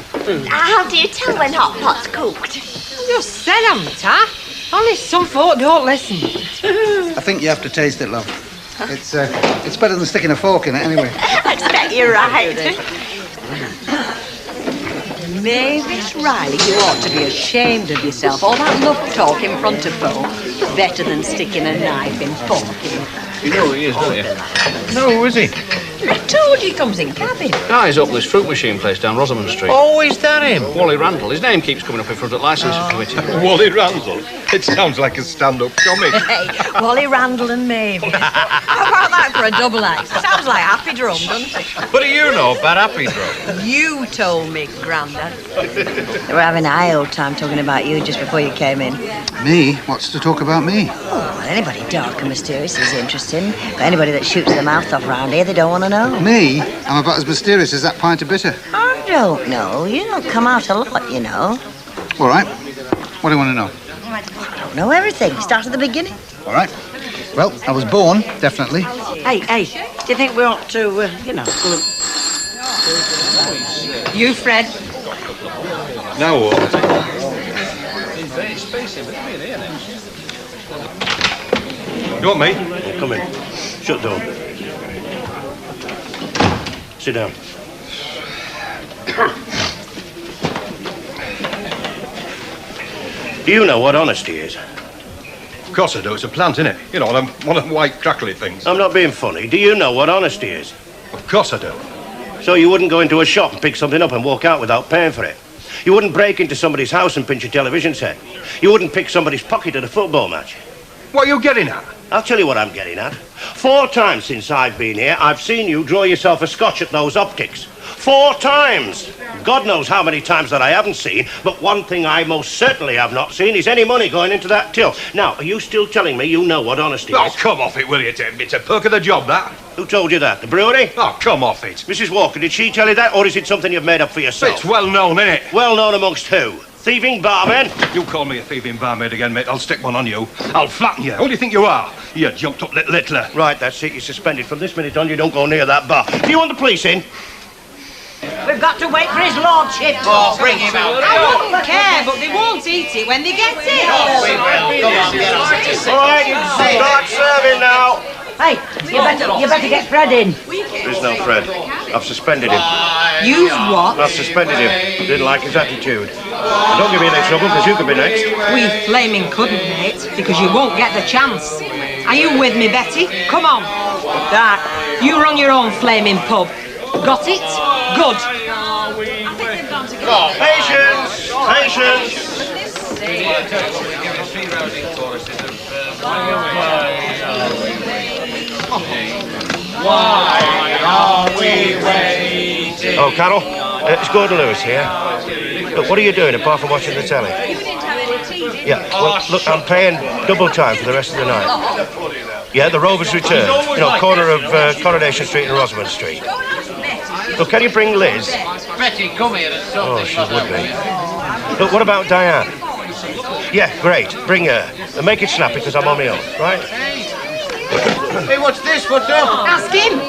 Speaker 16: How do you tell when hot pot's cooked?
Speaker 20: Just said, haven't I? Only some folk don't listen.
Speaker 13: I think you have to taste it, love. It's better than sticking a fork in it, anyway.
Speaker 16: I expect you're right.
Speaker 6: Mavis Riley, you ought to be ashamed of yourself. All that love talk in front of folk is better than sticking a knife in pork.
Speaker 3: You know who he is, don't you?
Speaker 5: No, who is he?
Speaker 6: I told you he comes in cabin.
Speaker 3: Ah, he's up this fruit machine place down Rosamond Street.
Speaker 5: Oh, is that him?
Speaker 3: Wally Randall. His name keeps coming up in front of the licensing committee.
Speaker 11: Wally Randall? It sounds like a stand-up comic.
Speaker 6: Hey, Wally Randall and Mavis. How about that for a double act? Sounds like Happy Drum, doesn't it?
Speaker 5: What do you know about Happy Drum?
Speaker 6: You told me, Grandad.
Speaker 18: They were having a high old time talking about you just before you came in.
Speaker 13: Me? What's to talk about me?
Speaker 18: Oh, well, anybody dark and mysterious is interesting. But anybody that shoots their mouth off round here, they don't want to know.
Speaker 13: Me? I'm about as mysterious as that pint of bitter.
Speaker 18: I don't know. You don't come out a lot, you know.
Speaker 13: All right. What do you want to know?
Speaker 18: I don't know everything. Start at the beginning.
Speaker 13: All right. Well, I was born, definitely.
Speaker 4: Hey, do you think we ought to,
Speaker 20: You, Fred.
Speaker 11: Now what? You want me?
Speaker 17: Yeah, come in. Shut the door. Sit down. Do you know what honesty is?
Speaker 11: Of course I do. It's a plant, isn't it? You know, one of them white crackly things.
Speaker 17: I'm not being funny. Do you know what honesty is?
Speaker 11: Of course I do.
Speaker 17: So you wouldn't go into a shop and pick something up and walk out without paying for it? You wouldn't break into somebody's house and pinch a television set? You wouldn't pick somebody's pocket at a football match?
Speaker 11: What are you getting at?
Speaker 17: I'll tell you what I'm getting at. 4 times since I've been here, I've seen you draw yourself a scotch at those optics. 4 times! God knows how many times that I haven't seen, but one thing I most certainly have not seen is any money going into that till. Now, are you still telling me you know what honesty
Speaker 11: Oh,
Speaker 17: is?
Speaker 11: come off it, will you, Tim? It's a perk of the job, that.
Speaker 17: Who told you that? The brewery?
Speaker 11: Oh, come off it.
Speaker 17: Mrs. Walker, did she tell you that, or is it something you've made up for yourself?
Speaker 11: It's well known, isn't it?
Speaker 17: Well known amongst who? Thieving barmen?
Speaker 11: You call me a thieving barmaid again, mate. I'll stick one on you. I'll flatten you. Who do you think you are? You jumped up little littler.
Speaker 17: Right, that's it. You're suspended. From this minute on, you don't go near that bar. Do you want the police in?
Speaker 4: We've got to wait for his lordship.
Speaker 5: Oh, bring him out.
Speaker 20: I wouldn't care, but they won't eat it when they get it.
Speaker 5: We will. Come on, get us.
Speaker 17: All right, you start serving now.
Speaker 4: Hey, you better get Fred in.
Speaker 17: There's no Fred. I've suspended him.
Speaker 20: You've what?
Speaker 17: I've suspended him. Didn't like his attitude. And don't give me any trouble, because you could be next.
Speaker 20: We flaming couldn't, mate, because you won't get the chance. Are you with me, Betty? Come on. That. You run your own flaming pub. Got it? Good.
Speaker 17: Oh, patience! Patience!
Speaker 14: Why are we waiting?
Speaker 17: Oh, Carol, It's Gordon Lewis here. Look, what are you doing apart from watching the telly? Yeah, well, look, I'm paying double time for the rest of the night. Yeah, the Rovers return. You know, corner of Coronation Street and Rosamond Street. Look, can you bring Liz?
Speaker 5: Betty, come here.
Speaker 17: Oh, she would be. Look, what about Diane? Yeah, great. Bring her. And make it snappy, because I'm on my own, right?
Speaker 22: Hey, what's this? What's up?
Speaker 18: Ask him.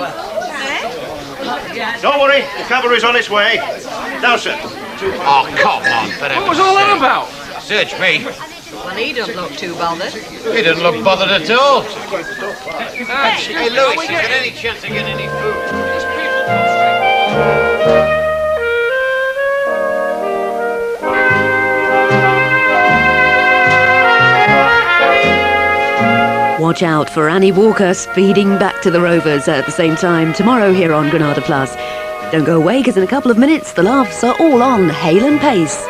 Speaker 17: Don't worry, the cavalry's on its way. Now, sir.
Speaker 5: Oh, come on,
Speaker 9: What was all that about?
Speaker 5: Search me.
Speaker 20: Well, he doesn't look too bothered.
Speaker 5: He didn't look bothered at all. Hey, Louis, is there any chance of getting any food?
Speaker 14: Watch out for Annie Walker speeding back to the Rovers at the same time tomorrow here on Granada Plus. Don't go away, because in a couple of minutes the laughs are all on Hale and Pace.